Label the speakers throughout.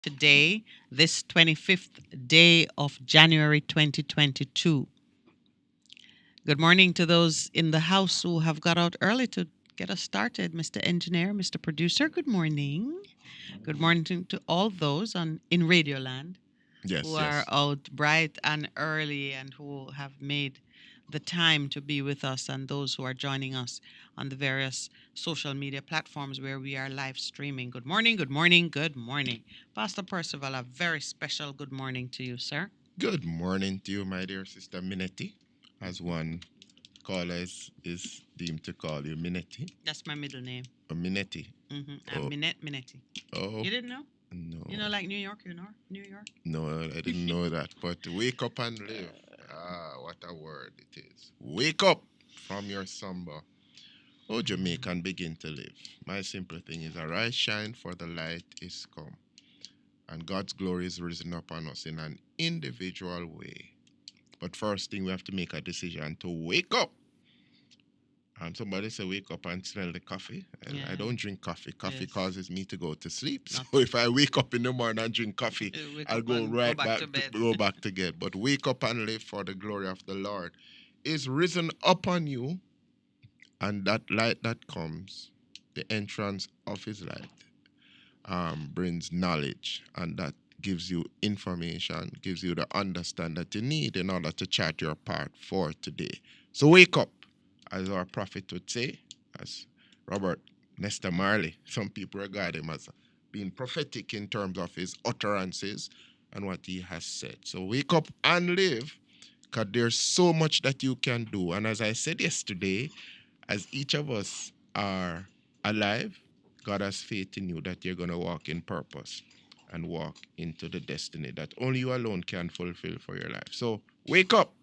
Speaker 1: today, this 25th day of January 2022. Good morning to those in the house who have got out early to get us started. Mr. Engineer, Mr. Producer, good morning. Good morning to all those in Radioland who
Speaker 2: Yes,
Speaker 1: are
Speaker 2: yes.
Speaker 1: out bright and early and who have made the time to be with us, and those who are joining us on the various social media platforms where we are live streaming. Good morning, good morning, good morning. Pastor Percival, a very special good morning to you, sir.
Speaker 2: Good morning to you, my dear sister Minetti. As one caller is deemed to call you Minetti
Speaker 1: That's my middle name.
Speaker 2: or Minetti.
Speaker 1: I'm
Speaker 2: Oh,
Speaker 1: Minette Minetti.
Speaker 2: oh,
Speaker 1: You didn't know?
Speaker 2: no,
Speaker 1: You know, like New York, you know? New York?
Speaker 2: no, I didn't know that. But wake up and live. Ah, what a word it is. Wake up from your slumber. Oh, Jamaican, begin to live. My simple thing is arise, shine, for the light is come. And God's glory is risen upon us in an individual way. But first thing, we have to make a decision to wake up. And somebody say wake up and smell the coffee. And I
Speaker 1: Yeah.
Speaker 2: don't drink coffee. Coffee
Speaker 1: Yes.
Speaker 2: causes me to go to sleep. So
Speaker 1: Not
Speaker 2: if I wake up in the morning and drink coffee,
Speaker 1: wake
Speaker 2: I'll
Speaker 1: up
Speaker 2: go
Speaker 1: and go
Speaker 2: right
Speaker 1: back
Speaker 2: back
Speaker 1: to
Speaker 2: to
Speaker 1: bed.
Speaker 2: go back to bed. But wake up and live, for the glory of the Lord is risen upon you, and that light that comes, the entrance of his light, brings knowledge, and that gives you information, gives you the understand that you need in order to chart your path for today. So wake up, as our prophet would say, as Robert Nesta Marley. Some people regard him as being prophetic in terms of his utterances and what he has said. So wake up and live, because there's so much that you can do. And as I said yesterday, as each of us are alive, God has faith in you that you're going to walk in purpose and walk into the destiny that only you alone can fulfill for your life. So wake up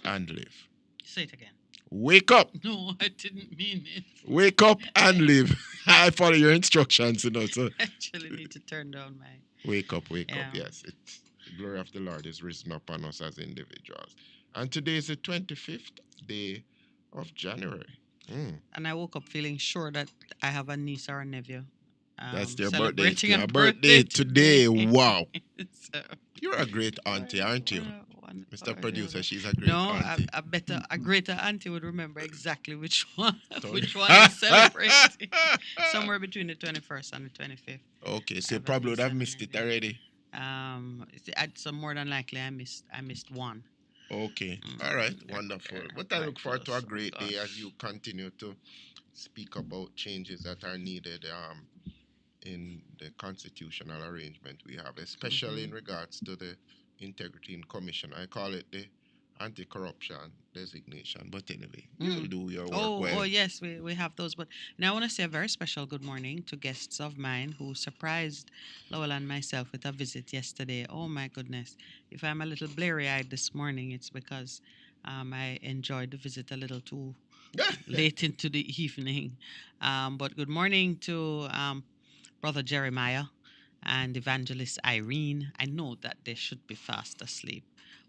Speaker 2: and live.
Speaker 1: Say it again.
Speaker 2: Wake up.
Speaker 1: No, I didn't mean it.
Speaker 2: Wake up and live. I follow your instructions, So
Speaker 1: I actually need to turn down my.
Speaker 2: wake up, wake up.
Speaker 1: Yeah.
Speaker 2: Yes, it's the glory of the Lord is risen upon us as individuals. And today is the 25th day of January. Mm.
Speaker 1: And I woke up feeling sure that I have a niece or a nephew
Speaker 2: That's their birthday.
Speaker 1: celebrating a
Speaker 2: A
Speaker 1: birthday
Speaker 2: birthday today.
Speaker 1: today.
Speaker 2: Wow.
Speaker 1: So,
Speaker 2: You're a great auntie, aren't you?
Speaker 1: or
Speaker 2: Mr.
Speaker 1: the
Speaker 2: Producer,
Speaker 1: other.
Speaker 2: she's a great
Speaker 1: No,
Speaker 2: auntie.
Speaker 1: a greater auntie would remember exactly which one,
Speaker 2: So-
Speaker 1: which one is celebrating. Somewhere between the 21st and the 25th.
Speaker 2: Okay,
Speaker 1: I
Speaker 2: so you
Speaker 1: have a
Speaker 2: probably would
Speaker 1: niece
Speaker 2: have
Speaker 1: and a
Speaker 2: missed it
Speaker 1: nephew.
Speaker 2: already.
Speaker 1: So more than likely, I missed one.
Speaker 2: Okay, all right,
Speaker 1: They're,
Speaker 2: wonderful.
Speaker 1: they're
Speaker 2: But I
Speaker 1: quite
Speaker 2: look forward to a
Speaker 1: close. Oh
Speaker 2: great day as
Speaker 1: gosh.
Speaker 2: you continue to speak about changes that are needed in the constitutional arrangement we have, especially in regards to the integrity in commission. I call it the anti-corruption designation. But anyway, you'll do your work
Speaker 1: Oh
Speaker 2: well.
Speaker 1: yes, we have those. But now I want to say a very special good morning to guests of mine who surprised Lowell and myself with a visit yesterday. Oh my goodness. If I'm a little blurry eyed this morning, it's because I enjoyed the visit a little too late into the evening. But good morning to Brother Jeremiah and Evangelist Irene. I know that they should be fast asleep,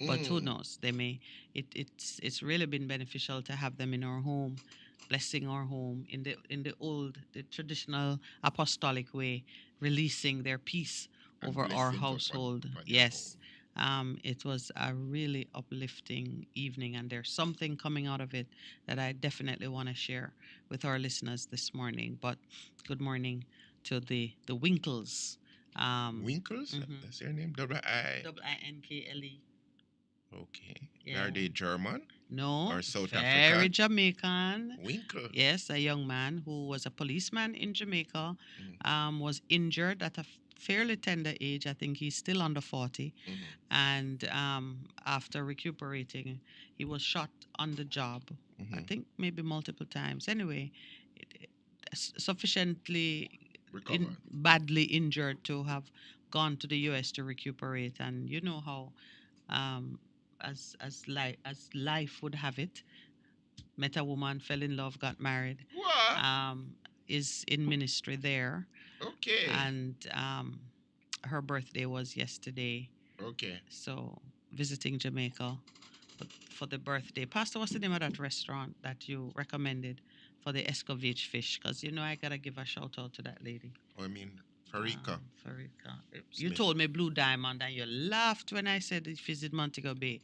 Speaker 1: but who
Speaker 2: Mm.
Speaker 1: knows? They may. It's really been beneficial to have them in our home, blessing our home in the old, the traditional apostolic way, releasing their peace
Speaker 2: And
Speaker 1: over our
Speaker 2: blessings
Speaker 1: household.
Speaker 2: upon your
Speaker 1: Yes.
Speaker 2: home.
Speaker 1: It was a really uplifting evening, and there's something coming out of it that I definitely want to share with our listeners this morning. But good morning to the Winkles.
Speaker 2: Winkles?
Speaker 1: Mhm.
Speaker 2: That's their name? W-I.
Speaker 1: Winkle.
Speaker 2: Okay.
Speaker 1: Yeah.
Speaker 2: Are they German
Speaker 1: No,
Speaker 2: or South
Speaker 1: very
Speaker 2: African?
Speaker 1: Jamaican.
Speaker 2: Winkle.
Speaker 1: Yes, a young man who was a policeman in Jamaica,
Speaker 2: Mm-hmm.
Speaker 1: was injured at a fairly tender age. I think he's still under 40.
Speaker 2: Mm-hmm.
Speaker 1: And after recuperating, he was shot on the job. I
Speaker 2: Mm-hmm.
Speaker 1: think maybe multiple times. Anyway, sufficiently
Speaker 2: Recovered.
Speaker 1: badly injured to have gone to the US to recuperate. And you know how, um, as life would have it, met a woman, fell in love, got married,
Speaker 2: What?
Speaker 1: um, is in ministry there,
Speaker 2: Okay.
Speaker 1: and her birthday was yesterday.
Speaker 2: Okay.
Speaker 1: So visiting Jamaica for the birthday. Pastor, what's the name of that restaurant that you recommended for the escovitch fish? Because you know I gotta give a shout out to that lady.
Speaker 2: I mean, Farika
Speaker 1: Farika. You
Speaker 2: Smith.
Speaker 1: told me Blue Diamond and you laughed when I said it visit Montego Bay.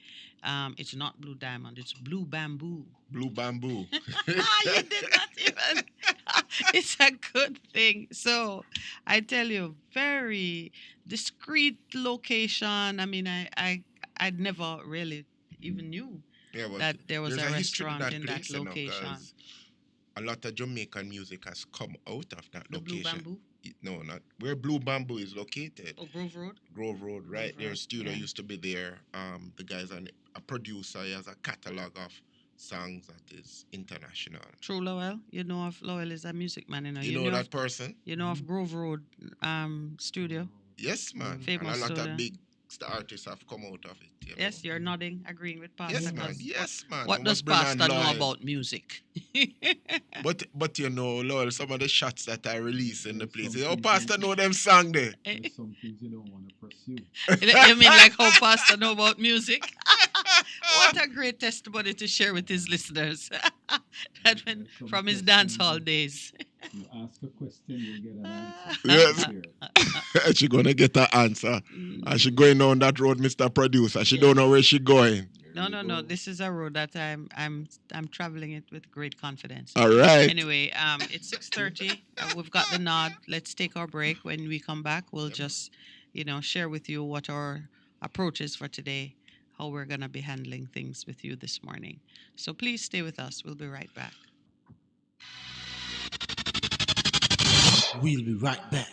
Speaker 1: It's not Blue Diamond, it's Blue Bamboo.
Speaker 2: Blue Bamboo.
Speaker 1: You did not even. It's a good thing. So I tell you, very discreet location. I mean, I never really even knew
Speaker 2: Yeah, but
Speaker 1: that there was
Speaker 2: there's
Speaker 1: a
Speaker 2: a history to
Speaker 1: restaurant
Speaker 2: that
Speaker 1: in that
Speaker 2: place, you know,
Speaker 1: location.
Speaker 2: because a lot of Jamaican music has come out of that
Speaker 1: The Blue
Speaker 2: location.
Speaker 1: Bamboo
Speaker 2: No, not where Blue Bamboo is located.
Speaker 1: or Grove Road.
Speaker 2: Grove Road, right?
Speaker 1: Grove
Speaker 2: Their
Speaker 1: Road,
Speaker 2: studio
Speaker 1: yeah.
Speaker 2: used to be there. The guy's a producer. He has a catalog of songs that is international.
Speaker 1: True Lowell. You know of Lowell is a music man, you know.
Speaker 2: You know that person?
Speaker 1: You know of Grove Road studio.
Speaker 2: Yes, man.
Speaker 1: Famous
Speaker 2: And a lot
Speaker 1: studio.
Speaker 2: of big artists have come out of it. You know?
Speaker 1: Yes, you're nodding, agreeing with Pastor.
Speaker 2: Yes, man.
Speaker 1: 'cause
Speaker 2: Yes, man.
Speaker 1: What
Speaker 2: We
Speaker 1: does
Speaker 2: must bring on
Speaker 1: Pastor know
Speaker 2: Lowell.
Speaker 1: about music?
Speaker 2: But you know, Lord, some of the shots that I release in the place. Oh, Pastor know them song there.
Speaker 3: There's some things you don't want to pursue.
Speaker 1: You mean like how Pastor know about music? What a great testimony to share with his listeners. That when, from his dance hall days.
Speaker 3: You ask a question, you get an answer.
Speaker 2: Yes.
Speaker 3: Here.
Speaker 2: She gonna get her answer. And she going down that road, Mr. Producer. She don't know where she going.
Speaker 1: No. This is a road that I'm traveling it with great confidence.
Speaker 2: All right.
Speaker 1: Anyway, it's 6:30. We've got the nod. Let's take our break. When we come back, we'll just, share with you what our approach is for today, how we're gonna be handling things with you this morning. So please stay with us. We'll be right back.
Speaker 4: We'll be right back.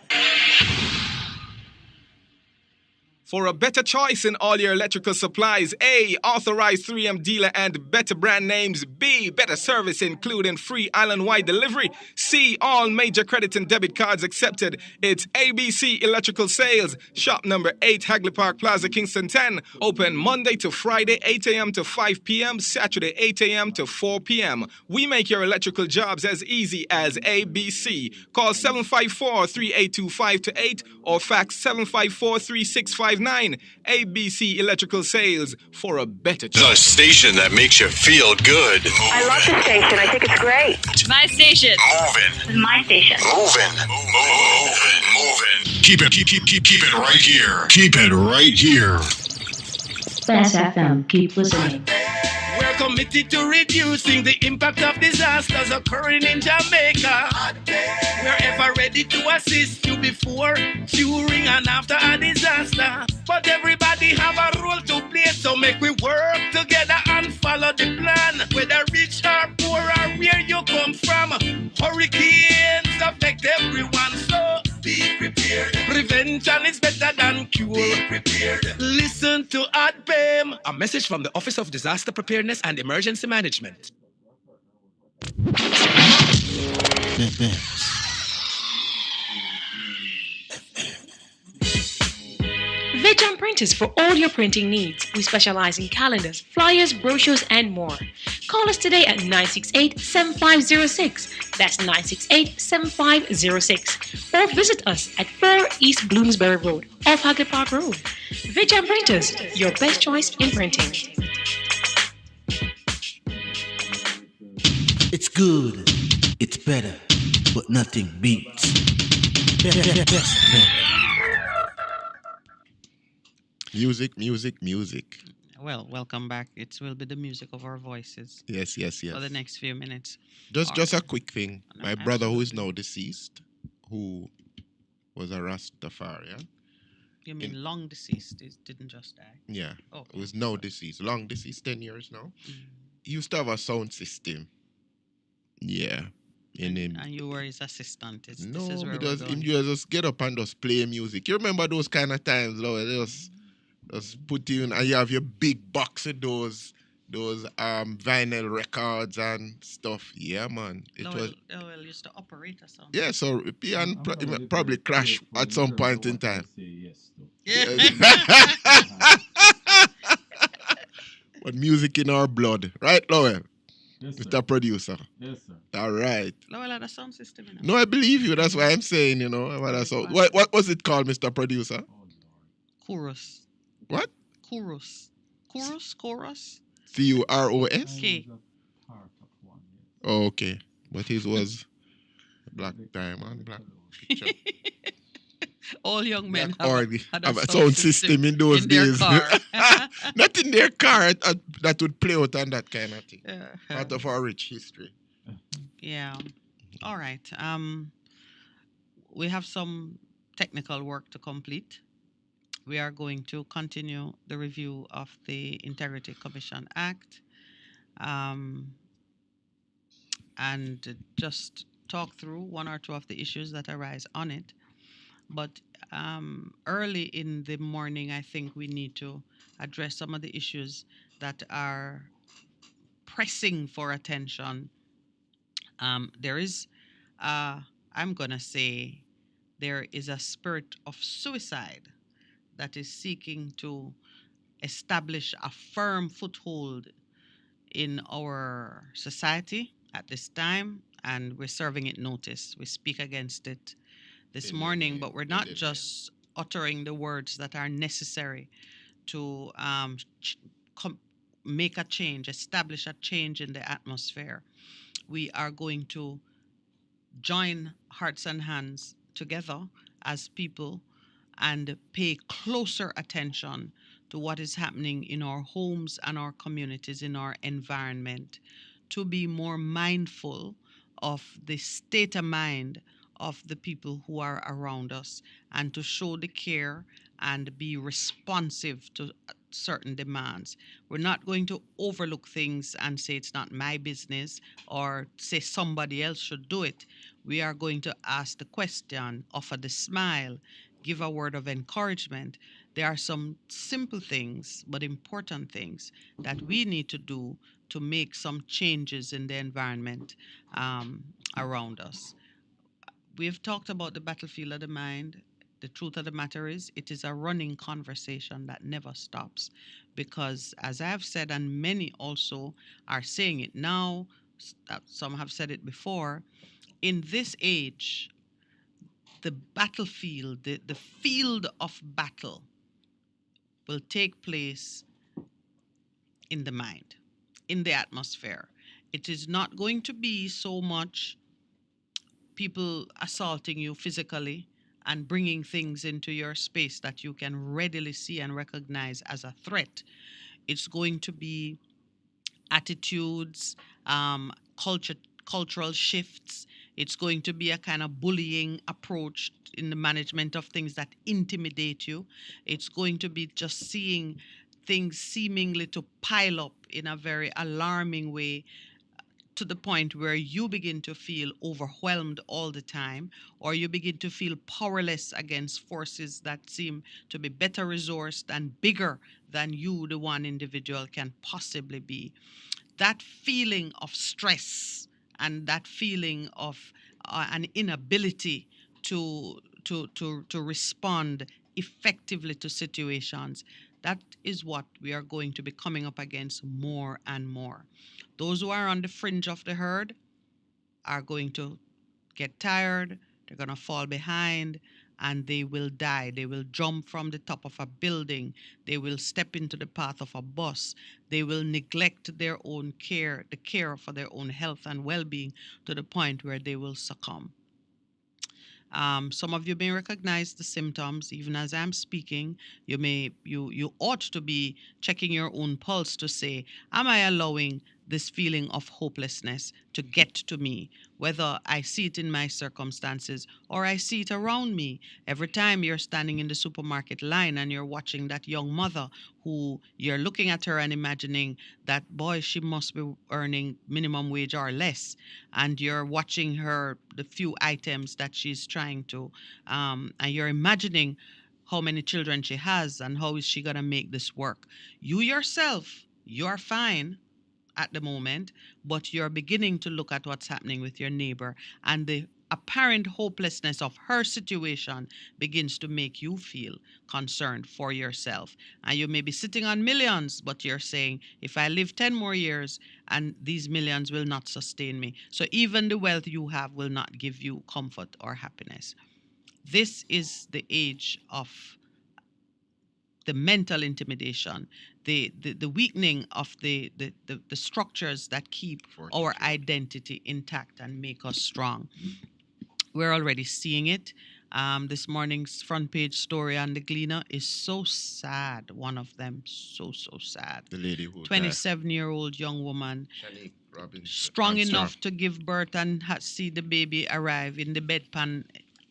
Speaker 5: For a better choice in all your electrical supplies, A, authorized 3M dealer and better brand names. B, better service including free island-wide delivery. C, all major credit and debit cards accepted. It's ABC Electrical Sales. Shop number 8, Hagley Park Plaza, Kingston 10. Open Monday to Friday, 8 a.m. to 5 p.m., Saturday, 8 a.m. to 4 p.m. We make your electrical jobs as easy as ABC. Call 754-382-528 or fax 754-3659. ABC Electrical Sales for a better
Speaker 6: The
Speaker 5: choice.
Speaker 6: station that makes you feel good.
Speaker 7: I love the station. I think it's great.
Speaker 8: My station.
Speaker 6: Moving.
Speaker 7: My station.
Speaker 6: Moving. Keep it right here. Keep it right here.
Speaker 9: Fast FM. Keep listening.
Speaker 4: We're committed to reducing the impact of disasters occurring in Jamaica. We're ever ready to assist you before, during, and after a disaster. But everybody have a role to play, so make we work together and follow the plan. Whether rich or poor or where you come from, hurricanes affect everyone, so be prepared. Prevention is better than cure. Be prepared. Listen to ADPEM.
Speaker 10: A message from the Office of Disaster Preparedness and Emergency Management.
Speaker 8: Vejan Printers for all your printing needs. We specialize in calendars, flyers, brochures, and more. Call us today at 968-7506. That's 968-7506. Or visit us at 4 East Bloomsbury Road, off Hagley Park Road. Vejan Printers, your best choice in printing.
Speaker 4: It's good, it's better, but nothing beats.
Speaker 2: Music.
Speaker 1: Well, welcome back. It will be the music of our voices
Speaker 2: Yes.
Speaker 1: for the next few minutes.
Speaker 2: Just a quick thing.
Speaker 1: No,
Speaker 2: My brother, who is now deceased, who was a Rastafarian,
Speaker 1: You mean long deceased? It didn't just die.
Speaker 2: yeah,
Speaker 1: Oh.
Speaker 2: who is now deceased, long deceased, 10 years now. He used to have a sound system. Yeah. And him,
Speaker 1: And you were his assistant. This
Speaker 2: no,
Speaker 1: is where
Speaker 2: because
Speaker 1: we're
Speaker 2: him
Speaker 1: going.
Speaker 2: just get up and just play music. You remember those kind of times, though? They just put you in, and you have your big box of those vinyl records and stuff. Yeah, man. It was
Speaker 1: Lowell used to operate or something.
Speaker 2: yeah. So Pian probably crash at some point in time.
Speaker 3: Say yes, though.
Speaker 2: But music in our blood, right, Lowell?
Speaker 3: Yes, sir.
Speaker 2: Mr. Producer.
Speaker 3: Yes, sir.
Speaker 2: All right.
Speaker 1: Lowell had a sound system, you know.
Speaker 2: No, I believe you. That's why I'm saying, what was it called, Mr. Producer?
Speaker 3: Oh, Lord.
Speaker 1: Chorus.
Speaker 2: What?
Speaker 1: Chorus. Chorus?
Speaker 2: CUROS?
Speaker 1: Okay.
Speaker 3: I was a part of one, yes.
Speaker 2: Oh, okay. But his was Black Diamond, Black Picture.
Speaker 1: All young men
Speaker 2: or
Speaker 1: had
Speaker 2: have
Speaker 1: a
Speaker 2: a
Speaker 1: sound
Speaker 2: sound
Speaker 1: system
Speaker 2: system in those
Speaker 1: in their
Speaker 2: days.
Speaker 1: car.
Speaker 2: Not in their car, that would play out on that kind of thing.
Speaker 1: Uh,
Speaker 2: Part of our rich history.
Speaker 1: yeah. All right. We have some technical work to complete. We are going to continue the review of the Integrity Commission Act, um, and just talk through one or two of the issues that arise on it. But early in the morning, I think we need to address some of the issues that are pressing for attention. There is, I'm going to say, there is a spirit of suicide that is seeking to establish a firm foothold in our society at this time, and we're serving it notice. We speak against it this morning, but we're not just uttering the words that are necessary to make a change, establish a change in the atmosphere. We are going to join hearts and hands together as people and pay closer attention to what is happening in our homes and our communities, in our environment, to be more mindful of the state of mind of the people who are around us, and to show the care and be responsive to certain demands. We're not going to overlook things and say it's not my business or say somebody else should do it. We are going to ask the question, offer the smile, give a word of encouragement. There are some simple things, but important things that we need to do to make some changes in the environment around us. We've talked about the battlefield of the mind. The truth of the matter is, it is a running conversation that never stops. Because, as I have said, and many also are saying it now, some have said it before, in this age, the battlefield, the field of battle will take place in the mind, in the atmosphere. It is not going to be so much people assaulting you physically and bringing things into your space that you can readily see and recognize as a threat. It's going to be attitudes, culture, cultural shifts. It's going to be a kind of bullying approach in the management of things that intimidate you. It's going to be just seeing things seemingly to pile up in a very alarming way, to the point where you begin to feel overwhelmed all the time, or you begin to feel powerless against forces that seem to be better resourced and bigger than you, the one individual, can possibly be. That feeling of stress and that feeling of an inability to respond effectively to situations, that is what we are going to be coming up against more and more. Those who are on the fringe of the herd are going to get tired, they're going to fall behind, and they will die. They will jump from the top of a building. They will step into the path of a bus. They will neglect their own care, the care for their own health and well being, to the point where they will succumb. Some of you may recognize the symptoms even as I'm speaking. You ought to be checking your own pulse to say, am I allowing this feeling of hopelessness to get to me, whether I see it in my circumstances or I see it around me? Every time you're standing in the supermarket line and you're watching that young mother who you're looking at her and imagining that, boy, she must be earning minimum wage or less, and you're watching her, the few items that she's trying to, and you're imagining how many children she has and how is she going to make this work. You yourself, you're fine at the moment, but you're beginning to look at what's happening with your neighbor, and the apparent hopelessness of her situation begins to make you feel concerned for yourself. And you may be sitting on millions, but you're saying, if I live 10 more years and these millions will not sustain me, so even the wealth you have will not give you comfort or happiness. This is the age of the mental intimidation, the weakening of the structures that keep our identity intact and make us strong. We're already seeing it. This morning's front page story on the Gleaner is so sad. One of them, so sad.
Speaker 2: The lady who died.
Speaker 1: 27-year-old young woman,
Speaker 2: Shanique Robinson.
Speaker 1: strong
Speaker 2: I'm sorry.
Speaker 1: enough to give birth and see the baby arrive in the bedpan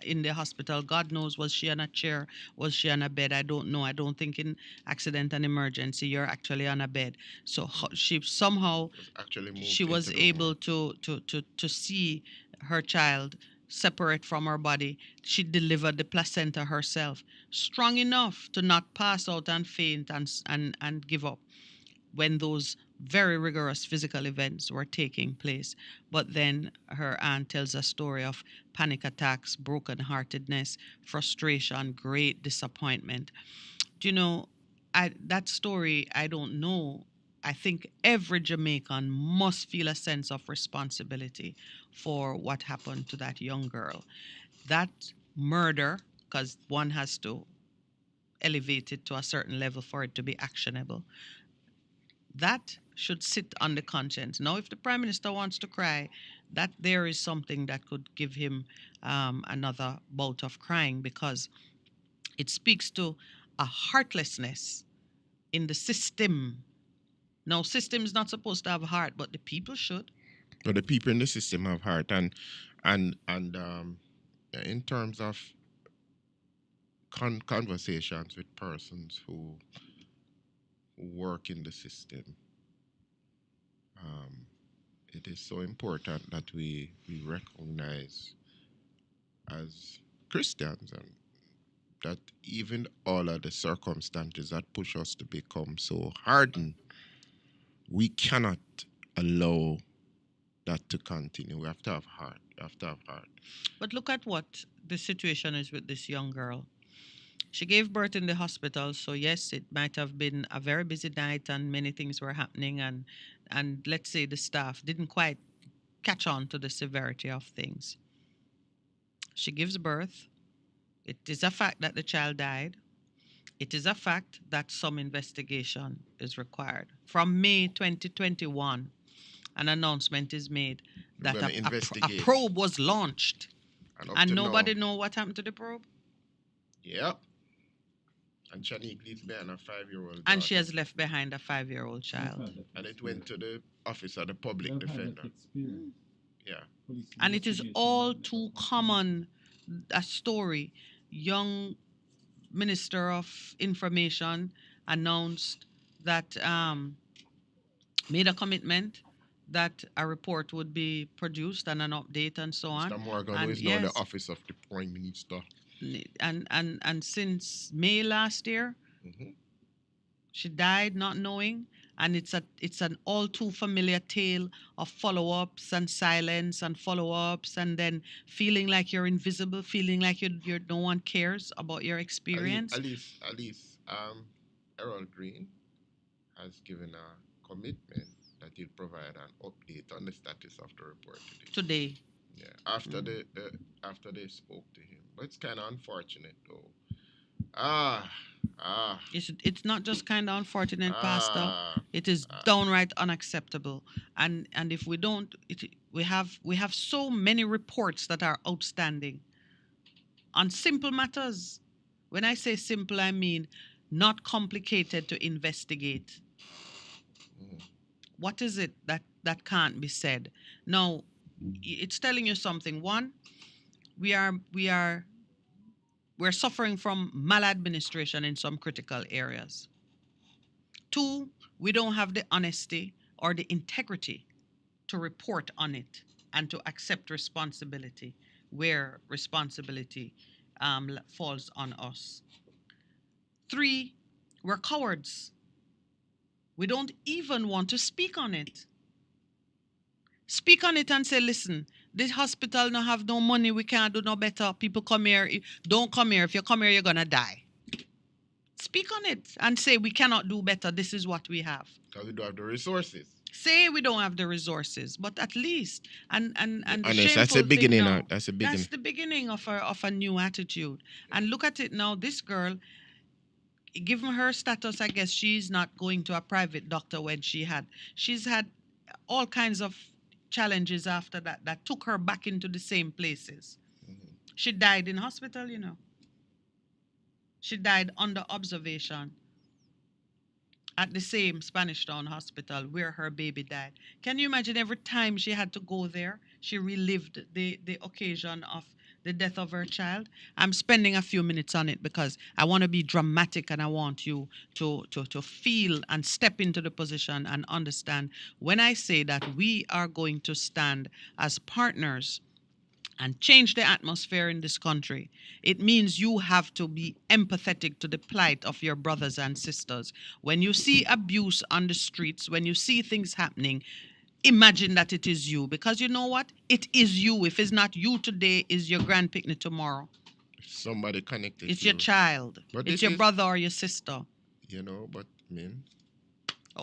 Speaker 1: in the hospital. God knows, was she on a chair? Was she on a bed? I don't know. I don't think in accident and emergency you're actually on a bed. So she somehow
Speaker 2: Actually moved
Speaker 1: she was
Speaker 2: into the
Speaker 1: able
Speaker 2: ward.
Speaker 1: to see her child separate from her body. She delivered the placenta herself, strong enough to not pass out and faint and give up when those very rigorous physical events were taking place. But then her aunt tells a story of panic attacks, brokenheartedness, frustration, great disappointment. Do you know, that story, I don't know. I think every Jamaican must feel a sense of responsibility for what happened to that young girl. That murder, because one has to elevate it to a certain level for it to be actionable, that should sit on the conscience. Now, if the Prime Minister wants to cry, that there is something that could give him another bout of crying, because it speaks to a heartlessness in the system. Now, system is not supposed to have heart, but the people should.
Speaker 2: But the people in the system have heart, and in terms of conversations with persons who work in the system, it is so important that we recognize as Christians, and that even all of the circumstances that push us to become so hardened, we cannot allow that to continue. We have to have heart. We have to have heart.
Speaker 1: But look at what the situation is with this young girl. She gave birth in the hospital, so yes, it might have been a very busy night and many things were happening, and let's say the staff didn't quite catch on to the severity of things. She gives birth. It is a fact that the child died. It is a fact that some investigation is required. From May 2021, an announcement is made
Speaker 2: We're
Speaker 1: that
Speaker 2: gonna
Speaker 1: a
Speaker 2: investigate.
Speaker 1: probe was launched,
Speaker 2: up
Speaker 1: and
Speaker 2: to
Speaker 1: nobody
Speaker 2: now,
Speaker 1: know what happened to the probe.
Speaker 2: Yep. And Shanique leaves behind a 5-year-old
Speaker 1: And she
Speaker 2: daughter.
Speaker 1: has left behind a 5-year-old child.
Speaker 2: And it went to the office of the public
Speaker 3: They've had that
Speaker 2: defender.
Speaker 3: experience.
Speaker 2: Yeah.
Speaker 3: Police
Speaker 1: And it is
Speaker 3: investigation
Speaker 1: all
Speaker 3: and
Speaker 1: too
Speaker 3: that.
Speaker 1: common, a story. Young Minister of Information announced that made a commitment that a report would be produced and an update and so on.
Speaker 2: Mr. Morgan, who
Speaker 1: And
Speaker 2: is now in the
Speaker 1: yes,
Speaker 2: office of the Prime Minister.
Speaker 1: and since May last year,
Speaker 2: Mhm.
Speaker 1: she died not knowing, and it's an all too familiar tale of follow-ups and silence and follow-ups, and then feeling like you're invisible, feeling like you're no one cares about your experience.
Speaker 2: At least, Errol Green has given a commitment that he'll provide an update on the status of the report today.
Speaker 1: Today.
Speaker 2: Yeah, after after they spoke to him, but it's kind of unfortunate though. Ah,
Speaker 1: It's not just kind of unfortunate, Pastor. It is
Speaker 2: ah.
Speaker 1: downright unacceptable. And if we don't, we have so many reports that are outstanding on simple matters. When I say simple, I mean not complicated to investigate. What is it that can't be said? Now, it's telling you something. One, we're suffering from maladministration in some critical areas. Two, we don't have the honesty or the integrity to report on it and to accept responsibility where responsibility falls on us. Three, we're cowards. We don't even want to speak on it. Speak on it and say, listen, this hospital no have no money, we can't do no better. People come here, don't come here. If you come here, you're gonna die. Speak on it and say we cannot do better. This is what we have.
Speaker 2: Because we don't have the resources.
Speaker 1: Say we don't have the resources, but at least and the
Speaker 2: Honest, that's
Speaker 1: shameful
Speaker 2: the beginning.
Speaker 1: thing now,
Speaker 2: That's the beginning.
Speaker 1: that's the beginning of a new attitude. And look at it now. This girl, given her status, I guess she's not going to a private doctor when she's had all kinds of challenges after that took her back into the same places. She died in hospital, you know. She died under observation at the same Spanish Town hospital where her baby died. Can you imagine every time she had to go there, she relived the occasion of the death of her child? I'm spending a few minutes on it because I want to be dramatic and I want you to feel and step into the position and understand when I say that we are going to stand as partners and change the atmosphere in this country, it means you have to be empathetic to the plight of your brothers and sisters. When you see abuse on the streets, when you see things happening, imagine that it is you. Because you know what? It is you. If it's not you today, is your grandpicnic tomorrow.
Speaker 2: Somebody connected
Speaker 1: It's
Speaker 2: to
Speaker 1: your
Speaker 2: you.
Speaker 1: child.
Speaker 2: But
Speaker 1: It's
Speaker 2: this
Speaker 1: your
Speaker 2: is,
Speaker 1: brother or your sister.
Speaker 2: you know, but I mean,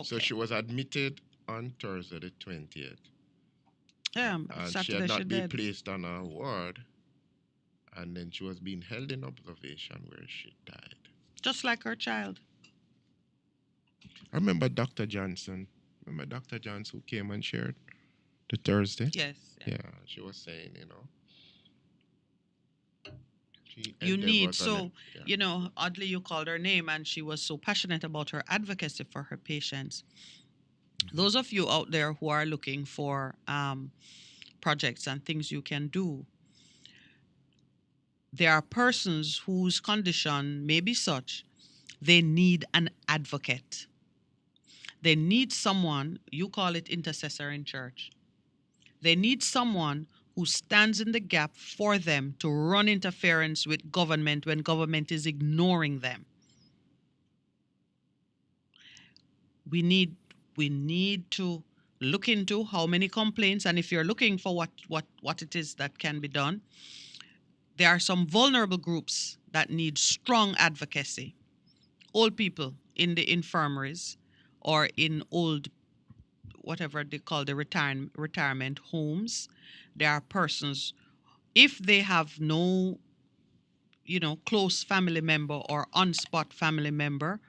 Speaker 2: so
Speaker 1: Okay.
Speaker 2: she was admitted on Thursday the 20th.
Speaker 1: Yeah,
Speaker 2: And she
Speaker 1: Saturday
Speaker 2: had
Speaker 1: she
Speaker 2: not been
Speaker 1: dead.
Speaker 2: placed on a ward. And then she was being held in observation where she died.
Speaker 1: Just like her child.
Speaker 2: I remember Dr. Johnson. Remember Dr. Johnson who came and shared the Thursday?
Speaker 1: Yes.
Speaker 2: Yeah, she was saying, you know, she
Speaker 1: You need,
Speaker 2: endeavors on it. Yeah.
Speaker 1: you know, oddly you called her name and she was so passionate about her advocacy for her patients. Those of you out there who are looking for projects and things you can do, there are persons whose condition may be such they need an advocate. They need someone, you call it intercessor in church. They need someone who stands in the gap for them to run interference with government when government is ignoring them. We need to look into how many complaints, and if you're looking for what it is that can be done, there are some vulnerable groups that need strong advocacy. Old people in the infirmaries or in old, whatever they call the retirement homes. There are persons, if they have no, close family member or on spot family member,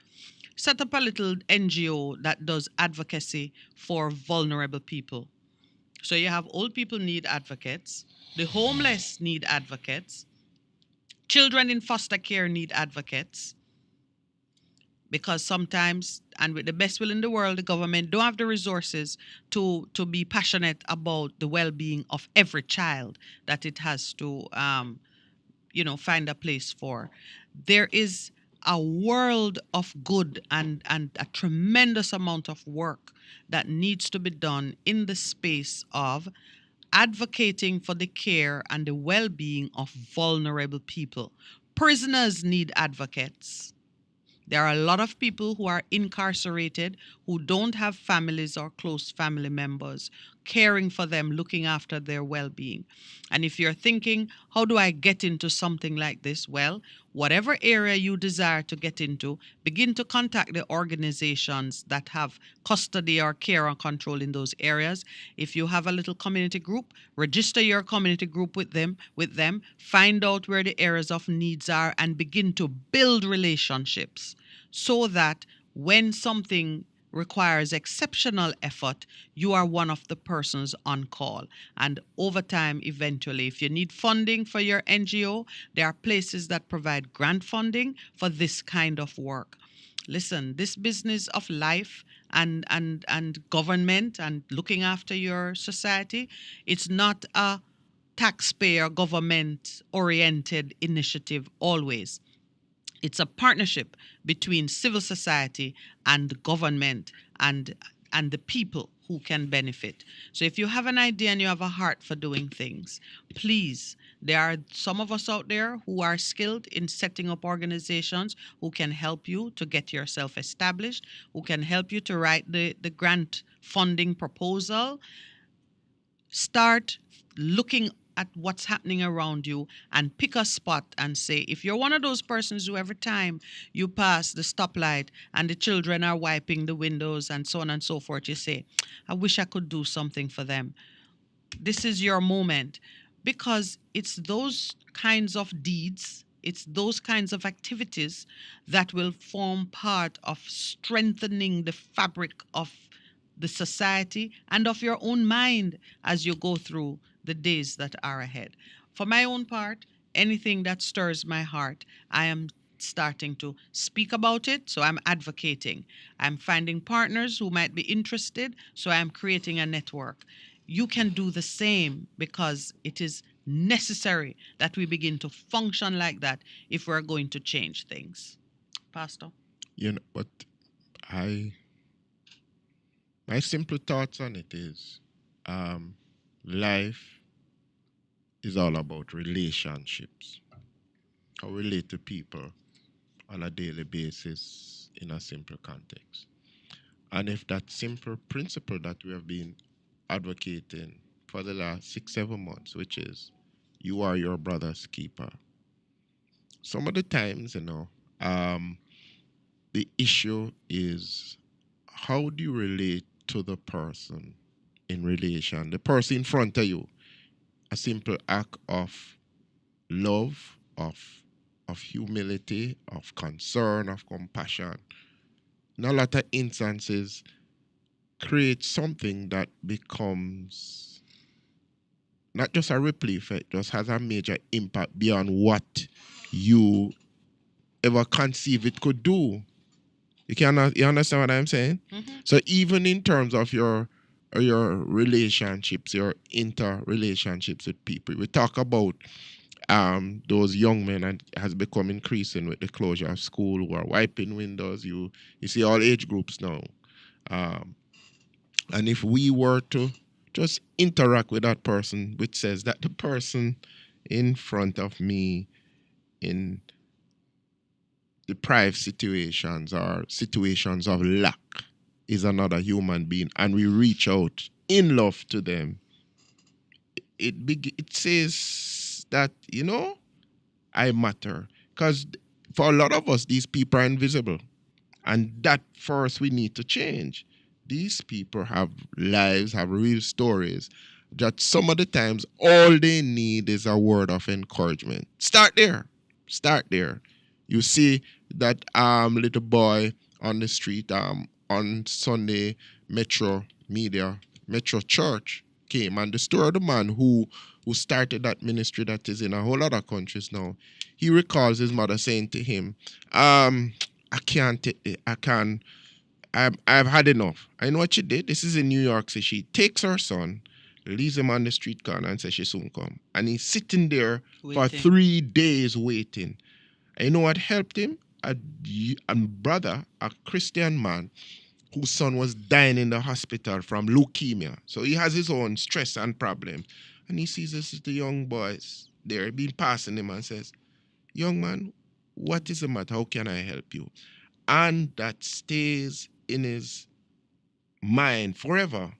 Speaker 1: set up a little NGO that does advocacy for vulnerable people. So you have old people need advocates, the homeless need advocates, children in foster care need advocates, because sometimes, and with the best will in the world, the government don't have the resources to be passionate about the well-being of every child that it has to find a place for. There is a world of good and a tremendous amount of work that needs to be done in the space of advocating for the care and the well-being of vulnerable people. Prisoners need advocates. There are a lot of people who are incarcerated who don't have families or close family members caring for them, looking after their well being. And if you're thinking, how do I get into something like this? Well, whatever area you desire to get into, begin to contact the organizations that have custody or care or control in those areas. If you have a little community group, register your community group with them, find out where the areas of needs are, and begin to build relationships so that when something requires exceptional effort, you are one of the persons on call. And over time, eventually, if you need funding for your NGO, there are places that provide grant funding for this kind of work. Listen, this business of life and government and looking after your society, it's not a taxpayer government oriented initiative always. It's a partnership between civil society and government and the people who can benefit. So if you have an idea and you have a heart for doing things, please, there are some of us out there who are skilled in setting up organizations who can help you to get yourself established, who can help you to write the grant funding proposal. Start looking at what's happening around you and pick a spot and say, if you're one of those persons who every time you pass the stoplight and the children are wiping the windows and so on and so forth, you say, I wish I could do something for them. This is your moment, because it's those kinds of deeds, it's those kinds of activities that will form part of strengthening the fabric of the society and of your own mind as you go through the days that are ahead. For my own part, anything that stirs my heart, I am starting to speak about it. So I'm advocating. I'm finding partners who might be interested. So I'm creating a network. You can do the same because it is necessary that we begin to function like that if we're going to change things. Pastor?
Speaker 2: You know, but I my simple thoughts on it is life is all about relationships. How we relate to people on a daily basis in a simple context. And if that simple principle that we have been advocating for the last 6, 7 months, which is you are your brother's keeper. Some of the times, the issue is how do you relate to the person in relation, the person in front of you? A simple act of love, of humility, of concern, of compassion. In a lot of instances, create something that becomes not just a ripple effect, just has a major impact beyond what you ever conceive it could do. You understand what I'm saying?
Speaker 1: Mm-hmm.
Speaker 2: So even in terms of your relationships, your interrelationships with people, we talk about those young men, and has become increasing with the closure of school, who are wiping windows. You see all age groups now. And if we were to just interact with that person, which says that the person in front of me in deprived situations or situations of lack is another human being, and we reach out in love to them, it says that, I matter. Because for a lot of us, these people are invisible. And that first we need to change. These people have lives, have real stories, that some of the times all they need is a word of encouragement. Start there. Start there. You see that little boy on the street on Sunday, Metro Church came, and the story of the man who started that ministry that is in a whole lot of countries now. He recalls his mother saying to him, I can't take it. I've had enough. I know what she did. This is in New York. So she takes her son, leaves him on the street corner, and says she soon come. And he's sitting there for 3 days waiting. And you know what helped him? A brother, a Christian man, whose son was dying in the hospital from leukemia. So he has his own stress and problems. And he sees this the young boys there, being passing him, and says, young man, what is the matter? How can I help you? And that stays in his mind forever.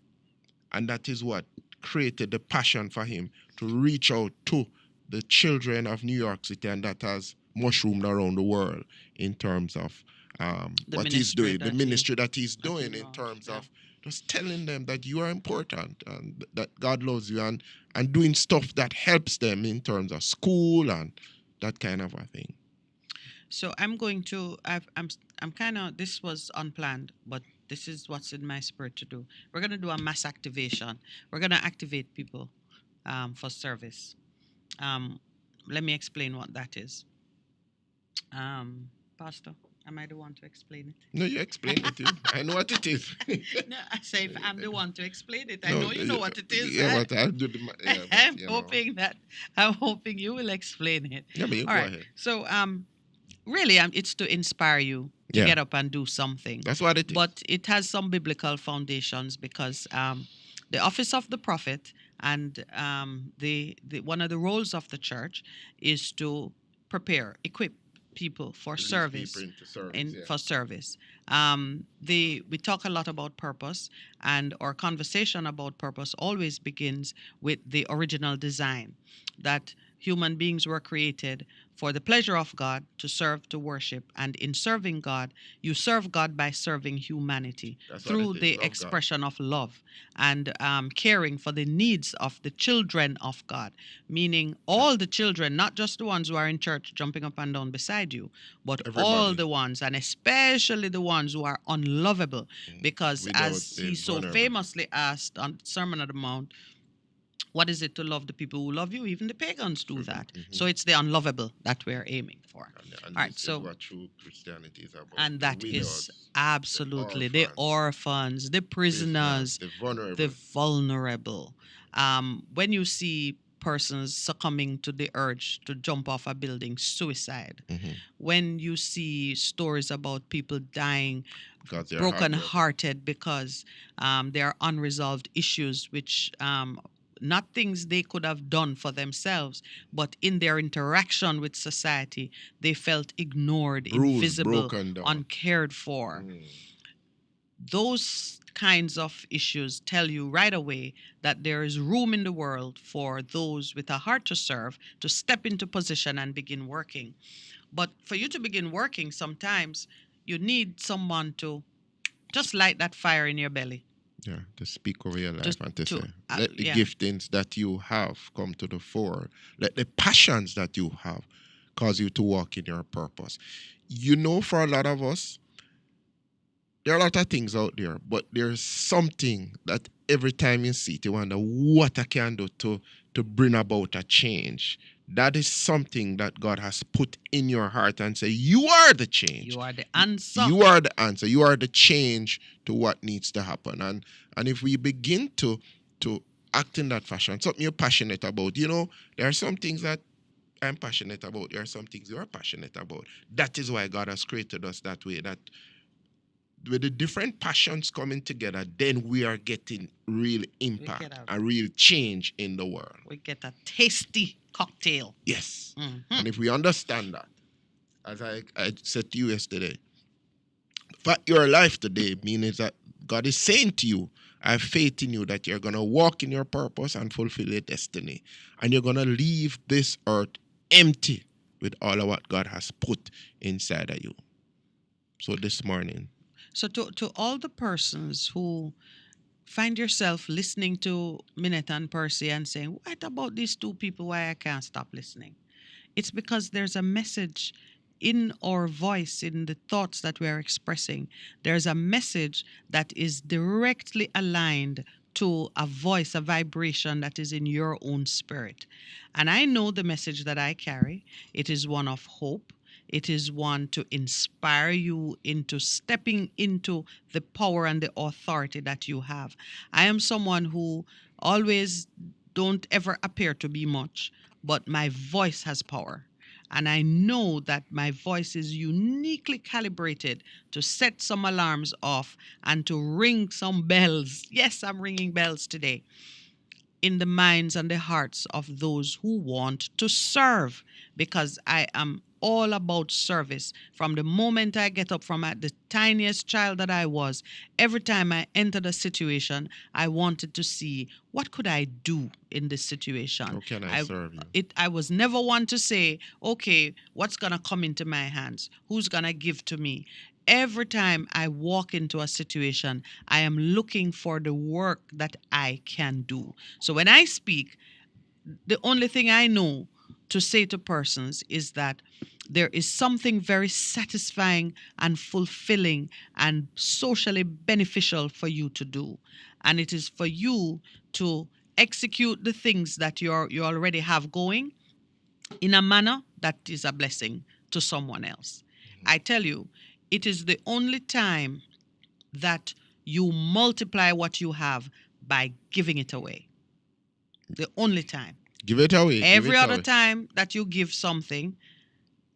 Speaker 2: And that is what created the passion for him to reach out to the children of New York City, and that has mushroomed around the world in terms of what he's doing, the ministry that he's doing, in terms of just telling them that you are important and that God loves you, and doing stuff that helps them in terms of school and that kind of a thing.
Speaker 1: So I'm going to. I'm kind of. This was unplanned, but this is what's in my spirit to do. We're gonna do a mass activation. We're gonna activate people for service. Let me explain what that is. Pastor, am I the one to explain it?
Speaker 2: No, you explain it. I know what it is.
Speaker 1: No, I say if I'm the one to explain it. I know you know what it is.
Speaker 2: Yeah, but I'll do the.
Speaker 1: I'm hoping you will explain it.
Speaker 2: Yeah, but you
Speaker 1: All
Speaker 2: go
Speaker 1: right.
Speaker 2: ahead.
Speaker 1: So really, it's to inspire you to get up and do something.
Speaker 2: That's what it is.
Speaker 1: But it has some biblical foundations because the office of the prophet and the one of the roles of the church is to prepare, equip people for service.
Speaker 2: People into service,
Speaker 1: For service. We talk a lot about purpose, and our conversation about purpose always begins with the original design, that human beings were created for the pleasure of God, to serve, to worship, and in serving God, you serve God by serving humanity through the expression of love and caring for the needs of the children of God, meaning all the children, not just the ones who are in church jumping up and down beside you, but all the ones, and especially the ones who are unlovable, because as he so famously asked on Sermon on the Mount, What is it to love the people who love you? Even the pagans do that.
Speaker 2: Mhm.
Speaker 1: So it's the unlovable that we're aiming for.
Speaker 2: And
Speaker 1: All right,
Speaker 2: this
Speaker 1: so
Speaker 2: is what true Christianity is about.
Speaker 1: and
Speaker 2: The
Speaker 1: that
Speaker 2: widows,
Speaker 1: is absolutely the orphans, the prisoners,
Speaker 2: the vulnerable.
Speaker 1: the vulnerable. When you see persons succumbing to the urge to jump off a building, suicide.
Speaker 2: Mhm.
Speaker 1: When you see stories about people dying
Speaker 2: Because they're
Speaker 1: broken
Speaker 2: heartbroken.
Speaker 1: hearted because there are unresolved issues which not things they could have done for themselves, but in their interaction with society, they felt ignored,
Speaker 2: Bruised,
Speaker 1: invisible,
Speaker 2: broken down.
Speaker 1: uncared for. Those kinds of issues tell you right away that there is room in the world for those with a heart to serve to step into position and begin working. But for you to begin working, sometimes you need someone to just light that fire in your belly.
Speaker 2: Yeah, to speak over your life
Speaker 1: Just
Speaker 2: and to
Speaker 1: to,
Speaker 2: say, let the
Speaker 1: yeah.
Speaker 2: giftings that you have come to the fore. Let the passions that you have cause you to walk in your purpose. You know, for a lot of us, there are a lot of things out there, but there's something that every time you see it, you wonder what I can do to bring about a change. That is something that God has put in your heart and say, you are the change.
Speaker 1: You are the answer.
Speaker 2: You are the answer. You are the change to what needs to happen. And if we begin to act in that fashion, something you're passionate about, you know, there are some things that I'm passionate about. There are some things you are passionate about. That is why God has created us that way, that with the different passions coming together, then we are getting real impact, a real change in the world.
Speaker 1: We get a tasty cocktail.
Speaker 2: Yes.
Speaker 1: Mm-hmm.
Speaker 2: And if we understand that, as I said to you yesterday, for your life today means that God is saying to you, I have faith in you that you're going to walk in your purpose and fulfill your destiny. And you're going to leave this earth empty with all of what God has put inside of you. So this morning.
Speaker 1: So to all the persons who find yourself listening to Minette and Percy and saying, what about these two people? Why I can't stop listening? It's because there's a message in our voice, in the thoughts that we are expressing. There's a message that is directly aligned to a voice, a vibration that is in your own spirit. And I know the message that I carry. It is one of hope. It is one to inspire you into stepping into the power and the authority that you have. I am someone who always don't ever appear to be much, but my voice has power. And I know that my voice is uniquely calibrated to set some alarms off and to ring some bells. Yes, I'm ringing bells today in the minds and the hearts of those who want to serve, because I am all about service. From the moment I get up, from the tiniest child that I was, every time I entered a situation, I wanted to see what could I do in this situation.
Speaker 2: How can I serve you?
Speaker 1: I was never one to say, okay, what's going to come into my hands? Who's going to give to me? Every time I walk into a situation, I am looking for the work that I can do. So when I speak, the only thing I know to say to persons is that there is something very satisfying and fulfilling and socially beneficial for you to do. And it is for you to execute the things that you already have going in a manner that is a blessing to someone else. I tell you, it is the only time that you multiply what you have by giving it away. The only time.
Speaker 2: Give it away.
Speaker 1: Every other time that you give something,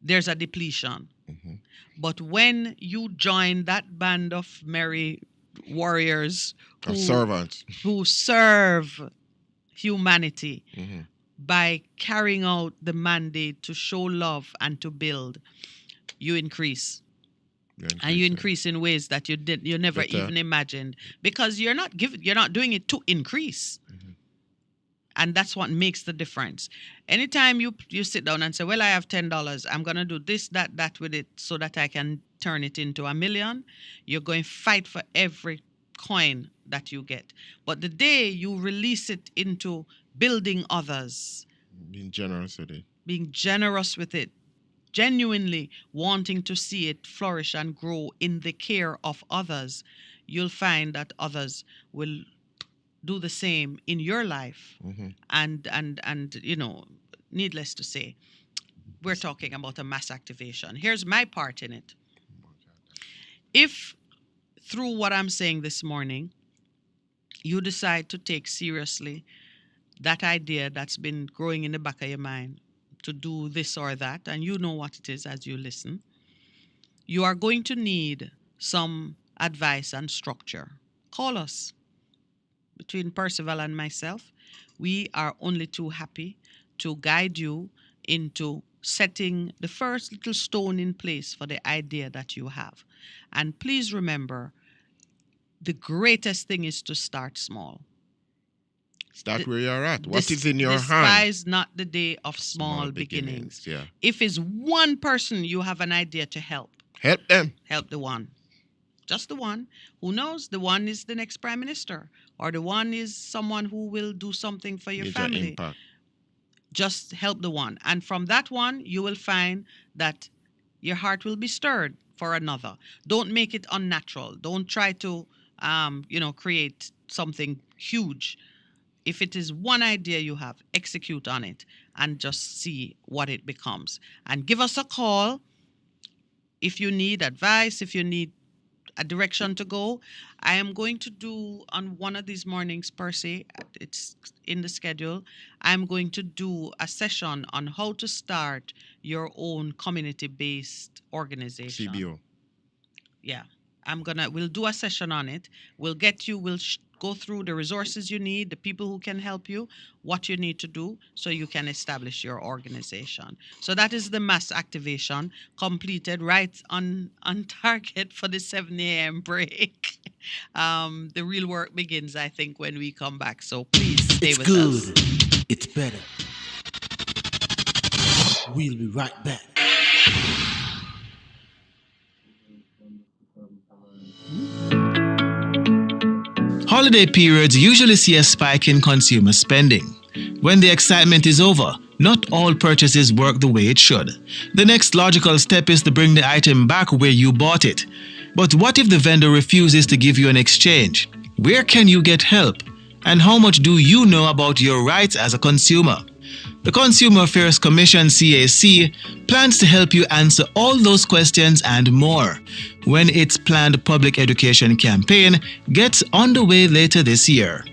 Speaker 1: there's a depletion.
Speaker 2: Mm-hmm.
Speaker 1: But when you join that band of merry warriors
Speaker 2: servants
Speaker 1: who serve humanity,
Speaker 2: mm-hmm.
Speaker 1: by carrying out the mandate to show love and to build, you increase. And you increase in ways that you never even imagined, because you're not doing it to increase.
Speaker 2: Mm-hmm.
Speaker 1: And that's what makes the difference. Anytime you sit down and say, well, I have $10, I'm going to do this, that with it so that I can turn it into $1 million, you're going to fight for every coin that you get. But the day you release it into building others,
Speaker 2: being generous with it,
Speaker 1: genuinely wanting to see it flourish and grow in the care of others, you'll find that others will do the same in your life.
Speaker 2: Mm-hmm.
Speaker 1: And needless to say, we're talking about a mass activation. Here's my part in it. If through what I'm saying this morning, you decide to take seriously that idea that's been growing in the back of your mind to do this or that, and you know what it is as you listen, you are going to need some advice and structure. Call us. Between Percival and myself, we are only too happy to guide you into setting the first little stone in place for the idea that you have. And please remember, the greatest thing is to start small.
Speaker 2: Start where you're at. What is in your hand?
Speaker 1: Despise not the day of small beginnings.
Speaker 2: Yeah.
Speaker 1: If it's one person you have an idea to help,
Speaker 2: help them.
Speaker 1: Help the one. Just the one. Who knows? The one is the next prime minister, or the one is someone who will do something for your family.
Speaker 2: Impact.
Speaker 1: Just help the one. And from that one, you will find that your heart will be stirred for another. Don't make it unnatural. Don't try to, create something huge. If it is one idea you have, execute on it and just see what it becomes. And give us a call if you need advice, if you need a direction to go. I am going to do on one of these mornings, Percy, it's in the schedule, I'm going to do a session on how to start your own community-based organization.
Speaker 2: CBO.
Speaker 1: Yeah. We'll do a session on it. We'll go through the resources you need, the people who can help you, what you need to do so you can establish your organization. So that is the mass activation completed right on target for the 7 a.m. break. The real work begins, I think, when we come back. So please stay with us.
Speaker 11: It's better. We'll be right back.
Speaker 12: Holiday periods usually see a spike in consumer spending. When the excitement is over, not all purchases work the way it should. The next logical step is to bring the item back where you bought it. But what if the vendor refuses to give you an exchange? Where can you get help? And how much do you know about your rights as a consumer? The Consumer Affairs Commission (CAC) plans to help you answer all those questions and more when its planned public education campaign gets underway later this year.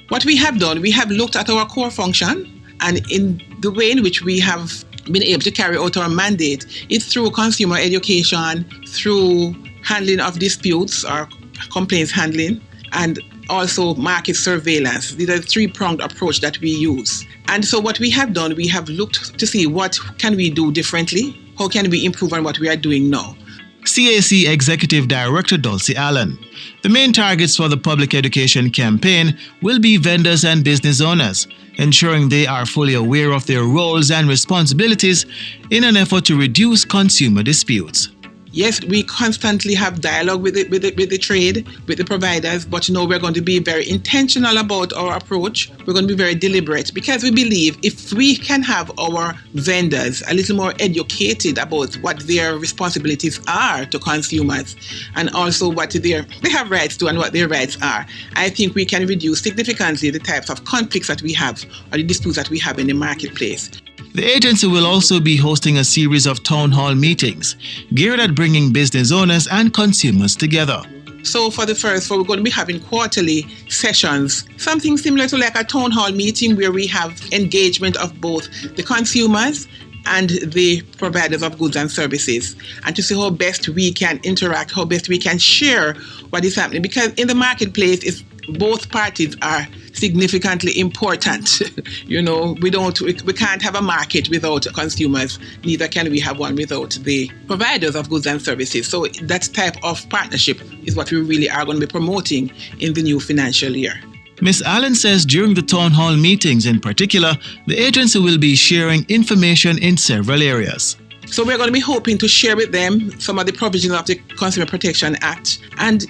Speaker 13: What we have done, we have looked at our core function, and in the way in which we have been able to carry out our mandate is through consumer education, through handling of disputes or complaints handling, and also market surveillance. These are the three-pronged approach that we use. And so what we have done, we have looked to see what can we do differently, how can we improve on what we are doing now.
Speaker 12: CAC Executive Director Dulcie Allen. The main targets for the public education campaign will be vendors and business owners, ensuring they are fully aware of their roles and responsibilities in an effort to reduce consumer disputes.
Speaker 13: Yes, we constantly have dialogue with the trade, with the providers, but we're going to be very intentional about our approach. We're going to be very deliberate because we believe if we can have our vendors a little more educated about what their responsibilities are to consumers and also what they have rights to and what their rights are, I think we can reduce significantly the types of conflicts that we have or the disputes that we have in the marketplace.
Speaker 12: The agency will also be hosting a series of town hall meetings geared at bringing business owners and consumers together.
Speaker 13: So for the first, we're going to be having quarterly sessions, something similar to like a town hall meeting where we have engagement of both the consumers and the providers of goods and services, and to see how best we can interact, how best we can share what is happening. Because in the marketplace, both parties are significantly important. We can't have a market without consumers, neither can we have one without the providers of goods and services. So that type of partnership is what we really are going to be promoting in the new financial year.
Speaker 12: Ms. Allen says during the town hall meetings in particular, the agency will be sharing information in several areas.
Speaker 13: So we're going to be hoping to share with them some of the provisions of the Consumer Protection Act. And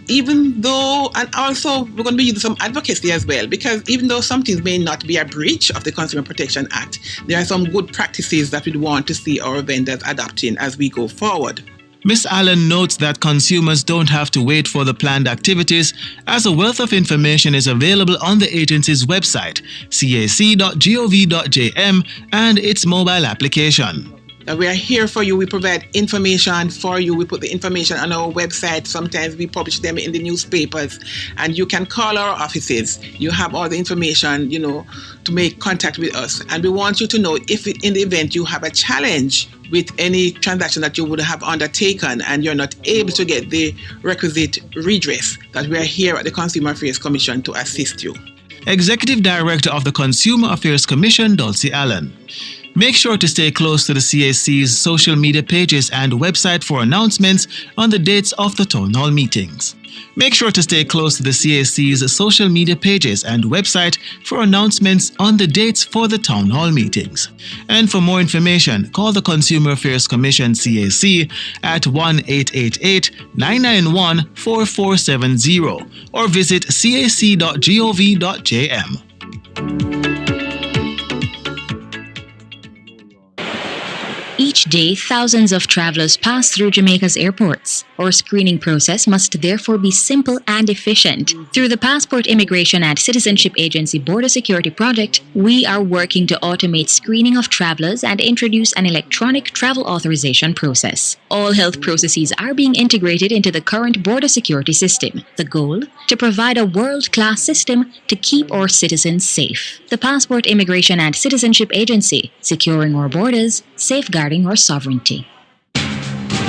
Speaker 13: also we're going to be using some advocacy as well, because even though some things may not be a breach of the Consumer Protection Act, there are some good practices that we want to see our vendors adopting as we go forward.
Speaker 12: Ms. Allen notes that consumers don't have to wait for the planned activities, as a wealth of information is available on the agency's website, cac.gov.jm, and its mobile application.
Speaker 13: We are here for you. We provide information for you. We put the information on our website. Sometimes we publish them in the newspapers. And you can call our offices. You have all the information, to make contact with us. And we want you to know if in the event you have a challenge with any transaction that you would have undertaken and you're not able to get the requisite redress, that we are here at the Consumer Affairs Commission to assist you.
Speaker 12: Executive Director of the Consumer Affairs Commission, Dulcie Allen. Make sure to stay close to the CAC's social media pages and website for announcements on the dates of the town hall meetings. Make sure to stay close to the CAC's social media pages and website for announcements on the dates for the town hall meetings. And for more information, call the Consumer Affairs Commission CAC at 1-888-991-4470 or visit cac.gov.jm.
Speaker 14: Each day, thousands of travelers pass through Jamaica's airports. Our screening process must therefore be simple and efficient. Through the Passport Immigration and Citizenship Agency Border Security Project, we are working to automate screening of travelers and introduce an electronic travel authorization process. All health processes are being integrated into the current border security system. The goal? To provide a world-class system to keep our citizens safe. The Passport Immigration and Citizenship Agency, securing our borders, safeguarding our sovereignty.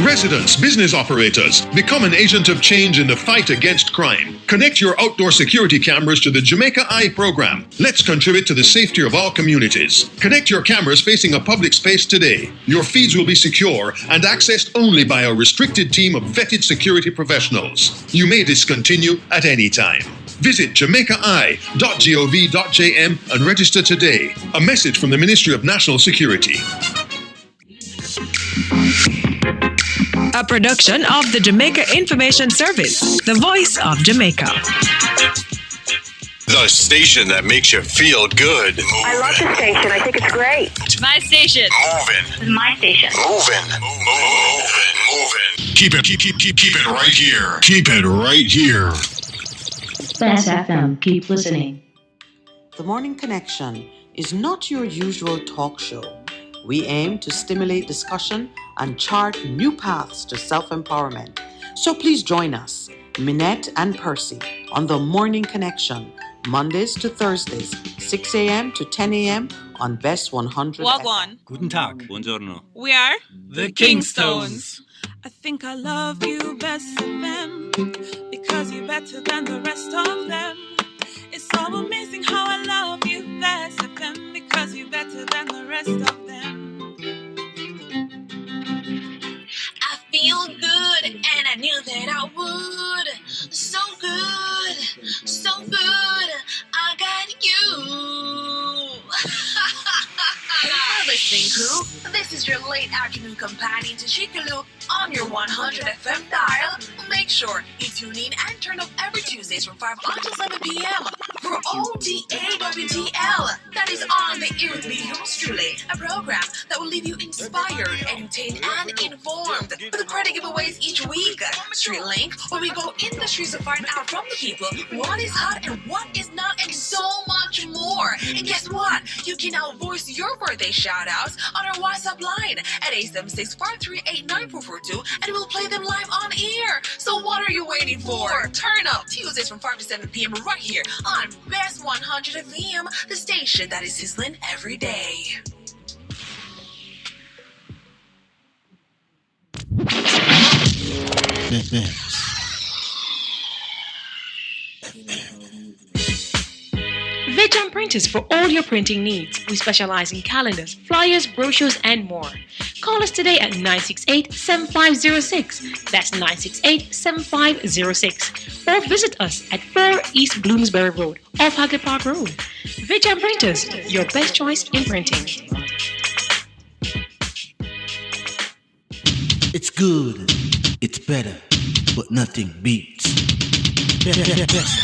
Speaker 6: Residents, business operators, become an agent of change in the fight against crime. Connect your outdoor security cameras to the Jamaica Eye program. Let's contribute to the safety of our communities. Connect your cameras facing a public space today. Your feeds will be secure and accessed only by a restricted team of vetted security professionals. You may discontinue at any time. Visit jamaicaeye.gov.jm and register today. A message from the Ministry of National Security.
Speaker 15: A production of the Jamaica Information Service, the voice of Jamaica.
Speaker 6: The station that makes you feel good.
Speaker 7: I love the station. I think it's great.
Speaker 16: My station.
Speaker 6: Moving.
Speaker 7: My station.
Speaker 6: Moving. Keep it right here. Keep it right here.
Speaker 9: Bass FM, keep listening.
Speaker 1: The Morning Connection is not your usual talk show. We aim to stimulate discussion and chart new paths to self-empowerment. So please join us, Minette and Percy, on The Morning Connection, Mondays to Thursdays, 6 a.m. to 10 a.m. on Best 100
Speaker 16: Wagwan.
Speaker 17: Guten Tag. Buongiorno.
Speaker 16: We are
Speaker 17: The Kingstones.
Speaker 18: I think I love you best of them because you're better than the rest of them. It's so amazing how I love you best of them because you're better than the rest of them.
Speaker 19: I feel good and I knew that I would. So good, so good, I got you.
Speaker 20: Hey, listening crew, this is your late afternoon companion to Chickaloo on your 100 FM dial. Make sure you tune in and turn up every Tuesdays from 5 until 7 p.m. for OTAWTL. That is on the ear with me, yours truly, a program that will leave you inspired, entertained, and informed. With the credit giveaways each week, Street Link, where we go in the streets to find out from the people what is hot and what is not, and so much more. And guess what? You can now voice your birthday shout-outs on our WhatsApp line at 876-538-9442, and we'll play them live on air. So what are you waiting for? Turn up Tuesdays from 5 to 7 p.m. right here on Best 100 FM, the station that is sizzling every day.
Speaker 8: Veg Print is for all your printing needs. We specialize in calendars, flyers, brochures, and more. Call us today at 968-7506. That's 968-7506. Or visit us at 4 East Bloomsbury Road, off Hagley Park Road. Veg Printers, your best choice in printing.
Speaker 11: It's good, it's better, but nothing beats. Best.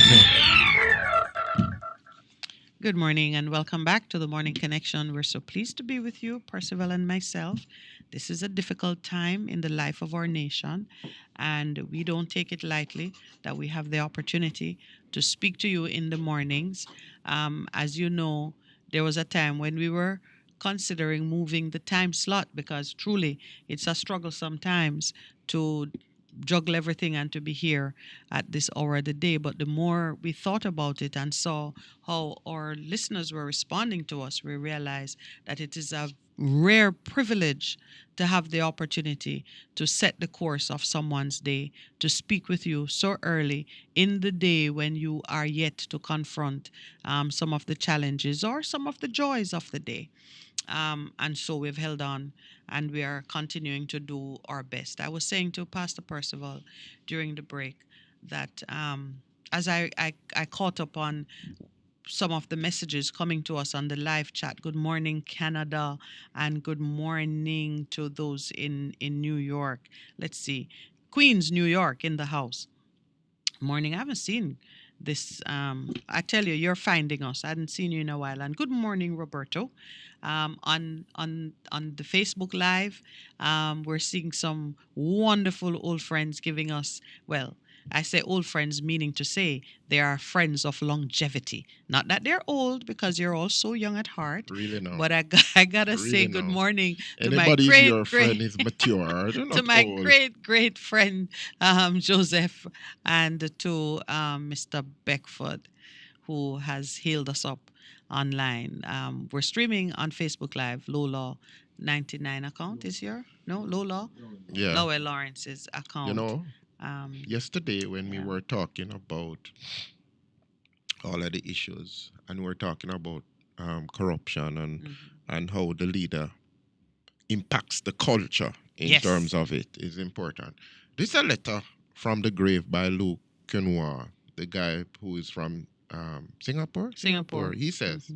Speaker 1: Good morning and welcome back to the Morning Connection. We're so pleased to be with you, Percival and myself. This is a difficult time in the life of our nation, and we don't take it lightly that we have the opportunity to speak to you in the mornings. As you know, there was a time when we were considering moving the time slot because truly it's a struggle sometimes to juggle everything and to be here at this hour of the day. But the more we thought about it and saw how our listeners were responding to us, we realized that it is a rare privilege to have the opportunity to set the course of someone's day, to speak with you so early in the day when you are yet to confront some of the challenges or some of the joys of the day. And so we've held on and we are continuing to do our best. I was saying to Pastor Percival during the break that as I caught up on some of the messages coming to us on the live chat. Good morning, Canada, and good morning to those in New York. Let's see. Queens, New York, in the house. Morning. I haven't seen this. I tell you, you're finding us. I hadn't seen you in a while. And good morning, Roberto. On the Facebook Live, we're seeing some wonderful old friends giving us, well, I say old friends, meaning to say they are friends of longevity. Not that they're old, because you're all so young at heart.
Speaker 2: Really no.
Speaker 1: But I gotta
Speaker 2: Really
Speaker 1: say good
Speaker 2: no.
Speaker 1: morning to my
Speaker 2: Anybody is your
Speaker 1: great
Speaker 2: friend
Speaker 1: great
Speaker 2: is mature. They're
Speaker 1: to
Speaker 2: not
Speaker 1: my
Speaker 2: old.
Speaker 1: great friend Joseph and to Mr. Beckford, who has healed us up online. We're streaming on Facebook Live. Lola 99 account is your no Lola
Speaker 2: Yeah.
Speaker 1: Lowell Lawrence's account.
Speaker 2: You know,
Speaker 1: Um,
Speaker 2: yesterday when we
Speaker 1: yeah.
Speaker 2: were talking about all of the issues and we're talking about corruption and how the leader impacts the culture in
Speaker 1: Yes.
Speaker 2: terms of it is important. This is a letter from the grave by Luke Quinoa, the guy who is from Singapore.
Speaker 1: Singapore.
Speaker 2: He says,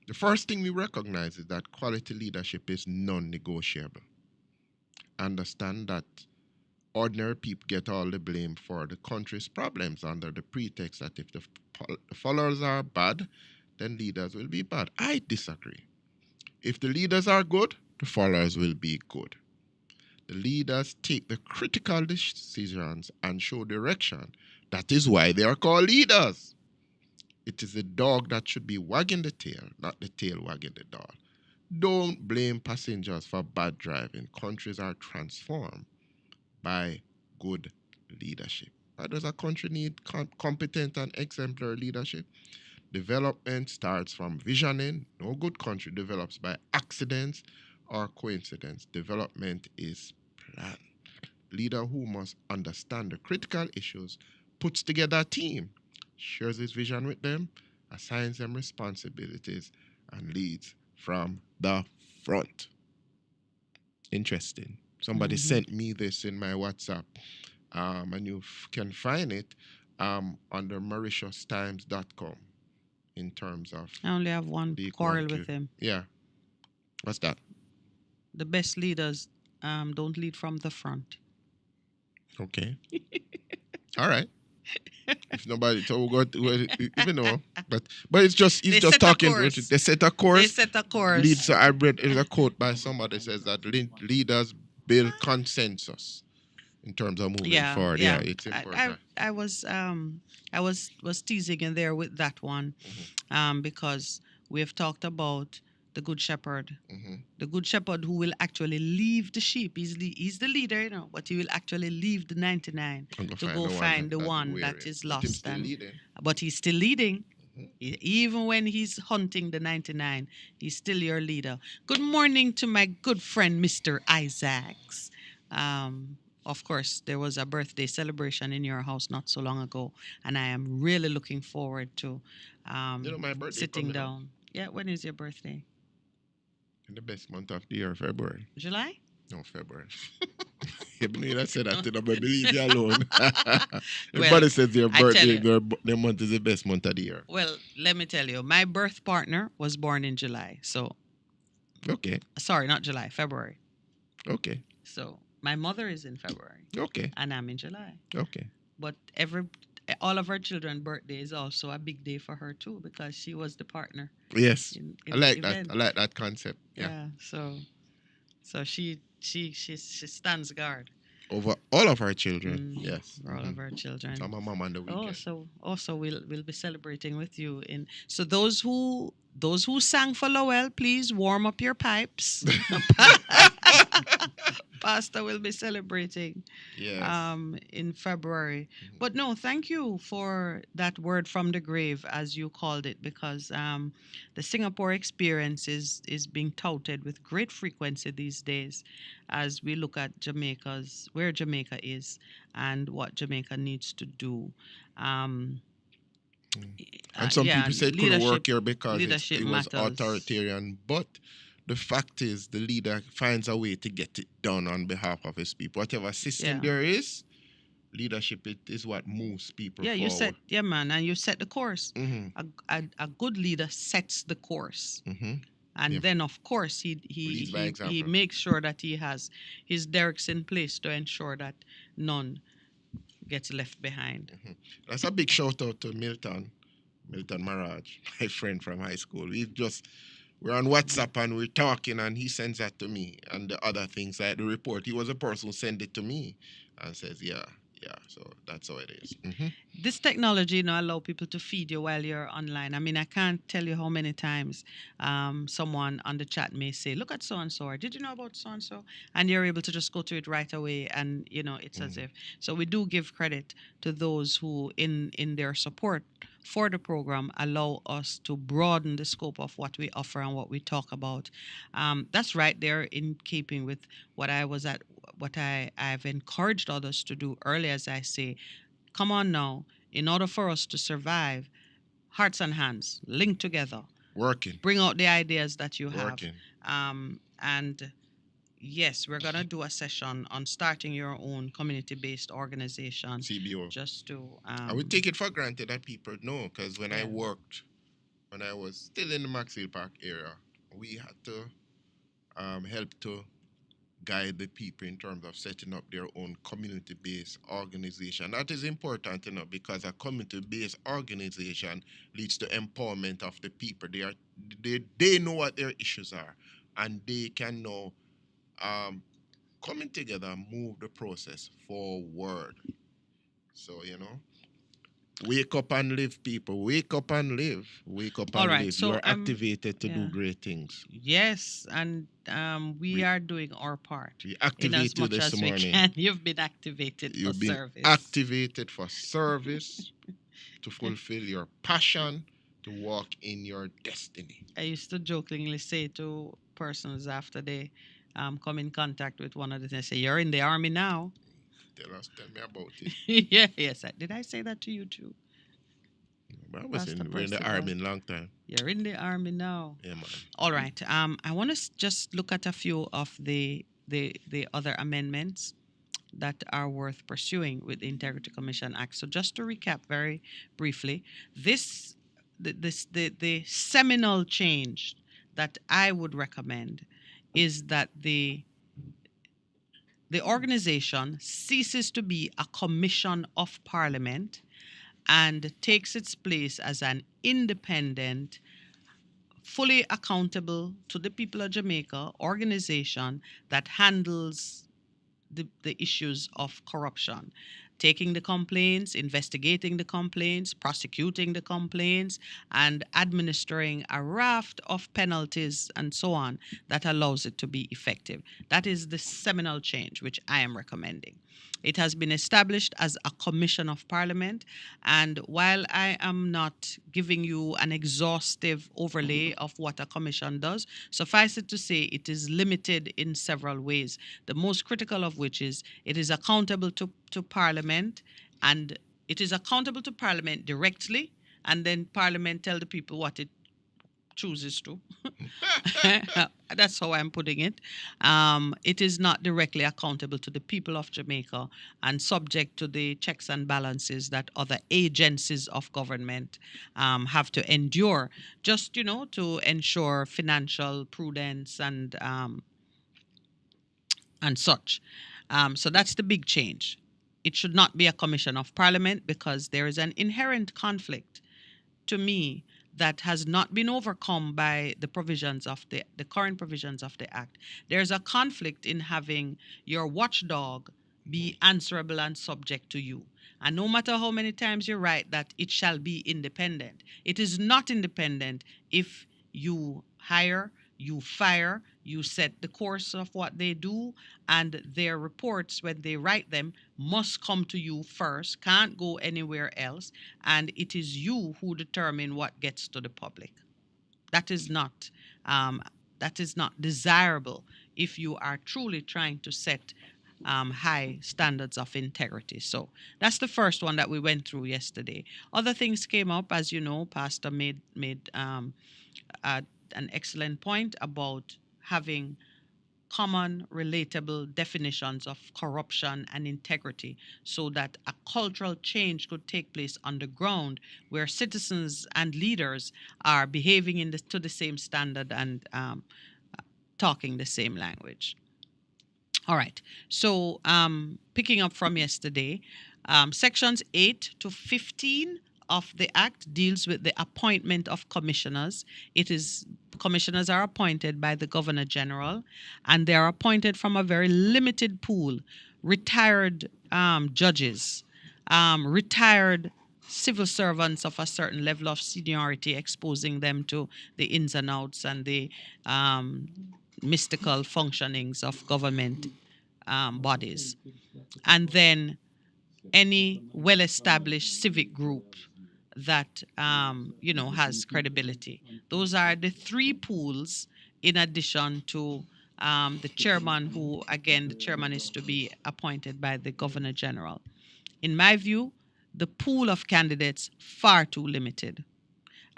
Speaker 2: the first thing we recognize is that quality leadership is non-negotiable. Understand that ordinary people get all the blame for the country's problems under the pretext that if the followers are bad, then leaders will be bad. I disagree. If the leaders are good, the followers will be good. The leaders take the critical decisions and show direction. That is why they are called leaders. It is the dog that should be wagging the tail, not the tail wagging the dog. Don't blame passengers for bad driving. Countries are transformed by good leadership. Why does a country need competent and exemplary leadership? Development starts from visioning. No good country develops by accidents or coincidence. Development is planned. Leader who must understand the critical issues puts together a team, shares his vision with them, assigns them responsibilities, and leads from the front. Interesting. Somebody sent me this in my WhatsApp, and you can find it under mauritiustimes.com in terms of
Speaker 1: I only have one
Speaker 2: the
Speaker 1: quarrel
Speaker 2: equality.
Speaker 1: with him.
Speaker 2: Yeah. What's that?
Speaker 1: The best leaders don't lead from the front.
Speaker 2: Okay. All right. If nobody, so we'll go, you know, but it's just he's
Speaker 1: They
Speaker 2: just
Speaker 1: set a
Speaker 2: talking.
Speaker 1: course.
Speaker 2: They set a course.
Speaker 1: They set a course.
Speaker 2: Lead, so I read there's a quote by somebody that says that leaders build consensus in terms of moving forward. Yeah, it's important.
Speaker 1: I was teasing in there with that one, because we have talked about the good shepherd, the good shepherd who will actually leave the sheep. He's the leader, you know, but he will actually leave the 99 to go find the one that is lost. But he's still leading. Even when he's hunting the 99, he's still your leader. Good morning to my good friend, Mr. Isaacs. Of course, there was a birthday celebration in your house not so long ago, and I am really looking forward to
Speaker 2: my birthday
Speaker 1: sitting down. Yeah, when is your birthday?
Speaker 2: In the best month of the year, February.
Speaker 1: July?
Speaker 2: No, February. You know, I said that, but leave you alone.
Speaker 1: Well,
Speaker 2: Everybody says their birthday,
Speaker 1: you.
Speaker 2: their month is the best month of the year.
Speaker 1: Well, let me tell you, my birth partner was born in July, so.
Speaker 2: Okay.
Speaker 1: Sorry, not July, February.
Speaker 2: Okay.
Speaker 1: So my mother is in February.
Speaker 2: Okay.
Speaker 1: And I'm in July.
Speaker 2: Okay.
Speaker 1: But all of her children's birthday is also a big day for her too, because she was the partner
Speaker 2: Yes.
Speaker 1: in
Speaker 2: I
Speaker 1: the
Speaker 2: like that.
Speaker 1: event.
Speaker 2: I like that concept. Yeah.
Speaker 1: Yeah. So she stands guard.
Speaker 2: Over all of our children. Yes.
Speaker 1: For all of our children.
Speaker 2: So my mom on the weekend.
Speaker 1: Also we'll be celebrating with you in. So those who sang for Lowell, please warm up your pipes. Pastor will be celebrating in February. But no, thank you for that word from the grave, as you called it, because the Singapore experience is being touted with great frequency these days as we look at where Jamaica is and what Jamaica needs to do.
Speaker 2: And some people said couldn't work here because it was
Speaker 1: matters.
Speaker 2: authoritarian. But the fact is, the leader finds a way to get it done on behalf of his people. Whatever system there is, leadership is what moves people forward.
Speaker 1: And you set the course. A good leader sets the course. And then, of course, he makes sure that he has his derricks in place to ensure that none gets left behind.
Speaker 2: That's a big shout out to Milton Maraj, my friend from high school. We're on WhatsApp and we're talking, and he sends that to me and the other things like the report. He was the person who sent it to me and says, yeah. So that's how it is.
Speaker 1: This technology allow people to feed you while you're online. I mean, I can't tell you how many times someone on the chat may say, look at so-and-so, or did you know about so-and-so? And you're able to just go to it right away, and, it's as if. So we do give credit to those who, in their support for the program, allow us to broaden the scope of what we offer and what we talk about. That's right there in keeping with what I've encouraged others to do earlier, as I say, come on now, in order for us to survive, hearts and hands, link together.
Speaker 2: Working.
Speaker 1: Bring out the ideas that you have.
Speaker 2: Working.
Speaker 1: And yes, we're going to do a session on starting your own community-based organization.
Speaker 2: CBO.
Speaker 1: Just to...
Speaker 2: I would take it for granted that people know, because when I was still in the Maxfield Park area, we had to help to guide the people in terms of setting up their own community-based organization. That is important, because a community-based organization leads to empowerment of the people. They know what their issues are, and they can now coming together and move the process forward. So, wake up and live, people. Wake up and live. Wake up and live. So you're activated to do great things.
Speaker 1: Yes, and we are doing our part.
Speaker 2: We activate you this morning.
Speaker 1: You've been activated for service.
Speaker 2: You've been activated for service, to fulfill your passion, to walk in your destiny.
Speaker 1: I used to jokingly say to persons after they come in contact with one of them, I say, you're in the army now.
Speaker 2: Tell me about it.
Speaker 1: Yes. Did I say that to you too?
Speaker 2: We're in the army a long time.
Speaker 1: You're in the army now.
Speaker 2: Yeah, man.
Speaker 1: All right. I want to just look at a few of the other amendments that are worth pursuing with the Integrity Commission Act. So just to recap very briefly, the seminal change that I would recommend is that the organization ceases to be a commission of Parliament and takes its place as an independent, fully accountable to the people of Jamaica organization that handles the issues of corruption, taking the complaints, investigating the complaints, prosecuting the complaints, and administering a raft of penalties and so on that allows it to be effective. That is the seminal change which I am recommending. It has been established as a commission of Parliament, and while I am not giving you an exhaustive overlay of what a commission does, suffice it to say it is limited in several ways, the most critical of which is it is accountable to Parliament, and it is accountable to Parliament directly, and then Parliament tell the people what it chooses to. That's how I'm putting it. It is not directly accountable to the people of Jamaica and subject to the checks and balances that other agencies of government have to endure, just, to ensure financial prudence and such. So that's the big change. it should not be a commission of parliament because there is an inherent conflict to me that has not been overcome by the provisions of the current provisions of the act. There's a conflict in having your watchdog be answerable and subject to you. And no matter how many times you write that it shall be independent, it is not independent if you hire, you fire, you set the course of what they do, and their reports, when they write them, must come to you first, can't go anywhere else, and it is you who determine what gets to the public. That is not um, that is not desirable if you are truly trying to set high standards of integrity. So that's the first one that we went through yesterday. Other things came up, as you know. Pastor made an excellent point about having common, relatable definitions of corruption and integrity so that a cultural change could take place on the ground where citizens and leaders are behaving to the same standard and talking the same language. All right. So, picking up from yesterday, sections 8 to 15 of the Act deals with the appointment of commissioners. Commissioners are appointed by the Governor General, and they are appointed from a very limited pool: retired judges, retired civil servants of a certain level of seniority, exposing them to the ins and outs and the mystical functionings of government bodies. And then any well-established civic group that has credibility. Those are the three pools, in addition to the chairman, who again the chairman is to be appointed by the Governor General. In my view, the pool of candidates far too limited,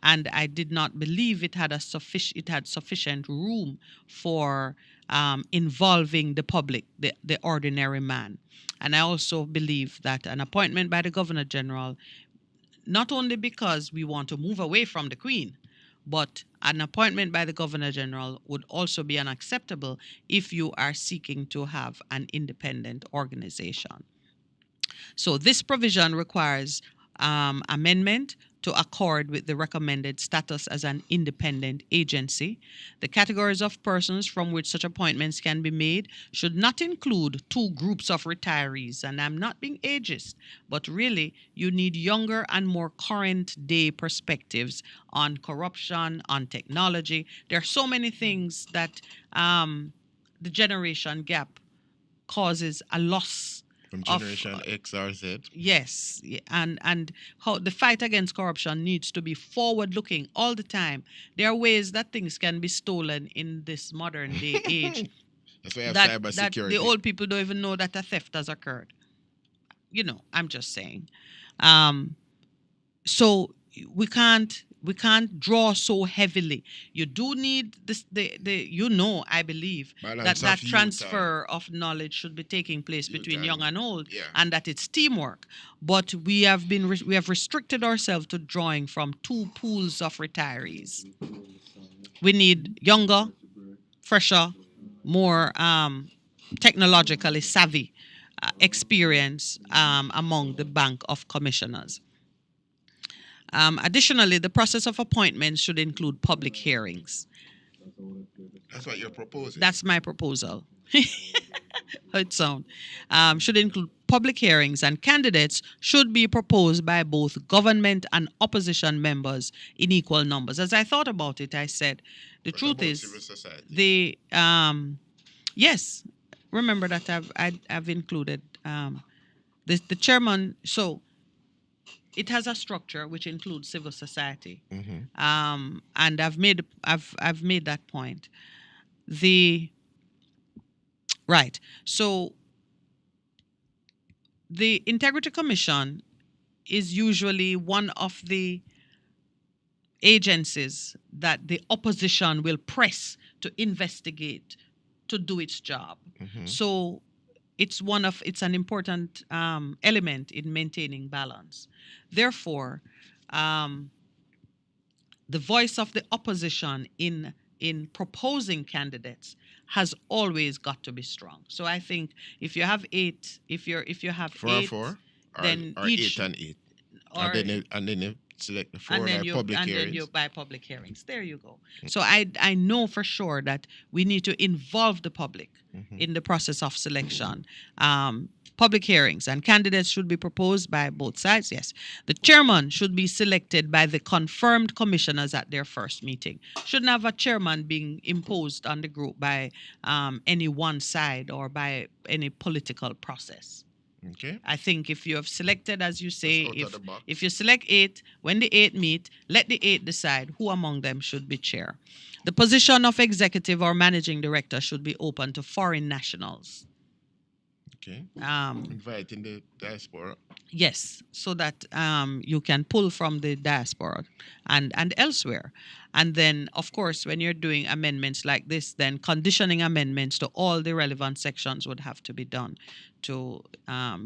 Speaker 1: and I did not believe it had sufficient room for involving the public, the ordinary man. And I also believe that an appointment by the Governor General, not only because we want to move away from the Queen, but an appointment by the Governor General would also be unacceptable if you are seeking to have an independent organization. So this provision requires amendment to accord with the recommended status as an independent agency. The categories of persons from which such appointments can be made should not include two groups of retirees. And I'm not being ageist, but really you need younger and more current day perspectives on corruption, on technology. There are so many things that the generation gap causes a loss
Speaker 2: from generation X or Z.
Speaker 1: Yes, and how the fight against corruption needs to be forward-looking all the time. There are ways that things can be stolen in this modern day age.
Speaker 2: That's why I have cybersecurity.
Speaker 1: That the old people don't even know that a theft has occurred. I'm just saying. So we can't draw so heavily. You do need this. I believe
Speaker 2: balance
Speaker 1: that transfer of knowledge should be taking place between young and old, and that it's teamwork. But we have restricted ourselves to drawing from two pools of retirees. We need younger, fresher, more technologically savvy experience among the bank of commissioners. Additionally, the process of appointments should include public hearings.
Speaker 2: That's what you're proposing.
Speaker 1: That's my proposal. How it sound? Should include public hearings, and candidates should be proposed by both government and opposition members in equal numbers. As I thought about it, I said, the truth is, yes. Remember that I've included the chairman. So it has a structure which includes civil society, and I've made that point. So the Integrity Commission is usually one of the agencies that the opposition will press to investigate, to do its job. So it's an important element in maintaining balance. Therefore, the voice of the opposition in proposing candidates has always got to be strong. So I think if you have eight, if you have
Speaker 2: 4 and
Speaker 1: eight,
Speaker 2: 4,
Speaker 1: then
Speaker 2: or
Speaker 1: each
Speaker 2: 8 and 8.
Speaker 1: or
Speaker 2: And then you select the 4
Speaker 1: and then
Speaker 2: like
Speaker 1: you
Speaker 2: public
Speaker 1: and then
Speaker 2: hearings.
Speaker 1: you buy public hearings. There you go. So I know for sure that we need to involve the public in the process of selection. Public hearings and candidates should be proposed by both sides. Yes, the chairman should be selected by the confirmed commissioners at their first meeting. Shouldn't have a chairman being imposed on the group by any one side or by any political process.
Speaker 2: Okay.
Speaker 1: I think if you have selected, as you say,
Speaker 2: That's out of the box.
Speaker 1: if you select 8, when the 8 meet, let the 8 decide who among them should be chair. The position of executive or managing director should be open to foreign nationals.
Speaker 2: Okay. Inviting the diaspora.
Speaker 1: Yes, so that you can pull from the diaspora and elsewhere. And then, of course, when you're doing amendments like this, then conditioning amendments to all the relevant sections would have to be done to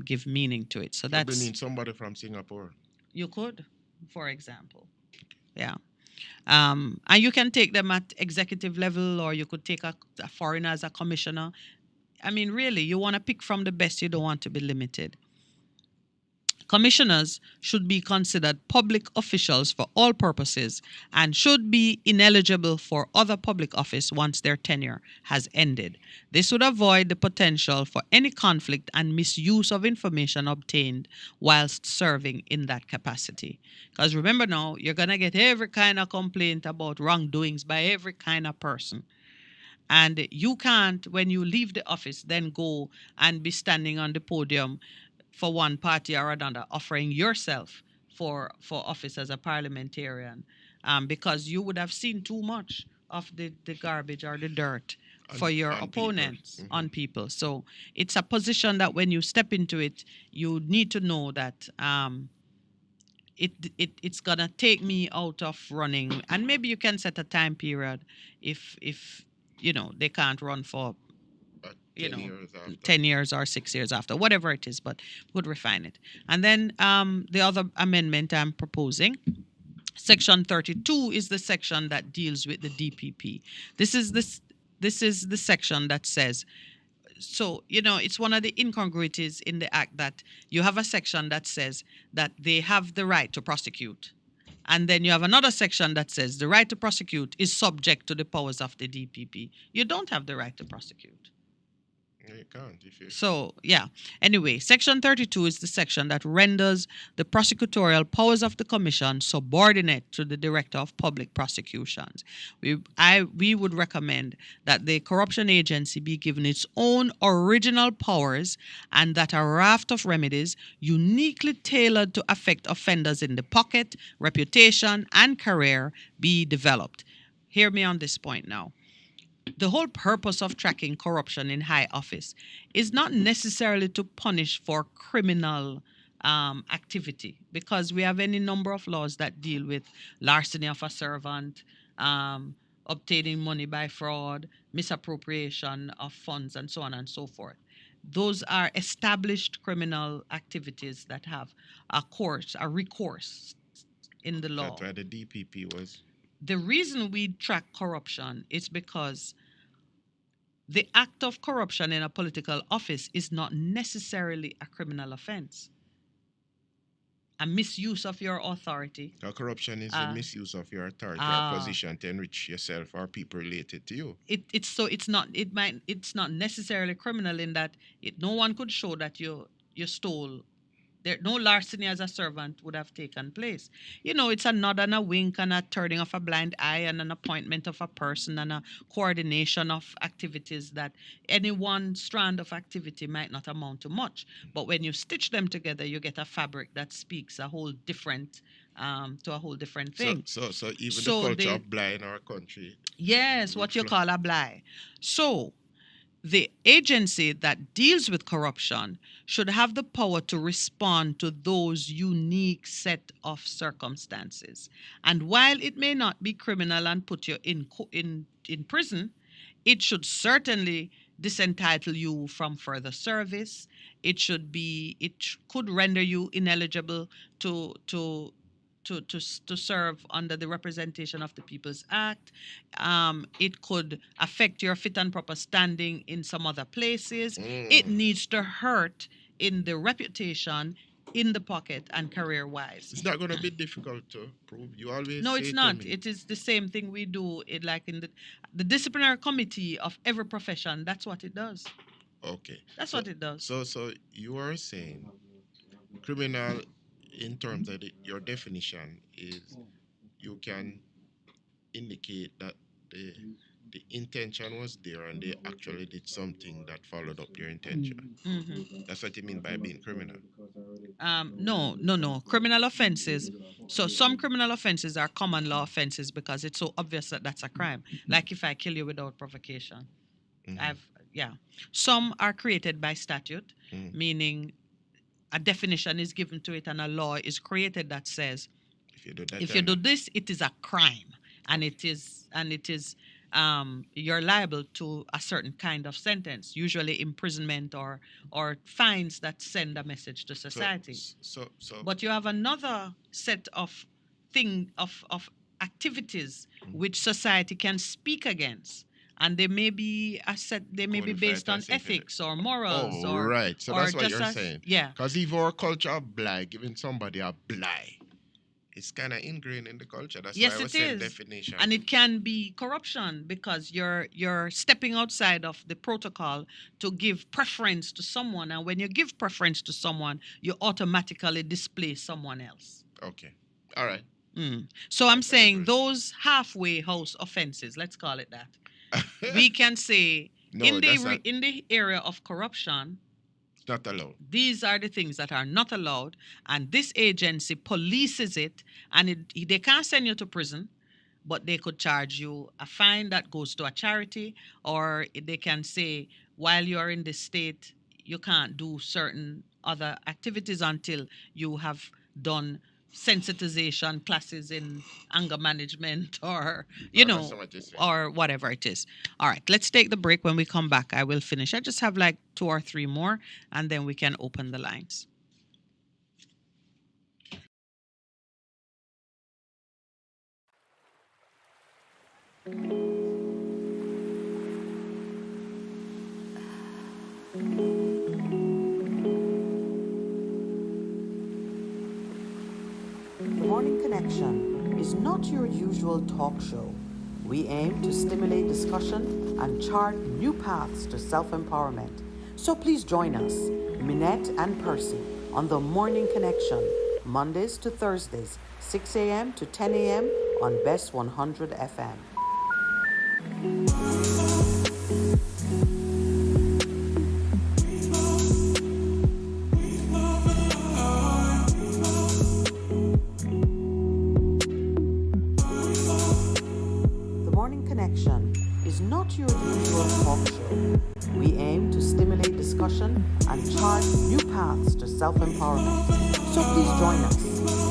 Speaker 1: give meaning to it. So that's...
Speaker 2: bringing somebody from Singapore.
Speaker 1: You could, for example. Yeah. And you can take them at executive level, or you could take a foreigner as a commissioner. I mean, really, you want to pick from the best. You don't want to be limited. Commissioners should be considered public officials for all purposes and should be ineligible for other public office once their tenure has ended. This would avoid the potential for any conflict and misuse of information obtained whilst serving in that capacity. Because remember now, you're going to get every kind of complaint about wrongdoings by every kind of person. And you can't, when you leave the office, then go and be standing on the podium for one party or another, offering yourself for office as a parliamentarian, because you would have seen too much of the garbage or the dirt for your opponents on people. So it's a position that when you step into it, you need to know that it's gonna take me out of running, and maybe you can set a time period if you know they can't run for 10 years or 6 years after, whatever it is, but would refine it. And then the other amendment I'm proposing, Section 32, is the section that deals with the DPP. This is the section that says, so, it's one of the incongruities in the act that you have a section that says that they have the right to prosecute. And then you have another section that says the right to prosecute is subject to the powers of the DPP. You don't have the right to prosecute.
Speaker 2: You can't.
Speaker 1: So, yeah. Anyway, Section 32 is the section that renders the prosecutorial powers of the Commission subordinate to the Director of Public Prosecutions. We would recommend that the Corruption Agency be given its own original powers and that a raft of remedies uniquely tailored to affect offenders in the pocket, reputation, and career be developed. Hear me on this point now. The whole purpose of tracking corruption in high office is not necessarily to punish for criminal activity, because we have any number of laws that deal with larceny of a servant, obtaining money by fraud, misappropriation of funds, and so on and so forth. Those are established criminal activities that have a recourse in the law.
Speaker 2: That's why the DPP was.
Speaker 1: The reason we track corruption is because the act of corruption in a political office is not necessarily a criminal offense. A misuse of your authority.
Speaker 2: Corruption is the misuse of your authority or position to enrich yourself or people related to you.
Speaker 1: It's not necessarily criminal in that no one could show that you stole. No larceny as a servant would have taken place. It's a nod and a wink and a turning of a blind eye and an appointment of a person and a coordination of activities that any one strand of activity might not amount to much. But when you stitch them together, you get a fabric that speaks a whole different to a whole different thing.
Speaker 2: So even the culture of blie in our country.
Speaker 1: Yes, what you call a blie. So the agency that deals with corruption should have the power to respond to those unique set of circumstances. And while it may not be criminal and put you in prison, it should certainly disentitle you from further service. It could render you ineligible to to serve under the Representation of the People's Act. It could affect your fit and proper standing in some other places. It needs to hurt in the reputation, in the pocket, and career-wise.
Speaker 2: It's not going to be difficult to prove. You always
Speaker 1: No,
Speaker 2: say
Speaker 1: it's
Speaker 2: to
Speaker 1: not.
Speaker 2: me.
Speaker 1: It is the same thing we do. It like in the disciplinary committee of every profession. That's what it does.
Speaker 2: Okay.
Speaker 1: That's what it does.
Speaker 2: So you are saying criminal, in terms of your definition, is you can indicate that the intention was there and they actually did something that followed up their intention. That's what you mean by being criminal.
Speaker 1: No. Criminal offenses. So some criminal offenses are common law offenses because it's so obvious that that's a crime. Like if I kill you without provocation. Some are created by statute, meaning a definition is given to it and a law is created that says if you do this, it is a crime, and it is you're liable to a certain kind of sentence, usually imprisonment or fines that send a message to society.
Speaker 2: So
Speaker 1: But you have another set of activities which society can speak against. And they may be based on ethics or morals or
Speaker 2: right. So
Speaker 1: or
Speaker 2: that's what
Speaker 1: just
Speaker 2: you're
Speaker 1: as-
Speaker 2: saying.
Speaker 1: Yeah.
Speaker 2: Because even our culture of blight, giving somebody a blight, it's kind of ingrained in the culture. That's
Speaker 1: Yes,
Speaker 2: why I was
Speaker 1: it
Speaker 2: saying
Speaker 1: is.
Speaker 2: definition.
Speaker 1: And it can be corruption because you're stepping outside of the protocol to give preference to someone. And when you give preference to someone, you automatically displace someone else.
Speaker 2: Okay. All right.
Speaker 1: So I'm saying those halfway house offenses, let's call it that. We can say in the area of corruption,
Speaker 2: it's not allowed.
Speaker 1: These are the things that are not allowed, and this agency polices it, and they can't send you to prison, but they could charge you a fine that goes to a charity, or they can say, while you're in the state, you can't do certain other activities until you have done sensitization classes in anger management or or whatever it is. All right, let's take the break. When we come back, I will finish. I just have like 2 or 3 more, and then we can open the lines.
Speaker 16: The Morning Connection is not your usual talk show. We aim to stimulate discussion and chart new paths to self-empowerment. So please join us, Minette and Percy, on The Morning Connection, Mondays to Thursdays, 6 a.m. to 10 a.m. on Best 100 FM. The Morning Connection is not your usual talk show. We aim to stimulate discussion and chart new paths to self-empowerment. So please join us,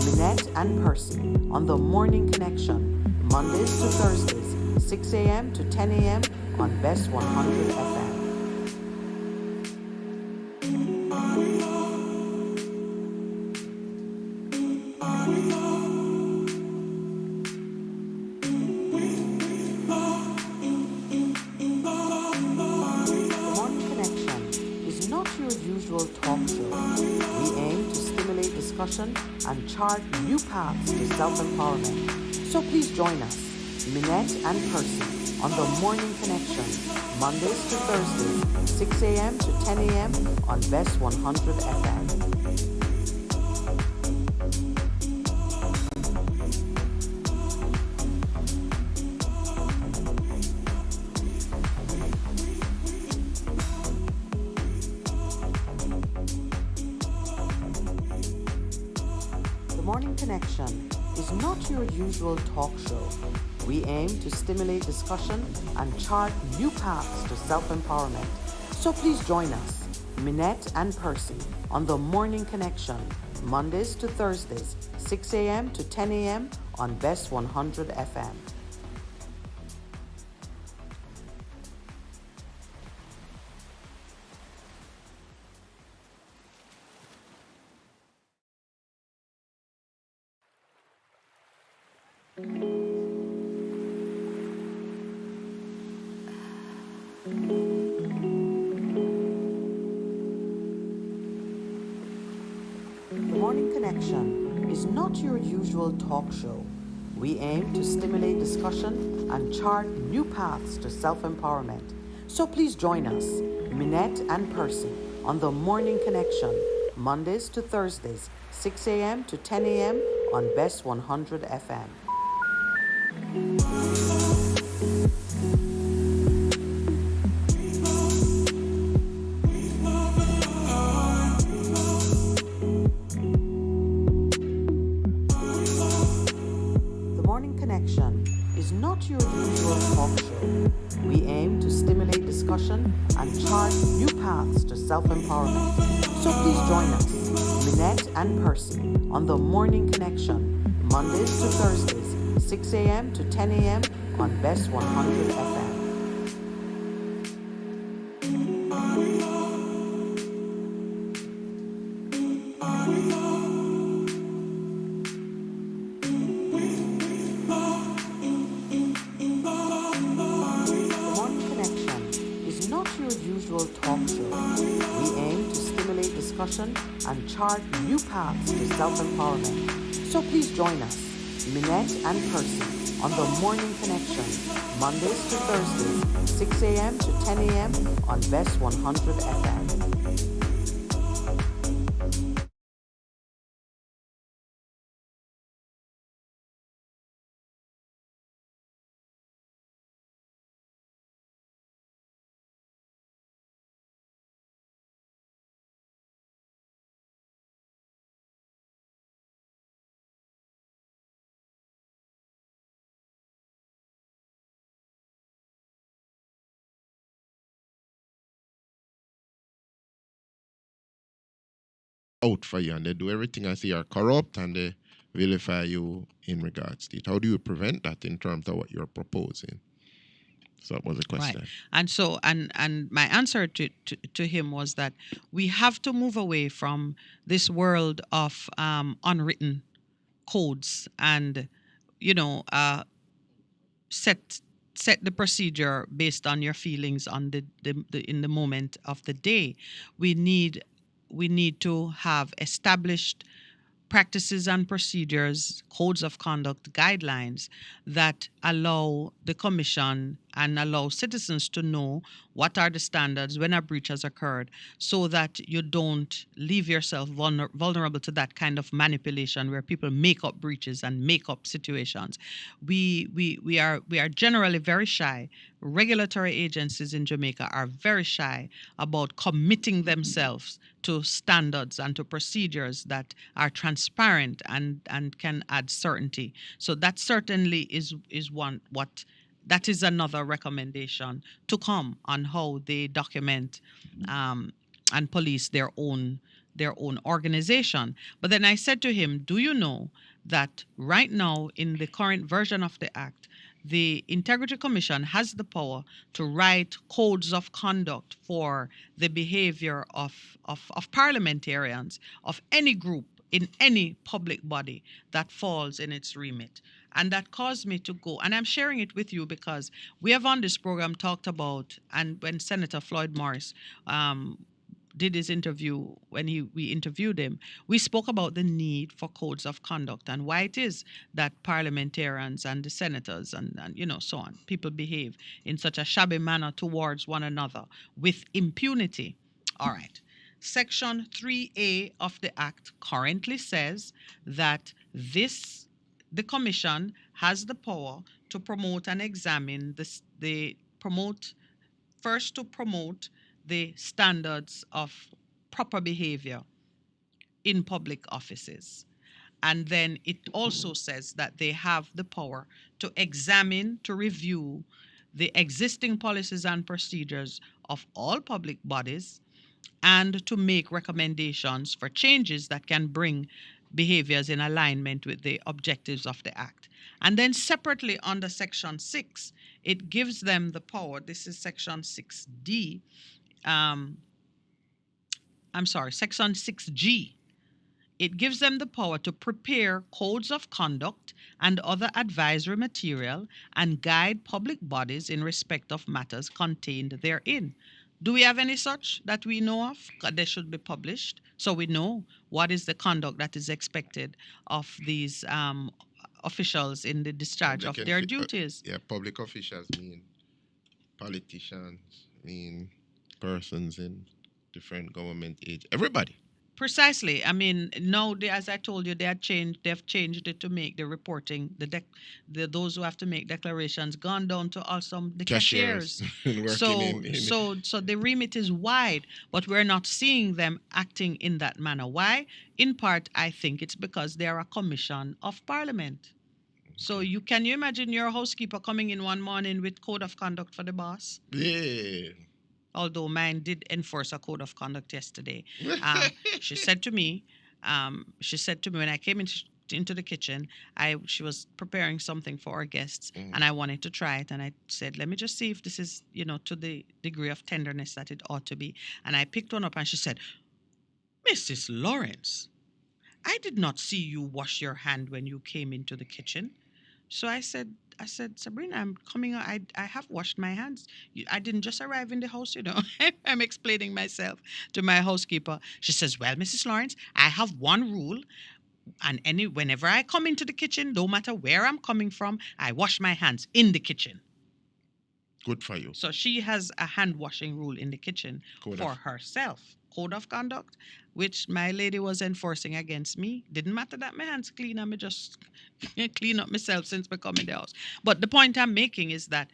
Speaker 16: Minette and Percy, on The Morning Connection, Mondays to Thursdays, 6 a.m. to 10 a.m. on Best 100 FM. And chart new paths to self-empowerment. So please join us, Minette and Percy, on The Morning Connection, Mondays to Thursdays, 6 a.m. to 10 a.m. on Best 100 FM. Connection is not your usual talk show. We aim to stimulate discussion and chart new paths to self-empowerment. So please join us, Minette and Percy, on The Morning Connection, Mondays to Thursdays, 6 a.m. to 10 a.m. on Best 100 FM. The Morning Connection is not your usual talk show. We aim to stimulate discussion and chart new paths to self-empowerment. So please join us, Minette and Percy, on The Morning Connection, Mondays to Thursdays, 6 a.m. to 10 a.m. on Best 100 FM. The Morning Connection is not your usual talk show. We aim to stimulate discussion and chart new paths to self-empowerment. So please join us, Minette and Percy, on The Morning Connection, Mondays to Thursdays, 6 a.m. to 10 a.m. on Best 100 FM. The Morning Connection is not your usual talk show. We aim to stimulate discussion and chart new paths to self-empowerment. So please join us, Minette and Percy, on The Morning Connection, Mondays to Thursdays, 6 a.m. to 10 a.m. on Best 100 FM.
Speaker 2: Out for you, and they do everything I say are corrupt, and they vilify you in regards to it. How do you prevent that in terms of what you're proposing? So that was the question.
Speaker 1: Right. And so, and my answer to him was that we have to move away from this world of unwritten codes and, you know, set the procedure based on your feelings on the in the moment of the day. We need to have established practices and procedures, codes of conduct, guidelines that allow the commission and allow citizens to know what are the standards when a breach has occurred, so that you don't leave yourself vulnerable to that kind of manipulation where people make up breaches and make up situations. We are generally very shy. Regulatory agencies in Jamaica are very shy about committing themselves to standards and to procedures that are transparent and can add certainty. So that certainly is one what that is another recommendation to come on how they document and police their own organization. But then I said to him, do you know that right now in the current version of the act, the Integrity Commission has the power to write codes of conduct for the behavior of parliamentarians, of any group in any public body that falls in its remit. And that caused me to go, and I'm sharing it with you because we have on this program talked about, and when Senator Floyd Morris did his interview, when we interviewed him, we spoke about the need for codes of conduct and why it is that parliamentarians and the senators and so on, people behave in such a shabby manner towards one another with impunity. All right. Section 3A of the Act currently says that the Commission has the power to promote and examine to promote the standards of proper behavior in public offices. And then it also says that they have the power to examine, to review the existing policies and procedures of all public bodies and to make recommendations for changes that can bring behaviors in alignment with the objectives of the Act. And then separately under Section 6, it gives them the power, this is Section 6D, Section 6G. It gives them the power to prepare codes of conduct and other advisory material and guide public bodies in respect of matters contained therein. Do we have any such that we know of? They should be published so we know what is the conduct that is expected of these officials in the discharge of their duties.
Speaker 2: Public officials mean politicians, mean persons in different government age. Everybody.
Speaker 1: Precisely. I mean, now as I told you, they've changed it to make the reporting, those who have to make declarations, gone down to also the cashiers. So the remit is wide, but we're not seeing them acting in that manner. Why? In part, I think it's because they are a commission of Parliament. So you imagine your housekeeper coming in one morning with code of conduct for the boss?
Speaker 2: Yeah.
Speaker 1: Although mine did enforce a code of conduct yesterday. She said to me when I came into the kitchen, she was preparing something for our guests, and I wanted to try it, and I said, let me just see if this is, to the degree of tenderness that it ought to be. And I picked one up, and she said, Mrs. Lawrence, I did not see you wash your hand when you came into the kitchen. So I said, Sabrina, I'm coming. I have washed my hands. I didn't just arrive in the house, I'm explaining myself to my housekeeper. She says, well, Mrs. Lawrence, I have one rule. And whenever I come into the kitchen, no matter where I'm coming from, I wash my hands in the kitchen.
Speaker 2: Good for you.
Speaker 1: So she has a hand washing rule in the kitchen for herself. Code of conduct, which my lady was enforcing against me. Didn't matter that my hands clean, I just clean up myself since becoming the house. But the point I'm making is that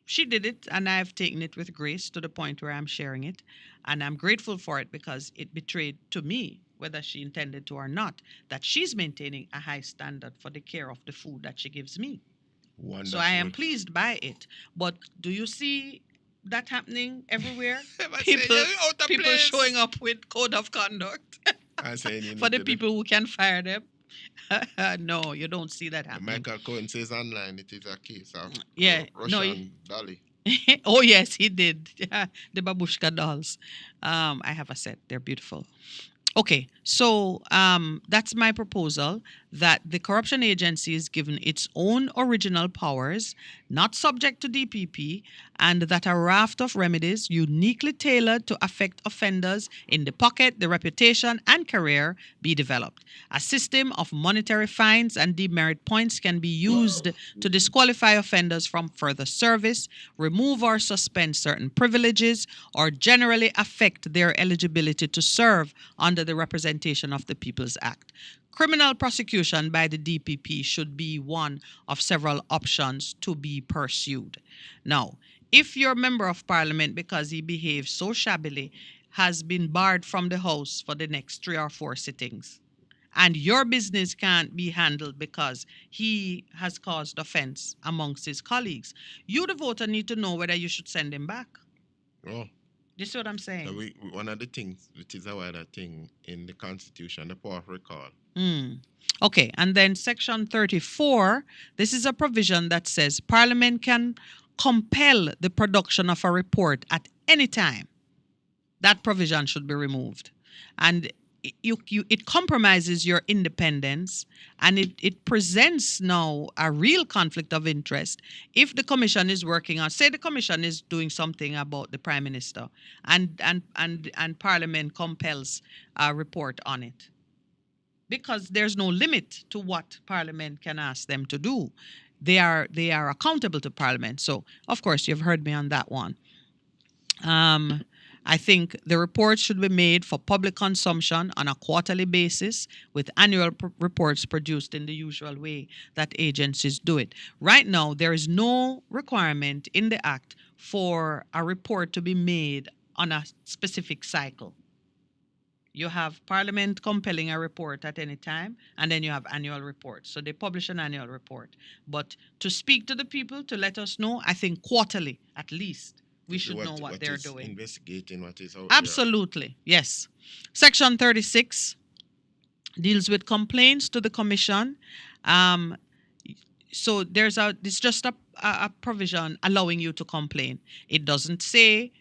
Speaker 1: she did it, and I've taken it with grace to the point where I'm sharing it. And I'm grateful for it because it betrayed to me, whether she intended to or not, that she's maintaining a high standard for the care of the food that she gives me. Wonderful. So I am pleased by it. But do you see that happening everywhere? People showing up with code of conduct for the people who can fire them. No, you don't see that happening.
Speaker 2: Michael Cohen says online it is a case of Russian dolly.
Speaker 1: Oh yes, he did. The babushka dolls. I have a set. They're beautiful. Okay, so that's my proposal, that the corruption agency is given its own original powers, not subject to DPP, and that a raft of remedies uniquely tailored to affect offenders in the pocket, the reputation, and career be developed. A system of monetary fines and demerit points can be used to disqualify offenders from further service, remove or suspend certain privileges, or generally affect their eligibility to serve under the Representation of the People's Act. Criminal prosecution by the DPP should be one of several options to be pursued. Now, if your member of parliament, because he behaves so shabbily, has been barred from the House for the next 3 or 4 sittings, and your business can't be handled because he has caused offense amongst his colleagues, you, the voter, need to know whether you should send him back.
Speaker 2: Oh.
Speaker 1: You see what I'm saying?
Speaker 2: So one of the things, which is a wider thing in the Constitution, the power of recall.
Speaker 1: Okay, and then Section 34, this is a provision that says Parliament can compel the production of a report at any time. That provision should be removed. And it compromises your independence, and it presents now a real conflict of interest if the commission is working on, say the commission is doing something about the prime minister, and Parliament compels a report on it, because there's no limit to what Parliament can ask them to do. They are accountable to Parliament. So of course you've heard me on that one. I think the reports should be made for public consumption on a quarterly basis, with annual reports produced in the usual way that agencies do it. Right now, there is no requirement in the Act for a report to be made on a specific cycle. You have Parliament compelling a report at any time, and then you have annual reports. So they publish an annual report. But to speak to the people, to let us know, I think quarterly at least, we should know what they're doing.
Speaker 2: Investigating what is out
Speaker 1: Absolutely, yes. Section 36 deals with complaints to the commission. So it's just a provision allowing you to complain. It doesn't say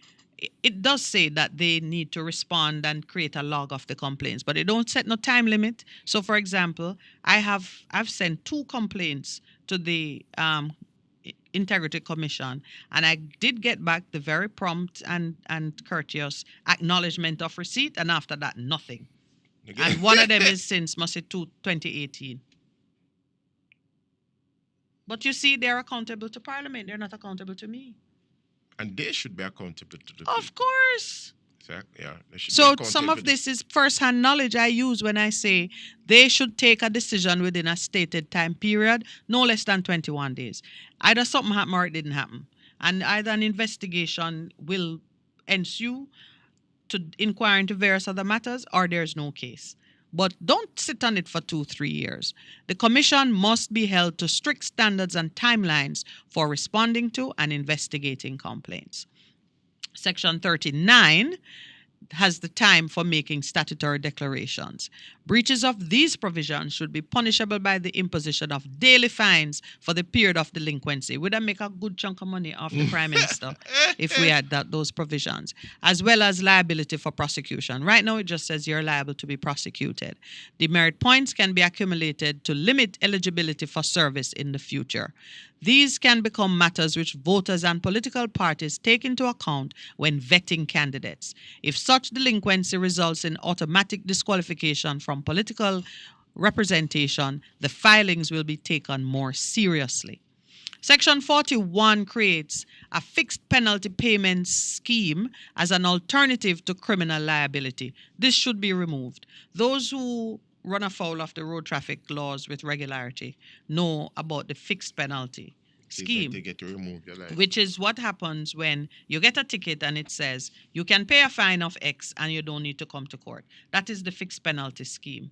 Speaker 1: it does say that they need to respond and create a log of the complaints, but they don't set no time limit. So, for example, I've sent 2 complaints to the Integrity Commission, and I did get back the very prompt and courteous acknowledgement of receipt, and after that, nothing. And one of them is since, must say, 2018. But you see, they're accountable to Parliament. They're not accountable to me.
Speaker 2: And they should be accountable to the
Speaker 1: Of course.
Speaker 2: Exactly. Yeah. They should be
Speaker 1: So
Speaker 2: accountable
Speaker 1: some
Speaker 2: to
Speaker 1: of this is first-hand knowledge I use when I say they should take a decision within a stated time period, no less than 21 days. Either something happened or it didn't happen. And either an investigation will ensue to inquire into various other matters, or there's no case. But don't sit on it for 2-3 years. The Commission must be held to strict standards and timelines for responding to and investigating complaints. Section 39 has the time for making statutory declarations. Breaches of these provisions should be punishable by the imposition of daily fines for the period of delinquency. Would that make a good chunk of money off the Prime Minister if we had those provisions, as well as liability for prosecution? Right now, it just says you're liable to be prosecuted. Demerit points can be accumulated to limit eligibility for service in the future. These can become matters which voters and political parties take into account when vetting candidates. If such delinquency results in automatic disqualification from political representation, the filings will be taken more seriously. Section 41 creates a fixed penalty payment scheme as an alternative to criminal liability. This should be removed. Those who run afoul of the road traffic laws with regularity know about the fixed penalty scheme,
Speaker 2: they get to remove your life.
Speaker 1: which is what happens when you get a ticket and it says you can pay a fine of X and you don't need to come to court. That is the fixed penalty scheme.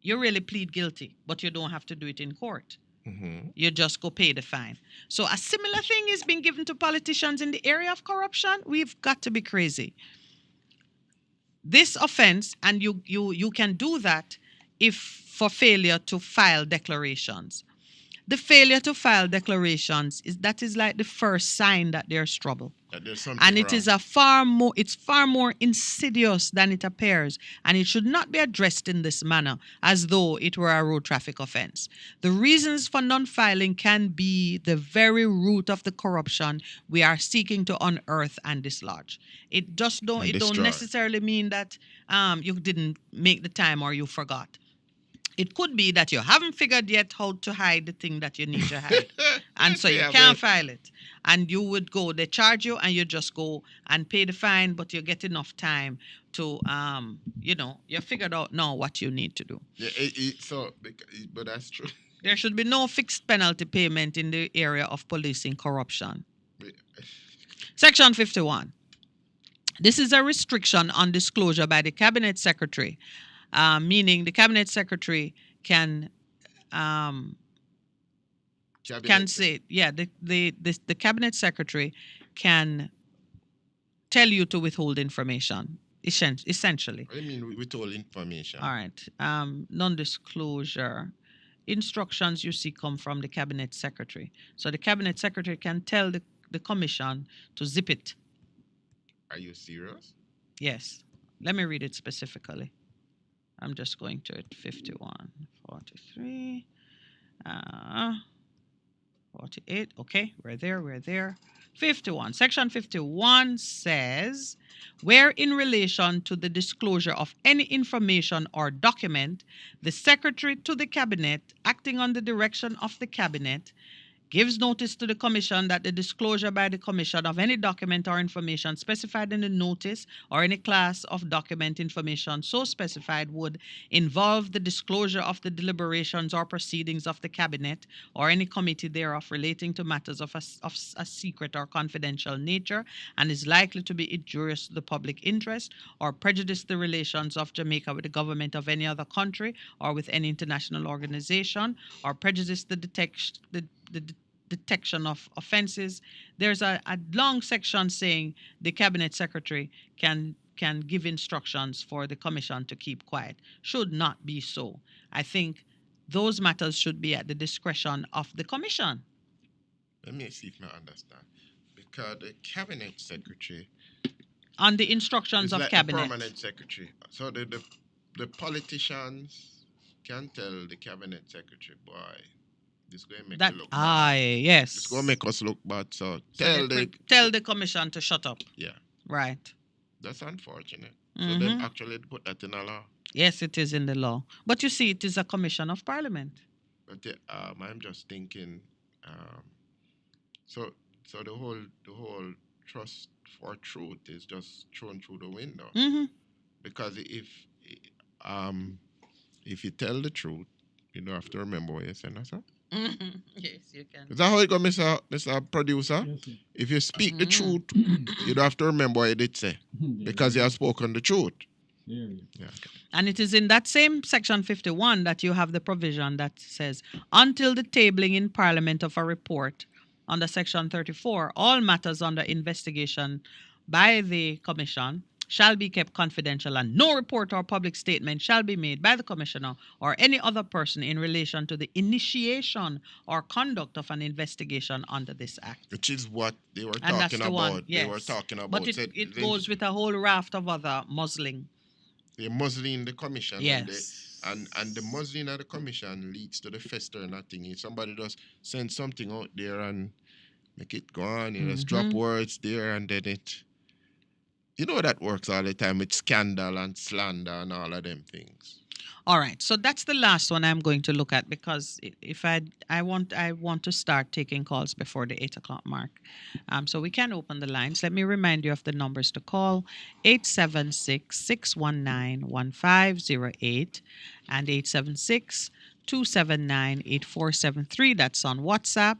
Speaker 1: You really plead guilty, but you don't have to do it in court.
Speaker 2: Mm-hmm.
Speaker 1: You just go pay the fine. So a similar thing is being given to politicians in the area of corruption. We've got to be crazy. This offense, and you can do that if for failure to file declarations. The failure to file declarations is like the first sign that there's trouble.
Speaker 2: That there's something
Speaker 1: And it
Speaker 2: wrong.
Speaker 1: is it's far more insidious than it appears, and it should not be addressed in this manner as though it were a road traffic offense. The reasons for non-filing can be the very root of the corruption we are seeking to unearth and dislodge. It don't necessarily mean that you didn't make the time or you forgot. It could be that you haven't figured yet how to hide the thing that you need to hide. And so you can't file it. And you would go, they charge you and you just go and pay the fine, but you get enough time to, you figured out now what you need to do.
Speaker 2: Yeah, but that's true.
Speaker 1: There should be no fixed penalty payment in the area of policing corruption. Section 51. This is a restriction on disclosure by the Cabinet Secretary. Meaning the Cabinet Secretary can say, the Cabinet Secretary can tell you to withhold information, essentially.
Speaker 2: What do you mean withhold information?
Speaker 1: All right. Non-disclosure instructions you see come from the Cabinet Secretary. So the Cabinet Secretary can tell the Commission to zip it.
Speaker 2: Are you serious?
Speaker 1: Yes. Let me read it specifically. I'm just going to it. 51, 43, 48. Okay, we're there. 51. Section 51 says, where in relation to the disclosure of any information or document, the Secretary to the Cabinet, acting on the direction of the Cabinet, gives notice to the Commission that the disclosure by the Commission of any document or information specified in the notice or any class of document information so specified would involve the disclosure of the deliberations or proceedings of the Cabinet or any committee thereof relating to matters of a secret or confidential nature and is likely to be injurious to the public interest or prejudice the relations of Jamaica with the government of any other country or with any international organization or prejudice the detection of offenses. There's a long section saying the Cabinet Secretary can give instructions for the Commission to keep quiet. Should not be so. I think those matters should be at the discretion of the Commission.
Speaker 2: Let me see if I understand. the cabinet secretary
Speaker 1: On the instructions
Speaker 2: is
Speaker 1: of
Speaker 2: like
Speaker 1: cabinet.
Speaker 2: the permanent secretary. So the politicians can tell the cabinet secretary, boy, this going to make you look bad.
Speaker 1: Yes.
Speaker 2: It's going to make us look bad. So
Speaker 1: tell the commission to shut up.
Speaker 2: Yeah.
Speaker 1: Right.
Speaker 2: That's unfortunate. So they actually put that in a law.
Speaker 1: Yes, it is in the law. But you see, it is a commission of parliament.
Speaker 2: But I'm just thinking, so the whole trust for truth is just thrown through the window. Because if you tell the truth, you don't have to remember what you said, sir.
Speaker 1: Yes, you can.
Speaker 2: Is that how it goes, Mr. Producer?
Speaker 3: Yes, sir.
Speaker 2: If you speak the truth, you don't have to remember what you did say. Because you have spoken the truth.
Speaker 3: Yeah.
Speaker 2: Okay.
Speaker 1: And it is in that same section 51 that you have the provision that says, until the tabling in Parliament of a report under section 34, all matters under investigation by the Commission shall be kept confidential, and no report or public statement shall be made by the Commissioner or any other person in relation to the initiation or conduct of an investigation under this Act.
Speaker 2: Which is what they were
Speaker 1: And that's
Speaker 2: talking
Speaker 1: the
Speaker 2: about.
Speaker 1: one, yes.
Speaker 2: They were talking about.
Speaker 1: But it goes with a whole raft of other muzzling.
Speaker 2: They're muzzling the commission.
Speaker 1: Yes.
Speaker 2: And the muzzling of the commission leads to the festering of thing. If somebody just send something out there and make it go on, you just drop words there and then it... You know that works all the time with scandal and slander and all of them things.
Speaker 1: All right, so that's the last one I'm going to look at, because if I want to start taking calls before the 8 o'clock mark. So we can open the lines. Let me remind you of the numbers to call: 876-619-1508 and 876-279-8473. That's on WhatsApp.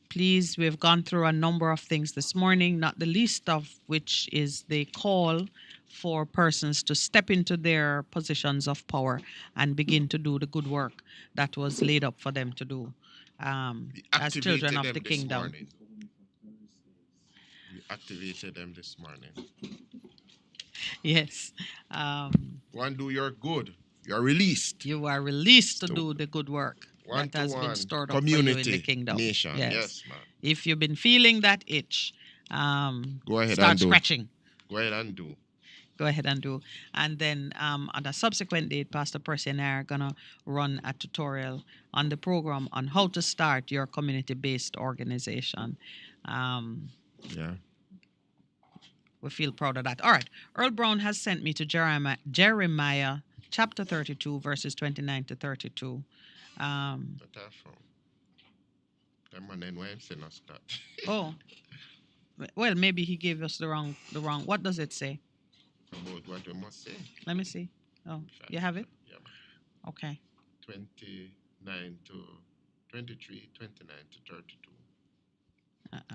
Speaker 1: Please, we've gone through a number of things this morning, not the least of which is the call for persons to step into their positions of power and begin to do the good work that was laid up for them to do as children of the kingdom.
Speaker 2: We activated them this morning.
Speaker 1: Yes.
Speaker 2: Go and do your good. You are released.
Speaker 1: You are released to do the good work that has been stored up for you in the kingdom.
Speaker 2: Nation. Yes, man.
Speaker 1: If you've been feeling that itch,
Speaker 2: go ahead
Speaker 1: start
Speaker 2: and
Speaker 1: scratching.
Speaker 2: Go ahead and do.
Speaker 1: Go ahead and do. And then on a subsequent date, Pastor Percy and I are going to run a tutorial on the program on how to start your community-based organization.
Speaker 2: Yeah.
Speaker 1: We feel proud of that. All right. Earl Brown has sent me to Jeremiah chapter 32, verses 29 to 32. Oh. Well, maybe he gave us the wrong. What does it say?
Speaker 2: About what we must say.
Speaker 1: Let me see. Oh, you have it?
Speaker 2: Yeah.
Speaker 1: Okay.
Speaker 2: 29 to 23, 29 to 32.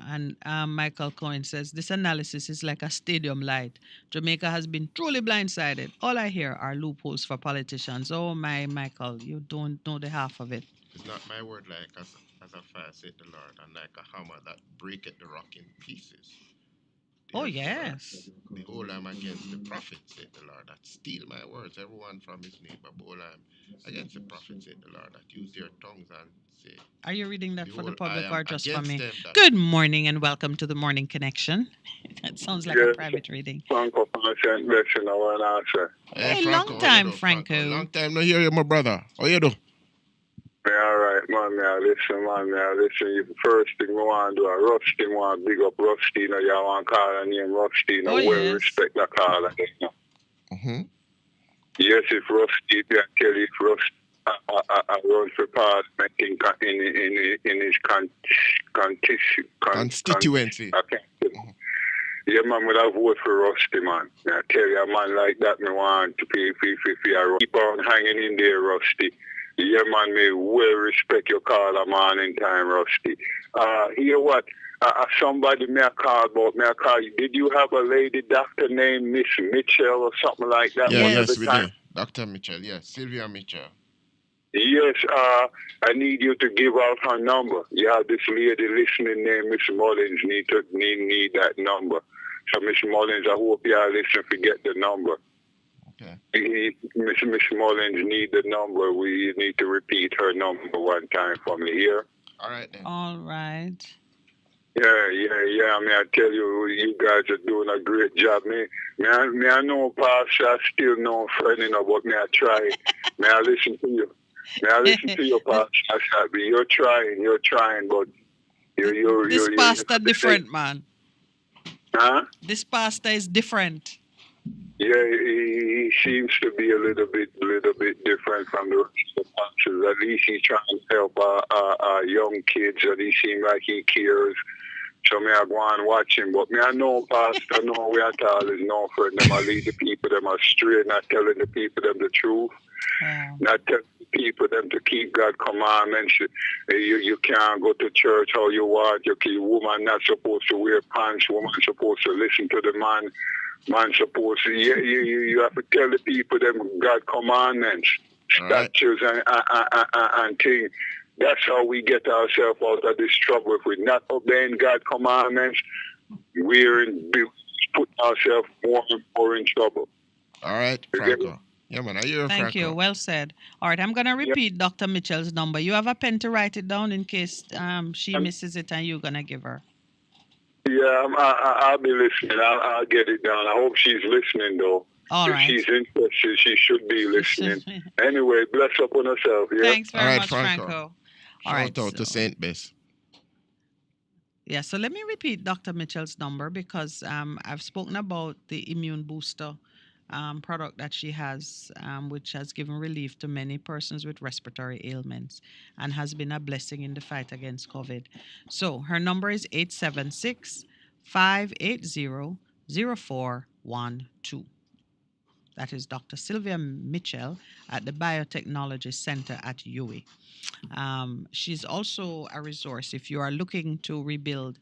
Speaker 1: And Michael Cohen says, this analysis is like a stadium light. Jamaica has been truly blindsided. All I hear are loopholes for politicians. Oh, my Michael, you don't know the half of it.
Speaker 2: It's not my word like as a fire, said the Lord, and like a hammer that breaketh the rock in pieces.
Speaker 1: Oh, yes.
Speaker 2: Behold, I'm against the prophet, said the Lord, that steal my words, everyone from his neighbor. Behold, I'm against the prophet, said the Lord, that use their tongues and say.
Speaker 1: Are you reading that for the public or just for me?
Speaker 2: Them,
Speaker 1: Good morning and welcome to the Morning Connection. That sounds like a private reading.
Speaker 21: Franco from St. Blessing, I want to answer.
Speaker 1: Hey, long time, Franco.
Speaker 2: Long time no hear you, my brother. How you do?
Speaker 21: Yeah, all right, man. Listen. The first thing we want to do, Rusty, we want to big up Rusty. You know, you want to call her name Rusty. You know, well, respect the caller. Yes, if Rusty, I tell you, if Rusty run for parliament in his
Speaker 2: constituency.
Speaker 21: Yeah, man, would have voted for Rusty, man. I tell you, a man like that, me want to pay for keep on hanging in there, Rusty. Yeah, man, me well respect your call a man in time, Rusty. Hear what? Somebody may call you. Did you have a lady doctor named Miss Mitchell or something like that?
Speaker 2: Yes, we did. Dr. Mitchell, yes. Sylvia Mitchell.
Speaker 21: Yes, I need you to give out her number. You have this lady listening named Miss Mullins need that number. So Miss Mullins, I hope you are listening to get the number.
Speaker 2: Okay.
Speaker 21: Miss Mullins need the number. We need to repeat her number one time for me here.
Speaker 2: All right then.
Speaker 1: All right.
Speaker 21: Yeah. I tell you, you guys are doing a great job. I know, Pastor, I still know friend, but I try. I listen to you. I listen to you, Pastor. You're trying, but
Speaker 1: this pastor different, man.
Speaker 21: Huh?
Speaker 1: This pastor is different.
Speaker 21: Yeah, he seems to be a little bit different from the rest of the pastors. At least he's trying to help our young kids, and he seems like he cares. So I go and watch him. But I know, Pastor, no way at all is no for them. I lead the people them astray, not telling the people them the truth. Not telling the people them to keep God's commandments. You can't go to church how you want. Woman not supposed to wear pants. Woman supposed to listen to the man. Man supposed to. You have to tell the people them God's commandments, statutes, and things. That's how we get ourselves out of this trouble. If we're not obeying God's commandments, we're putting ourselves more and more in trouble.
Speaker 2: All right, Franco. Yeah, man, I hear
Speaker 1: Thank you. Well said. All right, I'm going to repeat Dr. Mitchell's number. You have a pen to write it down in case she misses it and you're going to give her.
Speaker 21: Yeah, I'll be listening. I'll get it down. I hope she's listening, though.
Speaker 1: All right.
Speaker 21: If she's interested, she should be listening. Anyway, bless up on herself. Yeah?
Speaker 1: Thanks very much, Franco.
Speaker 2: Shout out to St. Bess.
Speaker 1: Yeah, so let me repeat Dr. Mitchell's number because I've spoken about the immune booster product that she has, which has given relief to many persons with respiratory ailments and has been a blessing in the fight against COVID. So her number is 876-580-0412. That is Dr. Sylvia Mitchell at the Biotechnology Center at UWI. She's also a resource if you are looking to rebuild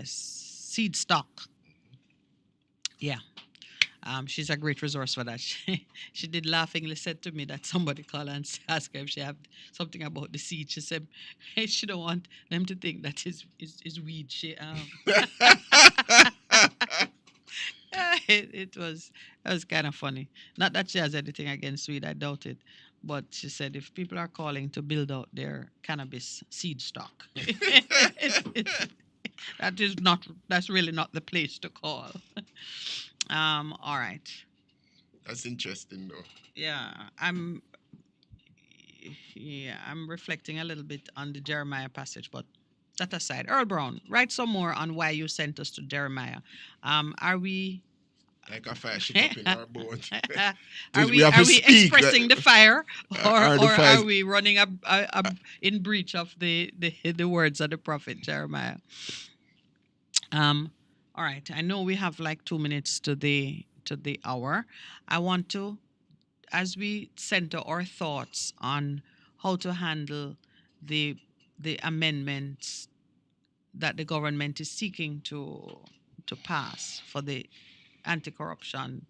Speaker 1: seed stock. Yeah. She's a great resource for that. She did laughingly said to me that somebody called and asked her if she had something about the seed. She said she don't want them to think that is weed. It was kind of funny. Not that she has anything against weed, I doubt it. But she said if people are calling to build out their cannabis seed stock, that's really not the place to call. All right.
Speaker 2: That's interesting though.
Speaker 1: Yeah, I'm reflecting a little bit on the Jeremiah passage, but that aside, Earl Brown, write some more on why you sent us to Jeremiah. Are we
Speaker 2: like a fire shit up in our bones?
Speaker 1: Are we expressing the fire, or are we running in breach of the words of the prophet Jeremiah? All right. I know we have like 2 minutes to the hour. I want to, as we center our thoughts on how to handle the amendments that the government is seeking to pass for the anti-corruption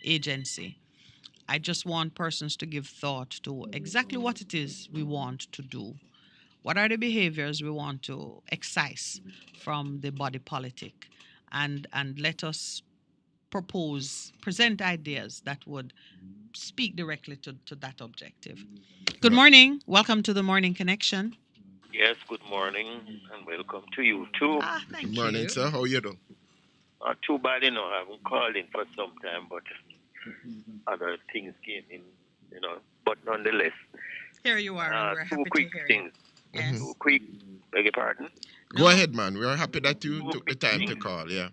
Speaker 1: agency, I just want persons to give thought to exactly what it is we want to do. What are the behaviors we want to excise from the body politic? And let us present ideas that would speak directly to that objective. Good morning. Welcome to the Morning Connection.
Speaker 5: Yes, good morning and welcome to you too.
Speaker 1: Thank you.
Speaker 2: Good morning, sir. How are you doing?
Speaker 5: Not too bad, I haven't called in for some time, but other things came in, but nonetheless.
Speaker 1: Here you are, and we're happy
Speaker 5: two quick
Speaker 1: to hear
Speaker 5: things.
Speaker 1: You. Yes.
Speaker 5: Two quick, beg your pardon?
Speaker 2: Go ahead, man. We are happy that you took the time to call, yeah.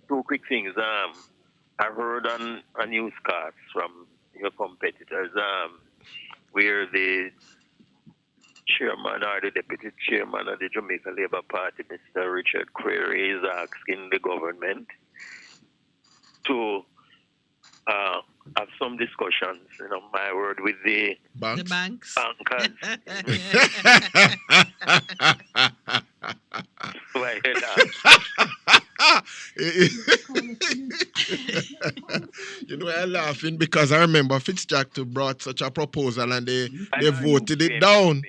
Speaker 5: Two quick things. I heard on a newscast from your competitors where the chairman or the deputy chairman of the Jamaica Labour Party, Mr. Richard Query, is asking the government to have some discussions, my word, with the
Speaker 1: banks.
Speaker 5: Bankers. Why
Speaker 2: I'm laughing because I remember Fitzjack brought such a proposal and they voted it down.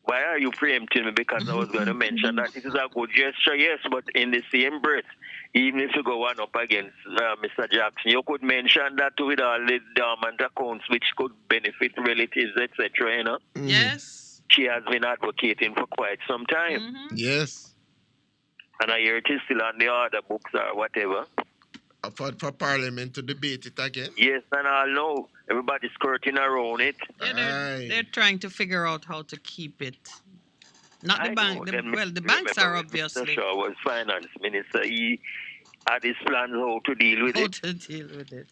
Speaker 5: Why are you preempting me? Because I was going to mention that it is a good gesture, yes, but in the same breath, even if you go one up against Mr. Jackson, you could mention that with all the dormant accounts which could benefit relatives, etc.
Speaker 1: Yes.
Speaker 5: she has been advocating for quite some time.
Speaker 1: Mm-hmm.
Speaker 2: Yes.
Speaker 5: And I hear it is still on the order books or whatever.
Speaker 2: For Parliament to debate it again?
Speaker 5: Yes, and I know everybody's skirting around it.
Speaker 1: Yeah, they're trying to figure out how to keep it. Not the bank. The banks are obviously.
Speaker 5: Mr. Shaw was finance minister. He had his plans how to deal with it.
Speaker 1: How to deal with it.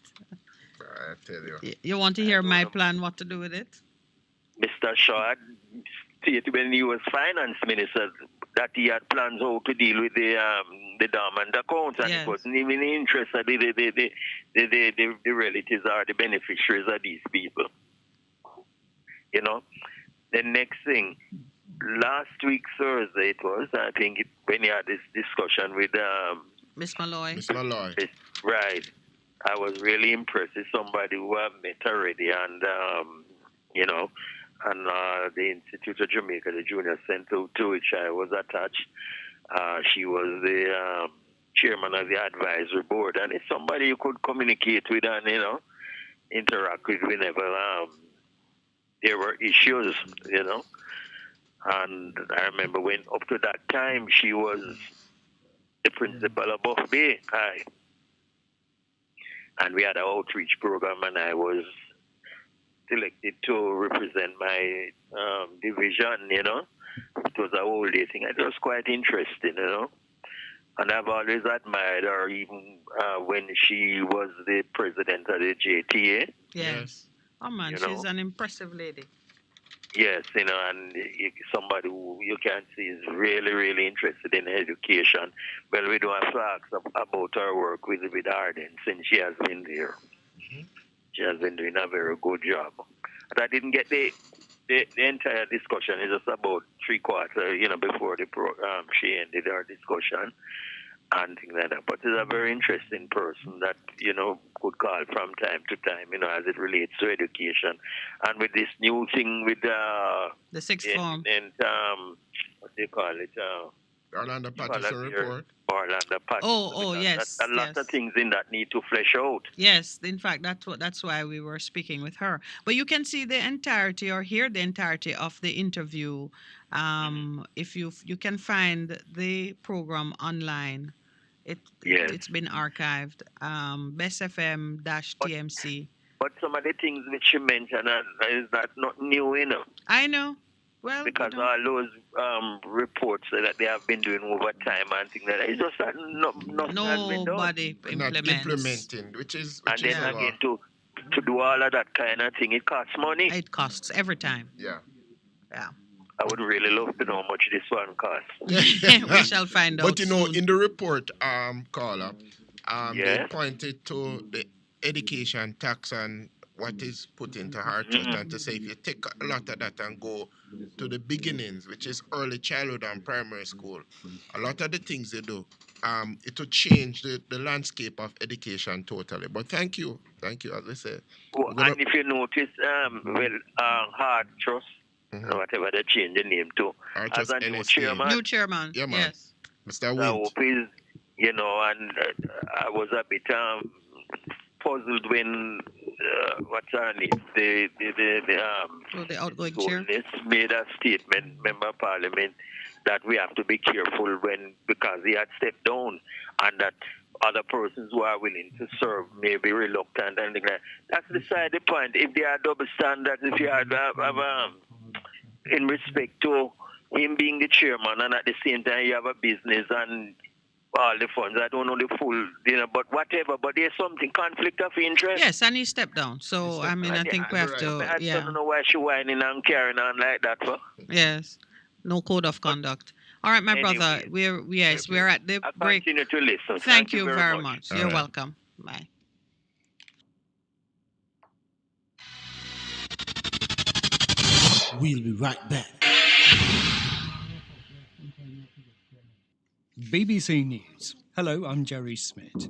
Speaker 2: I tell you.
Speaker 1: You want to hear my plan? What to do with it?
Speaker 5: Mr. Shaw had stated when he was finance minister that he had plans how to deal with the dormant accounts, and he wasn't even interested in the relatives or the beneficiaries of these people. You know, the next thing, last week Thursday it was, I think, when he had this discussion with
Speaker 1: Miss Malloy.
Speaker 2: Miss Malloy.
Speaker 5: Right. I was really impressed with somebody who I've met already, and you know, and the Institute of Jamaica, the Junior Center to which I was attached. She was the chairman of the advisory board, and it's somebody you could communicate with and, you know, interact with whenever there were issues, you know. And I remember when up to that time she was the principal of Buff Bay High. And we had an outreach program, and I was selected to represent my division, you know. It was a whole day thing. It was quite interesting, you know. And I've always admired her, even when she was the president of the JTA.
Speaker 1: Yes. Oh, man,
Speaker 5: You know?
Speaker 1: she's an impressive lady.
Speaker 5: Yes, you know, and somebody who you can see is really, really interested in education. Well, we don't have to ask about her work with Arden since she has been there.
Speaker 2: Mm-hmm.
Speaker 5: She has been doing a very good job. But I didn't get the entire discussion. It's just about 3/4, you know, before the program. She ended her discussion and things like that. But it's a very interesting person that, you know, could call from time to time, you know, as it relates to education. And with this new thing with
Speaker 1: the sixth form.
Speaker 5: And what do you call it?
Speaker 2: Orlando Patterson report.
Speaker 5: Orlando Patterson.
Speaker 1: Oh, yes.
Speaker 5: A lot of things in that need to flesh out.
Speaker 1: Yes, in fact, that's why we were speaking with her. But you can see the entirety or hear the entirety of the interview. If you can find the program online. It's been archived. BestFM-TMC.
Speaker 5: But some of the things which you mentioned is that not new, you know.
Speaker 1: I know. Well,
Speaker 5: because all those reports that they have been doing over time and things like that, it's just that nothing has been done.
Speaker 1: Nobody
Speaker 2: not implementing, which is
Speaker 5: then again to do all of that kind of thing, it costs money.
Speaker 1: It costs every time.
Speaker 2: Yeah.
Speaker 5: I would really love to know how much this one costs.
Speaker 1: We shall find out.
Speaker 2: But you know, in the report, caller,
Speaker 5: Yeah.
Speaker 2: they pointed to the education tax and what is put into our church, and to say if you take a lot of that and go to the beginnings, which is early childhood and primary school, a lot of the things they do, it will change the landscape of education totally. But thank you, as I said.
Speaker 5: Well, and if you notice, Hard Trust, whatever they change the name to, as a new chairman.
Speaker 1: New chairman,
Speaker 2: yeah, man.
Speaker 1: Yes.
Speaker 2: Mr.
Speaker 5: I
Speaker 2: Wint.
Speaker 5: hope is, you know, and I was a bit puzzled when what's her name? The
Speaker 1: outgoing chair
Speaker 5: made a statement, member of parliament, that we have to be careful because he had stepped down, and that other persons who are willing to serve may be reluctant and things like that. That's beside the point. If they are double standards, if you have in respect to him being the chairman, and at the same time you have a business and all the funds. I don't know the full, you know, but whatever. But there's something, conflict of interest.
Speaker 1: Yes, and he stepped down. So, I mean, I think we have to,
Speaker 5: I don't know why she whining and carrying on like that for.
Speaker 1: Yes, no code of conduct. All right, my brother, we're at the break.
Speaker 5: Continue to listen.
Speaker 1: Thank you very much. You're welcome. Bye.
Speaker 11: We'll be right back.
Speaker 10: BBC News. Hello, I'm Jerry Smith.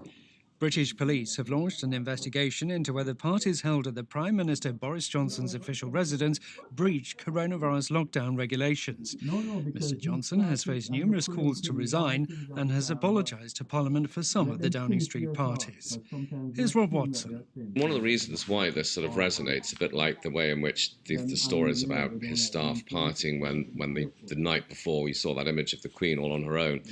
Speaker 10: British police have launched an investigation into whether parties held at the Prime Minister Boris Johnson's official residence breached coronavirus lockdown regulations. Mr Johnson has faced numerous calls to resign and has apologised to Parliament for some of the Downing Street parties. Here's Rob Watson.
Speaker 22: One of the reasons why this sort of resonates, a bit like the way in which the stories about his staff partying when the night before we saw that image of the Queen all on her own,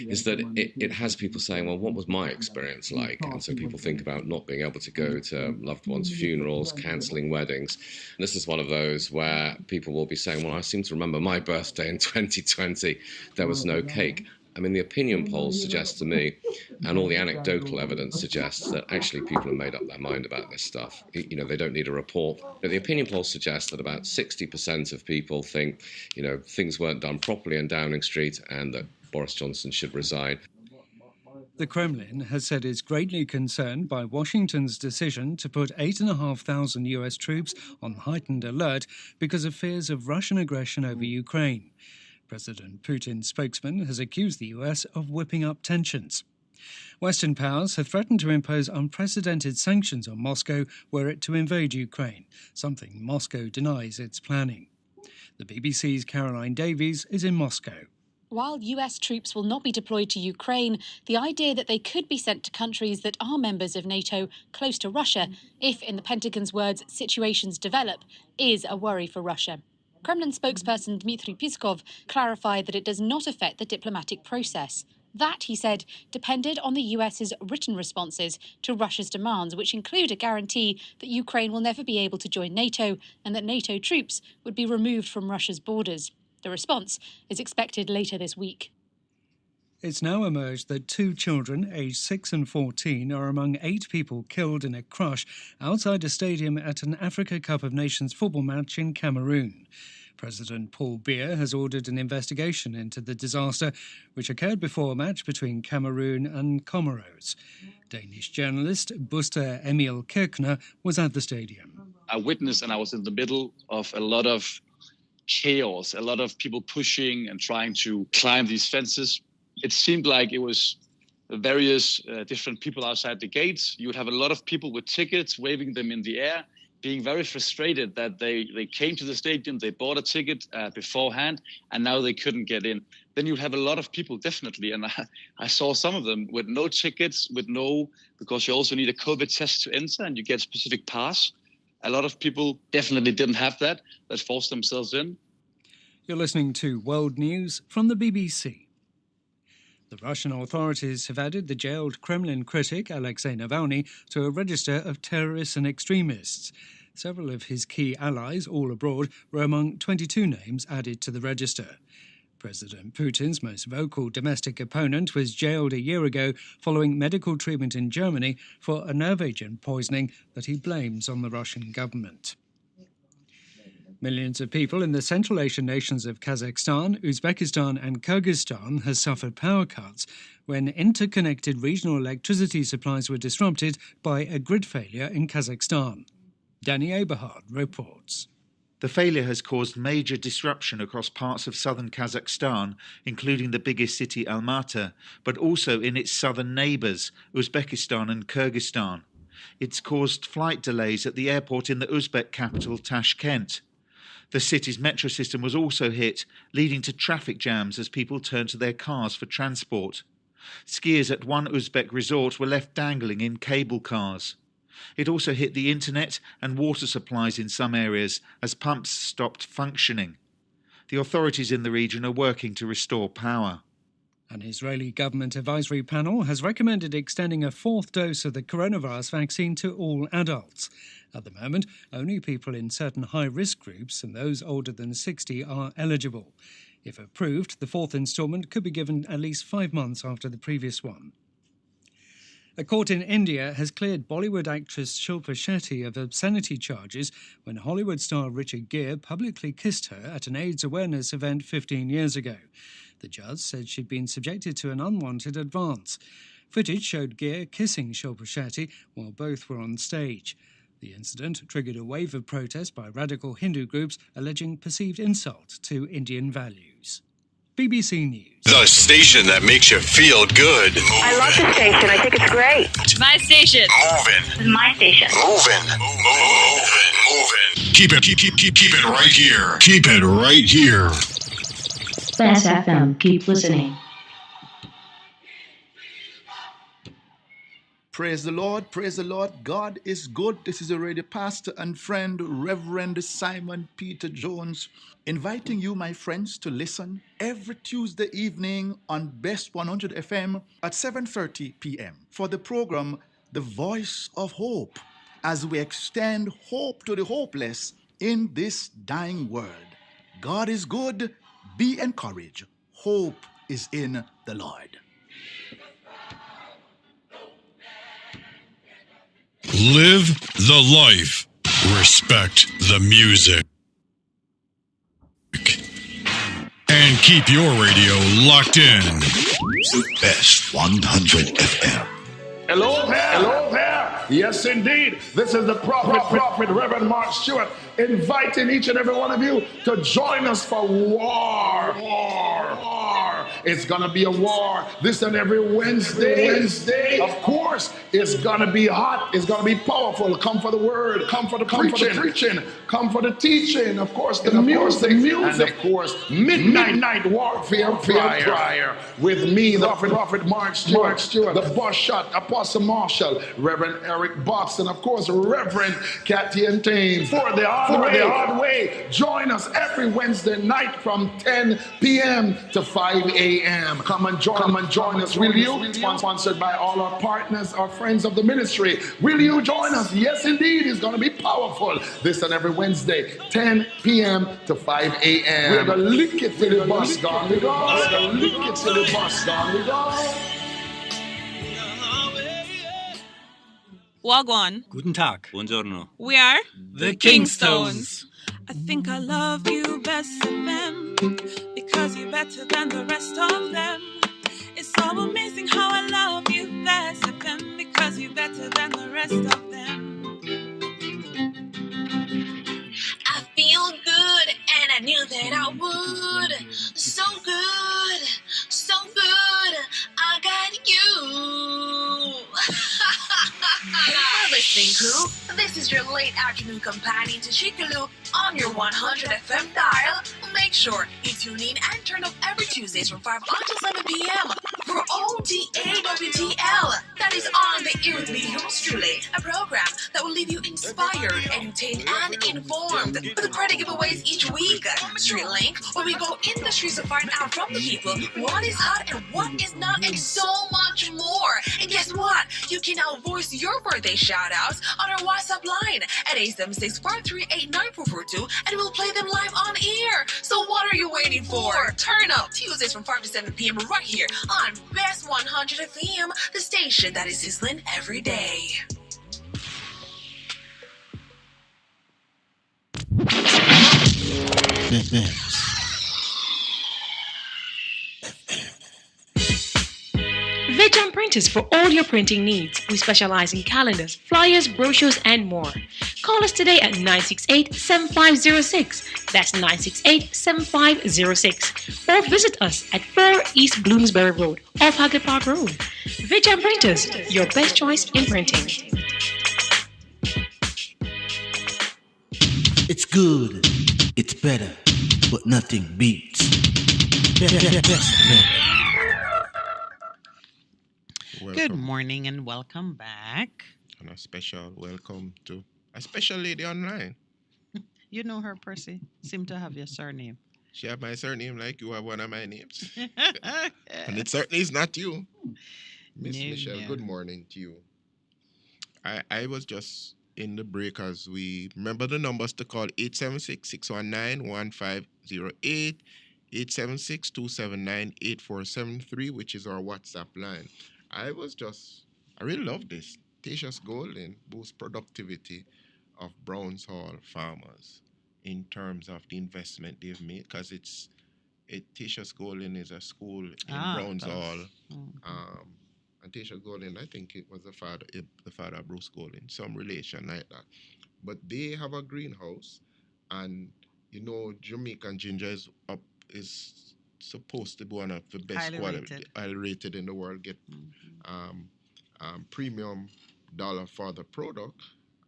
Speaker 22: is that it has people saying, well, what was my experience like? And so people think about not being able to go to loved ones' funerals, cancelling weddings. And this is one of those where people will be saying, well, I seem to remember my birthday in 2020, there was no cake. I mean, the opinion polls suggest to me, and all the anecdotal evidence suggests that actually people have made up their mind about this stuff. You know, they don't need a report. But the opinion polls suggest that about 60% of people think, you know, things weren't done properly in Downing Street and that Boris Johnson should resign.
Speaker 10: The Kremlin has said it's greatly concerned by Washington's decision to put 8,500 US troops on heightened alert because of fears of Russian aggression over Ukraine. President Putin's spokesman has accused the US of whipping up tensions. Western powers have threatened to impose unprecedented sanctions on Moscow were it to invade Ukraine, something Moscow denies it's planning. The BBC's Caroline Davies is in Moscow.
Speaker 23: While US troops will not be deployed to Ukraine, the idea that they could be sent to countries that are members of NATO close to Russia, if, in the Pentagon's words, situations develop, is a worry for Russia. Kremlin spokesperson Dmitry Peskov clarified that it does not affect the diplomatic process. That, he said, depended on the US's written responses to Russia's demands, which include a guarantee that Ukraine will never be able to join NATO and that NATO troops would be removed from Russia's borders. The response is expected later this week.
Speaker 10: It's now emerged that 2 children, aged 6 and 14, are among 8 people killed in a crush outside a stadium at an Africa Cup of Nations football match in Cameroon. President Paul Biya has ordered an investigation into the disaster, which occurred before a match between Cameroon and Comoros. Danish journalist Buster Emil Kirchner was at the stadium.
Speaker 24: I witnessed, and I was in the middle of a lot of chaos, a lot of people pushing and trying to climb these fences. It seemed like it was various different people outside the gates. You would have a lot of people with tickets, waving them in the air, being very frustrated that they came to the stadium, they bought a ticket beforehand, and now they couldn't get in. Then you'd have a lot of people, definitely, and I saw some of them with no tickets, because you also need a COVID test to enter, and you get a specific pass. A lot of people definitely didn't have that forced themselves in.
Speaker 10: You're listening to World News from the BBC. The Russian authorities have added the jailed Kremlin critic Alexei Navalny to a register of terrorists and extremists. Several of his key allies, all abroad, were among 22 names added to the register. President Putin's most vocal domestic opponent was jailed a year ago following medical treatment in Germany for a nerve agent poisoning that he blames on the Russian government. Millions of people in the Central Asian nations of Kazakhstan, Uzbekistan and Kyrgyzstan have suffered power cuts when interconnected regional electricity supplies were disrupted by a grid failure in Kazakhstan. Danny Eberhard reports.
Speaker 25: The failure has caused major disruption across parts of southern Kazakhstan, including the biggest city Almaty, but also in its southern neighbours, Uzbekistan and Kyrgyzstan. It's caused flight delays at the airport in the Uzbek capital Tashkent. The city's metro system was also hit, leading to traffic jams as people turned to their cars for transport. Skiers at one Uzbek resort were left dangling in cable cars. It also hit the internet and water supplies in some areas as pumps stopped functioning. The authorities in the region are working to restore power.
Speaker 10: An Israeli government advisory panel has recommended extending a 4th dose of the coronavirus vaccine to all adults. At the moment, only people in certain high-risk groups and those older than 60 are eligible. If approved, the 4th instalment could be given at least 5 months after the previous one. A court in India has cleared Bollywood actress Shilpa Shetty of obscenity charges when Hollywood star Richard Gere publicly kissed her at an AIDS awareness event 15 years ago. The judge said she'd been subjected to an unwanted advance. Footage showed Gere kissing Shilpa Shetty while both were on stage. The incident triggered a wave of protest by radical Hindu groups alleging perceived insult to Indian values. BBC News.
Speaker 6: The station that makes you feel good.
Speaker 7: I love the station. I think it's great.
Speaker 17: My station.
Speaker 6: Moving.
Speaker 7: My station.
Speaker 6: Moving. Keep it right here. Keep it right here.
Speaker 9: Bass FM, keep listening.
Speaker 4: Praise the Lord, praise the Lord. God is good. This is your radio pastor and friend, Reverend Simon Peter Jones, inviting you, my friends, to listen every Tuesday evening on Best 100 FM at 7:30 p.m. for the program The Voice of Hope, as we extend hope to the hopeless in this dying world. God is good. Be encouraged. Hope is in the Lord.
Speaker 6: Live the life. Respect the music. And keep your radio locked in. Best 100 FM.
Speaker 12: Hello there. Hello there. Yes, indeed. This is the prophet, Reverend Mark Stewart, inviting each and every one of you to join us for war. It's going to be a war this and every Wednesday. Of course, it's going to be hot. It's going to be powerful. Come for the word. Come for the preaching. Come for the teaching. Of course, the music. And of course, midnight warfare prayer with me, the prophet Mark Stewart, the boss shot, Apostle Marshall, Reverend Eric Box, and of course, Reverend Kathy and Thames. For the hard way. Join us every Wednesday night from 10 p.m. to 5 a.m. Come and join us, will you? Sponsored by all our partners, our friends of the ministry. Will you join us? Yes, indeed. It's going to be powerful. This and every Wednesday, 10 p.m. to 5 a.m. We're going to lick it till the bus gone. We're going to lick it till the bus gone. We're going.
Speaker 18: Wagwan.
Speaker 10: Guten Tag.
Speaker 17: Buongiorno.
Speaker 18: We are
Speaker 10: The Kingstones.
Speaker 18: I think I love you best of them because you're better than the rest of them. It's so amazing how I love you best of them because you're better than the rest of them.
Speaker 19: I feel good and I knew that I would. So good, so good, I got you. Hey, we're listening, crew. This is your late afternoon companion to Chickaloo on your 100 FM dial. Make sure you tune in and turn up every Tuesdays from 5 until 7 p.m. for OTAWTL. That is on the ear with me, yours truly, a program that will leave you inspired, entertained, and informed. With the credit giveaways each week, Street Link, where we go in the streets to find out from the people what is hot and what is not, and so much more. And guess what? You can now voice your birthday shout-outs on our WhatsApp line at 876-538-9442, and we'll play them live on air. So what are you waiting for? Turn up Tuesdays from 5 to 7 p.m. right here on Best 100 FM, the station that is sizzling every day.
Speaker 8: Vejan Printers for all your printing needs. We specialize in calendars, flyers, brochures, and more. Call us today at 968-7506. That's 968-7506. Or visit us at 4 East Bloomsbury Road, off Haggard Park Road. Vejan Printers, your best choice in printing.
Speaker 11: It's good, it's better, but nothing beats.
Speaker 1: Good morning and welcome back.
Speaker 2: And a special welcome to a special lady online.
Speaker 1: You know her, Percy. Seem to have your surname.
Speaker 2: She have my surname like you have one of my names. And it certainly is not you. Miss Michelle, good morning to you. I was just in the break as we remember the numbers to call 876-619-1508, 876-279-8473, which is our WhatsApp line. I really love this. Tasha's Golden boosts productivity of Browns Hall farmers in terms of the investment they've made, because Tasha's Golden is a school in Browns Hall. And Tasha Golden, I think it was the father of Bruce Golden, some relation like that. But they have a greenhouse, and Jamaican ginger is supposed to be one of the best
Speaker 1: Highly
Speaker 2: quality,
Speaker 1: rated.
Speaker 2: highly rated in the world, get premium dollar for the product,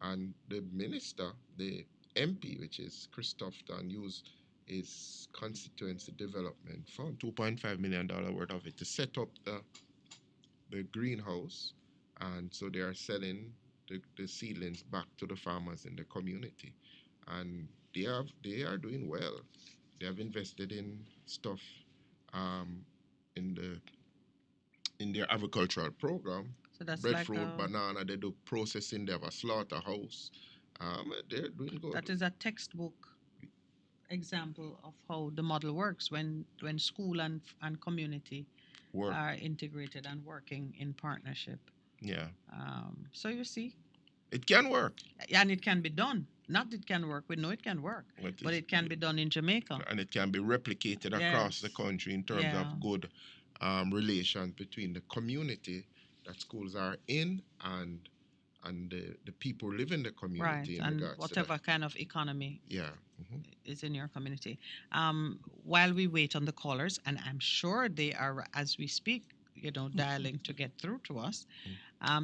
Speaker 2: and the minister, the MP, which is Christoph Don, used his constituency development fund, $2.5 million worth of it, to set up the greenhouse, and so they are selling the seedlings back to the farmers in the community, and they are doing well. They have invested in stuff in their agricultural program.
Speaker 1: So that's
Speaker 2: Breadfruit,
Speaker 1: like
Speaker 2: banana, they do processing, they have a slaughterhouse. They're doing good.
Speaker 1: that is a textbook example of how the model works when school and community
Speaker 2: Work.
Speaker 1: are integrated and working in partnership.
Speaker 2: Yeah.
Speaker 1: So you see,
Speaker 2: it can work.
Speaker 1: And it can be done. Not it can work. We know it can work. But it can be done in Jamaica.
Speaker 2: And it can be replicated across the country in terms of good relations between the community that schools are in and the people who live in the community.
Speaker 1: Right, and whatever kind of economy is in your community. While we wait on the callers, and I'm sure they are, as we speak, dialing to get through to us.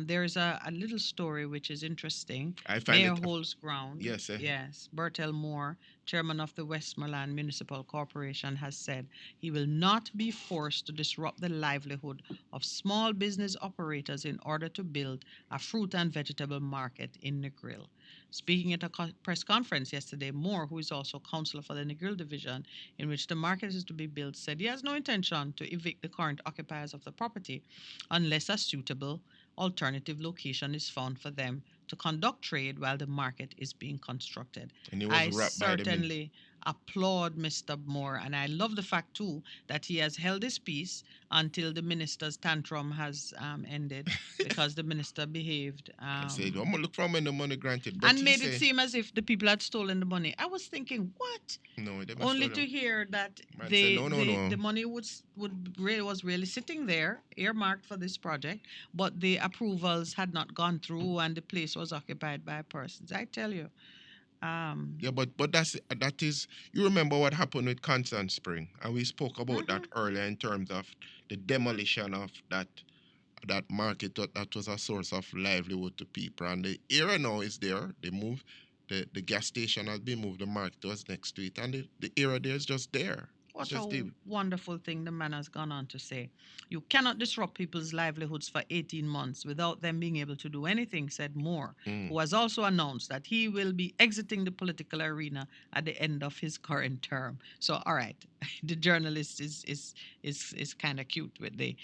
Speaker 1: There's a little story which is interesting. Mayor holds ground.
Speaker 2: Yes.
Speaker 1: Yes. Bertel Moore, chairman of the Westmoreland Municipal Corporation, has said he will not be forced to disrupt the livelihood of small business operators in order to build a fruit and vegetable market in Negril. Speaking at a press conference yesterday, Moore, who is also councillor for the Negril division, in which the market is to be built, said he has no intention to evict the current occupiers of the property unless a suitable alternative location is found for them to conduct trade while the market is being constructed. I certainly applaud Mr. Moore, and I love the fact too that he has held his peace until the minister's tantrum has ended, because the minister behaved
Speaker 2: and said, I'm gonna look for when the money granted, but
Speaker 1: and made it seem as if the people had stolen the money. I was thinking, what?
Speaker 2: No, they
Speaker 1: only to hear that the money was really sitting there, earmarked for this project, but the approvals had not gone through and the place was occupied by persons. I tell you.
Speaker 2: Yeah, but that is, you remember what happened with Constant Spring, and we spoke about that earlier in terms of the demolition of that market that was a source of livelihood to people, and the area now is there. They moved the gas station has been moved, the market was next to it, and the area there is just there.
Speaker 1: What a wonderful thing the man has gone on to say. You cannot disrupt people's livelihoods for 18 months without them being able to do anything, said Moore, who has also announced that he will be exiting the political arena at the end of his current term. So, all right, the journalist is kind of cute with the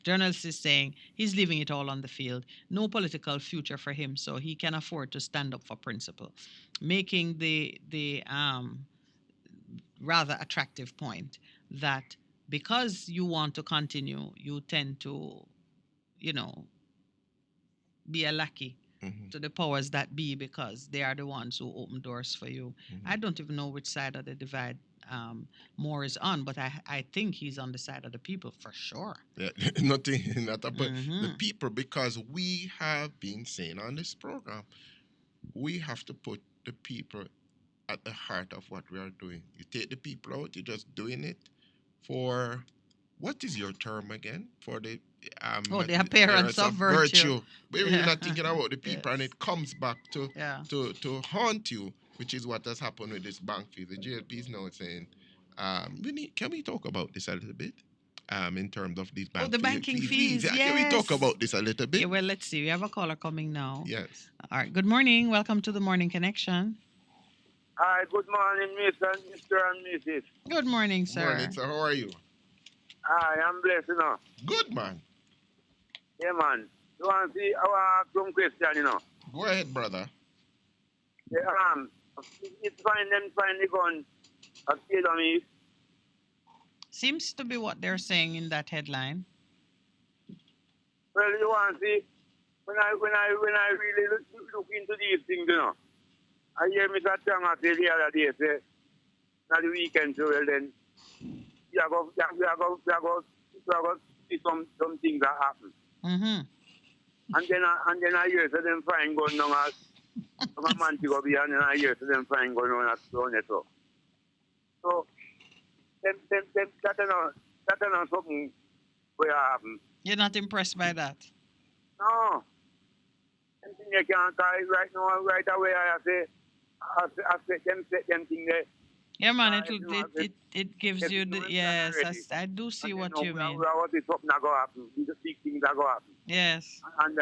Speaker 1: journalist is saying he's leaving it all on the field. No political future for him, so he can afford to stand up for principle, making the rather attractive point that because you want to continue, you tend to, be a lackey to the powers that be, because they are the ones who open doors for you. I don't even know which side of the divide Moore is on, but I think he's on the side of the people for sure.
Speaker 2: Yeah, the people, because we have been saying on this program, we have to put the people at the heart of what we are doing. You take the people out, you're just doing it for, what is your term again? For the
Speaker 1: the appearance of virtue.
Speaker 2: But you're not thinking about the people, and it comes back to haunt you, which is what has happened with this bank fee. The JLP is now saying, can we talk about this a little bit? In terms of these
Speaker 1: banking fees. Yes.
Speaker 2: Can we talk about this a little bit?
Speaker 1: Yeah, well, let's see. We have a caller coming now.
Speaker 2: Yes.
Speaker 1: All right. Good morning. Welcome to the Morning Connection.
Speaker 13: Hi, good morning, Mr. and Mrs.
Speaker 1: Good morning, sir.
Speaker 2: Good morning, sir. How are you?
Speaker 13: Hi, I'm blessed,
Speaker 2: Good, man.
Speaker 13: Yeah, man. You want to see our some question,
Speaker 2: Go ahead, brother.
Speaker 13: Yeah, it's fine, them find the gun at me.
Speaker 1: Seems to be what they're saying in that headline.
Speaker 13: Well, you want to see, when I really look into these things, I hear Mr. Changa say the other day, say, at the weekend, so well then, we are going to see some things that happen. And then I hear so them find going on as a man to go be, and then I hear so them find going on as so. So, that not something where happen.
Speaker 1: You're not impressed by that?
Speaker 13: No. Anything you can't try right now, right away, I say set them thing there.
Speaker 1: Yeah, man, it gives you the, yes, I do see
Speaker 13: and
Speaker 1: what you mean.
Speaker 13: What is something that go happen? These big things that go happen.
Speaker 1: Yes.
Speaker 13: And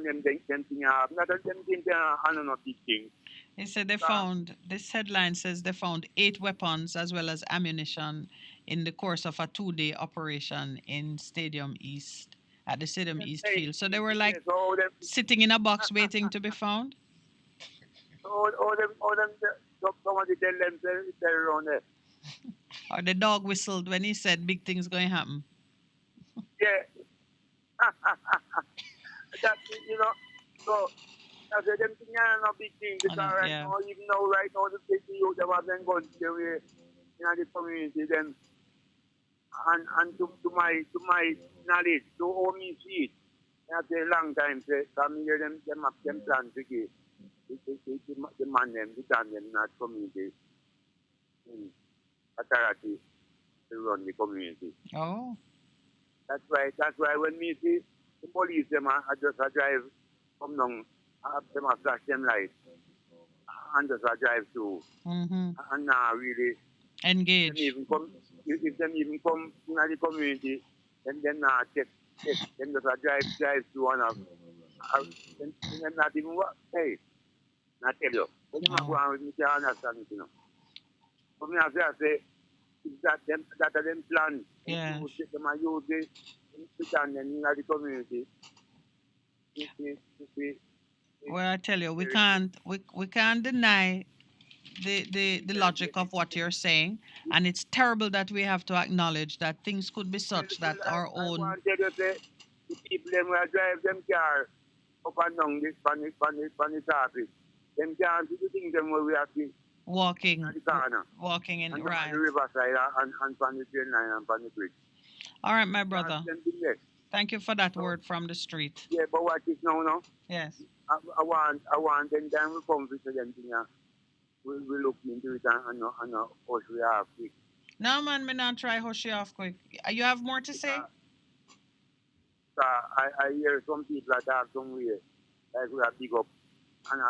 Speaker 13: them things happen. Not them things are not big things.
Speaker 1: He said they found, this headline says they found 8 weapons as well as ammunition in the course of a 2-day operation in Stadium East, at the Stadium East field. So they were like sitting in a box waiting to be found?
Speaker 13: Somebody tell them they're around there.
Speaker 1: Or the dog whistled when he said big things going to happen.
Speaker 13: Yeah. That, so that's them things are not big things because right now, even though right now the youth have been going away in the community, then and to my knowledge, to all me see it, that's a long time to come here them plan to give the man them, the man them not community authority to run the community.
Speaker 1: Oh.
Speaker 13: That's why when me see the police them I just drive come down, them flash them lights and just drive through.
Speaker 1: Mm-hmm.
Speaker 13: And now really
Speaker 1: engage.
Speaker 13: If them even come in the community, then check them just drive through and then not even what hey. I tell you, when you go on with me, you understand it, For me, I say, that are them plan.
Speaker 1: Yeah.
Speaker 13: You take them and use it, and then in the community.
Speaker 1: Well, I tell you, we can't deny the logic of what you're saying, and it's terrible that we have to acknowledge that things could be such that our own.
Speaker 13: I want to tell you, say, the people them will drive them car up and down this on the surface. Them can't do the things them where we have to
Speaker 1: walking in
Speaker 13: and
Speaker 1: right.
Speaker 13: On the riverside and on the train line and on the bridge.
Speaker 1: All right, my brother. Thank you for that word from the street.
Speaker 13: Yeah, but what is now?
Speaker 1: Yes.
Speaker 13: I want them then we come to them thing. We look into it and hush we have quick.
Speaker 1: No man, me not try hush you off quick. You have more to say?
Speaker 13: I hear some people talk somewhere like we have big up and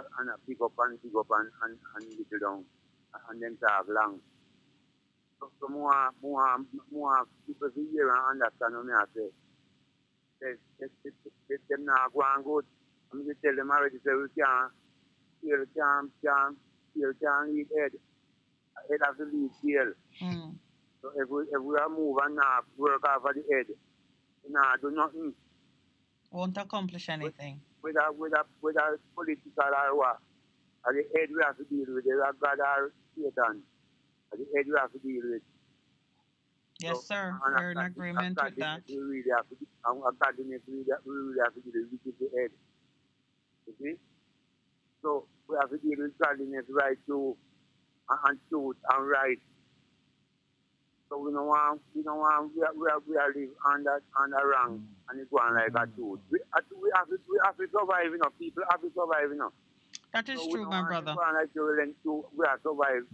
Speaker 13: pick up and little down and then talk long. So more people see here and understand what I say. Them not go and good. I'm going to tell them already say we can't eat head. Head has to leave tail. So if we move and not work off of the head, do nothing.
Speaker 1: Won't accomplish anything.
Speaker 13: With a political or what, at the head we have to deal with it, God or Satan. At the head we have to deal with.
Speaker 1: Yes, so, sir. We're in agreement with that.
Speaker 13: We really have to, godliness we really have to deal with the head. You see? So we have to deal with godliness right too, and truth and right. So we don't want we are live under wrong and it's going like a truth. We have to survive, people have to survive,
Speaker 1: That is so true, my brother.
Speaker 13: We are survive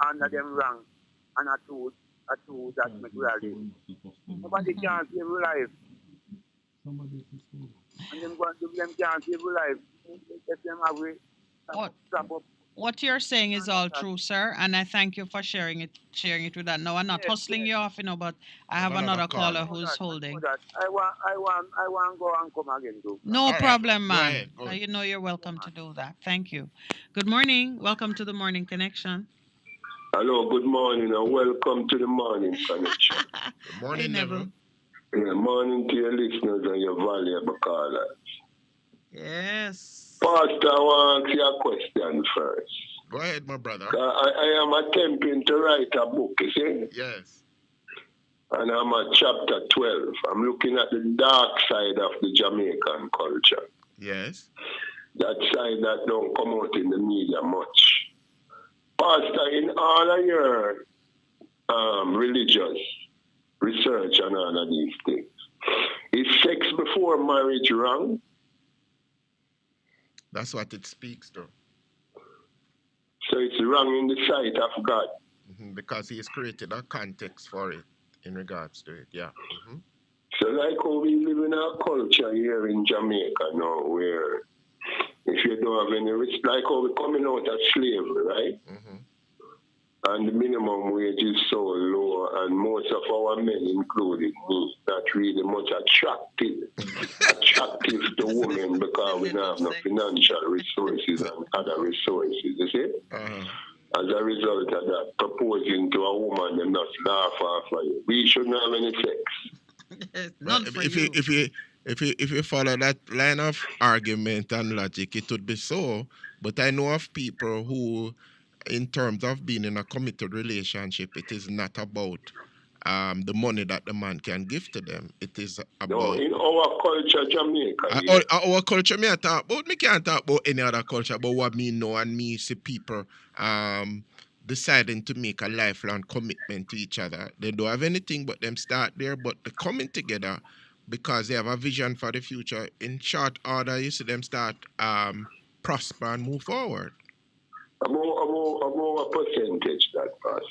Speaker 13: under them wrong and a truth that make we are live. Nobody can save your life. And them can't save your life. Let them have it.
Speaker 1: What you're saying is all true, sir, and I thank you for sharing it with that. No, I'm not hustling you off, but I have another caller who's holding.
Speaker 13: I want to go and come again, too.
Speaker 1: No problem, man. Go ahead. You're welcome to do that. Thank you. Good morning. Welcome to the Morning Connection.
Speaker 21: Hello, good morning, and welcome to the Morning Connection.
Speaker 2: Good morning, Neville.
Speaker 21: Good morning to your listeners and your valuable callers.
Speaker 1: Yes.
Speaker 21: Pastor, I want to ask you a question first.
Speaker 2: Go ahead, my brother.
Speaker 21: I am attempting to write a book, you see?
Speaker 2: Yes.
Speaker 21: And I'm at chapter 12. I'm looking at the dark side of the Jamaican culture.
Speaker 2: Yes.
Speaker 21: That side that don't come out in the media much. Pastor, in all of your religious research and all of these things, is sex before marriage wrong?
Speaker 2: That's what it speaks to.
Speaker 21: So it's wrong in the sight of God.
Speaker 2: Because he has created a context for it in regards to it. Yeah.
Speaker 21: So like how we live in our culture here in Jamaica now, where if you don't have any risk, like how we're coming out of slavery, right? And the minimum wage is so low, and most of our men, including me, not really much attractive to women because we don't have no financial resources and other resources, you see? As a result of that, proposing to a woman and not laugh off of you. We shouldn't have any sex.
Speaker 2: If you follow that line of argument and logic, it would be so. But I know of people who, in terms of being in a committed relationship, it is not about the money that the man can give to them. It is about...
Speaker 21: No, in our culture, Jamaica.
Speaker 2: Our culture, me talk about. Me can't talk about any other culture, but what me know and me see people deciding to make a lifelong commitment to each other. They don't have anything but them start there, but they're coming together because they have a vision for the future. In short order, you see them start prosper and move forward.
Speaker 21: About a percentage that pass.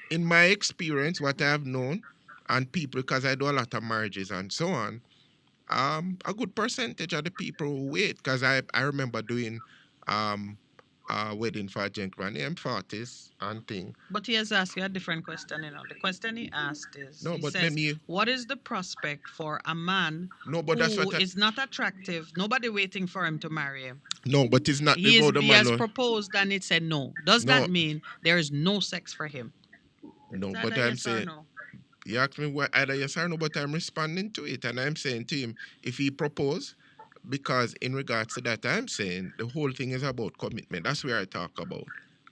Speaker 2: In my experience, what I have known, and people, because I do a lot of marriages and so on, a good percentage of the people who wait, because I remember doing a wedding for a gentleman in 40s and thing.
Speaker 1: But he has asked you a different question, you know. The question he asked is, what is the prospect for a man who is not attractive, nobody waiting for him to marry him?
Speaker 2: No, but it's not
Speaker 1: he has proposed and it said no. Does that mean there is no sex for him?
Speaker 2: No, but I'm saying... You asked me either yes or no, but I'm responding to it. And I'm saying to him, if he propose, because in regards to that, I'm saying the whole thing is about commitment. That's where I talk about.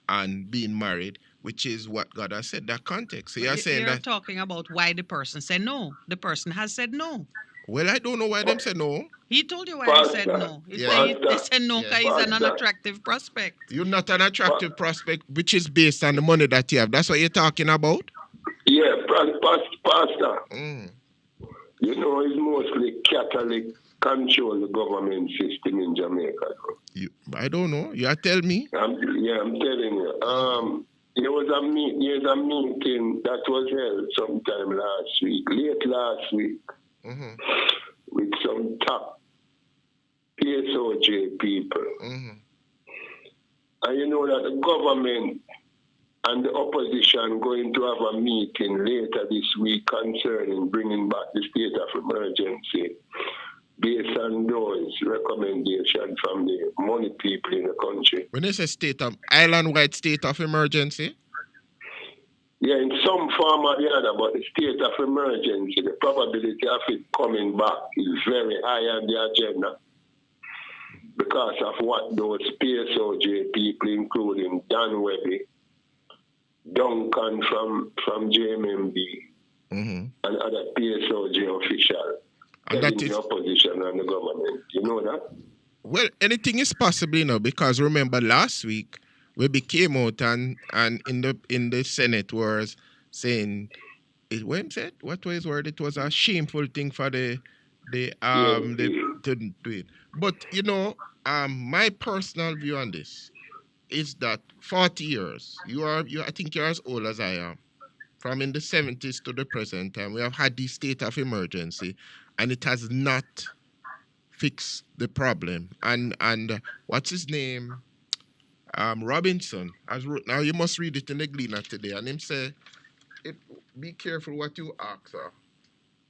Speaker 2: And being married, which is what God has said, that context. So you're saying
Speaker 1: that... talking about why the person said no. The person has said no.
Speaker 2: Well, I don't know why them said no.
Speaker 1: He told you why they said no. They said no because he's an unattractive prospect.
Speaker 2: You're not an attractive prospect, which is based on the money that you have. That's what you're talking about?
Speaker 21: Yeah, Pastor. You know, it's mostly Catholic control the government system in Jamaica.
Speaker 2: I don't know. You are telling me?
Speaker 21: I'm telling you. There was a meeting that was held sometime late last week, with some top PSOJ people. And you know that the government and the opposition going to have a meeting later this week concerning bringing back the state of emergency based on those recommendations from the money people in the country.
Speaker 2: When they say island-wide state of emergency?
Speaker 21: Yeah, in some form or the other, but the state of emergency, the probability of it coming back is very high on the agenda because of what those PSOJ people, including Dan Webby, Duncan from JMMB, and other PSOJ officials telling the opposition and the government. You know that?
Speaker 2: Well, anything is possible, you know, because remember last week, we came out and in the Senate was saying, what was his word? It was a shameful thing for to do it. But, you know, my personal view on this is that 40 years, I think you're as old as I am, from in the 70s to the present time, we have had the state of emergency, and it has not fixed the problem. And what's his name? Robinson has wrote, now you must read it in the Gleaner today, and him say, be careful what you ask her.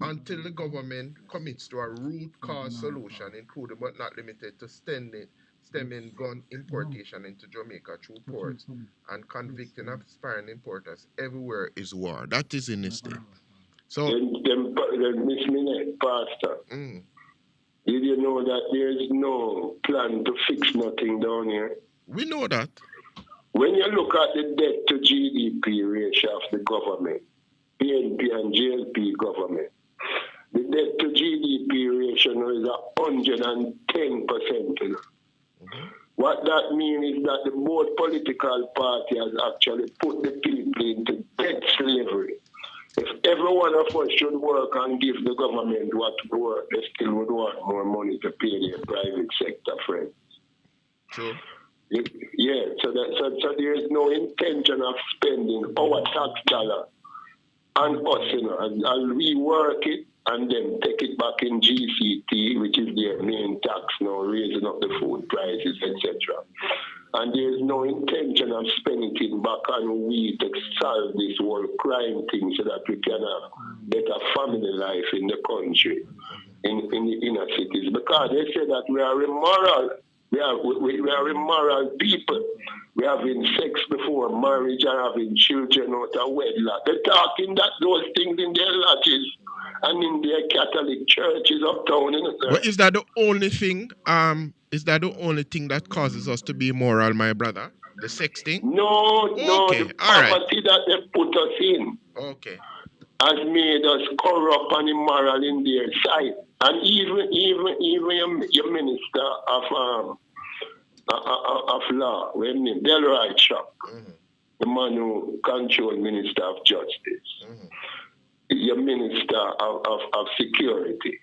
Speaker 2: Until the government commits to a root cause solution, including but not limited to stemming gun importation into Jamaica through ports and convicting of aspiring importers everywhere is war. That is in the state. So,
Speaker 21: Miss Minette, Pastor, did you know that there is no plan to fix nothing down here?
Speaker 2: We know that.
Speaker 21: When you look at the debt to GDP ratio of the government, PNP and JLP government, the debt to GDP ratio now is 110%. What that means is that the both political party has actually put the people into debt slavery. If every one of us should work and give the government what to work, they still would want more money to pay their private sector friends.
Speaker 2: True.
Speaker 21: Yeah, so there is no intention of spending our tax dollar on us, and I'll rework it and then take it back in GCT, which is their main tax now, raising up the food prices, etc. And there is no intention of spending it back on we to solve this whole crime thing so that we can have better family life in the country, in the inner cities. Because they say that we are immoral. We are immoral people. We are having sex before marriage and having children out of wedlock. They're talking that those things in their lodges and in their Catholic churches uptown.
Speaker 2: But is that the only thing? Is that the only thing that causes us to be immoral, my brother? The sex thing?
Speaker 21: No,
Speaker 2: Okay,
Speaker 21: the
Speaker 2: all right.
Speaker 21: poverty that they put us in
Speaker 2: Okay.
Speaker 21: has made us corrupt and immoral in their sight. And even your minister of law, Delroy Chuck, the man who controls Minister of Justice, your Minister of Security.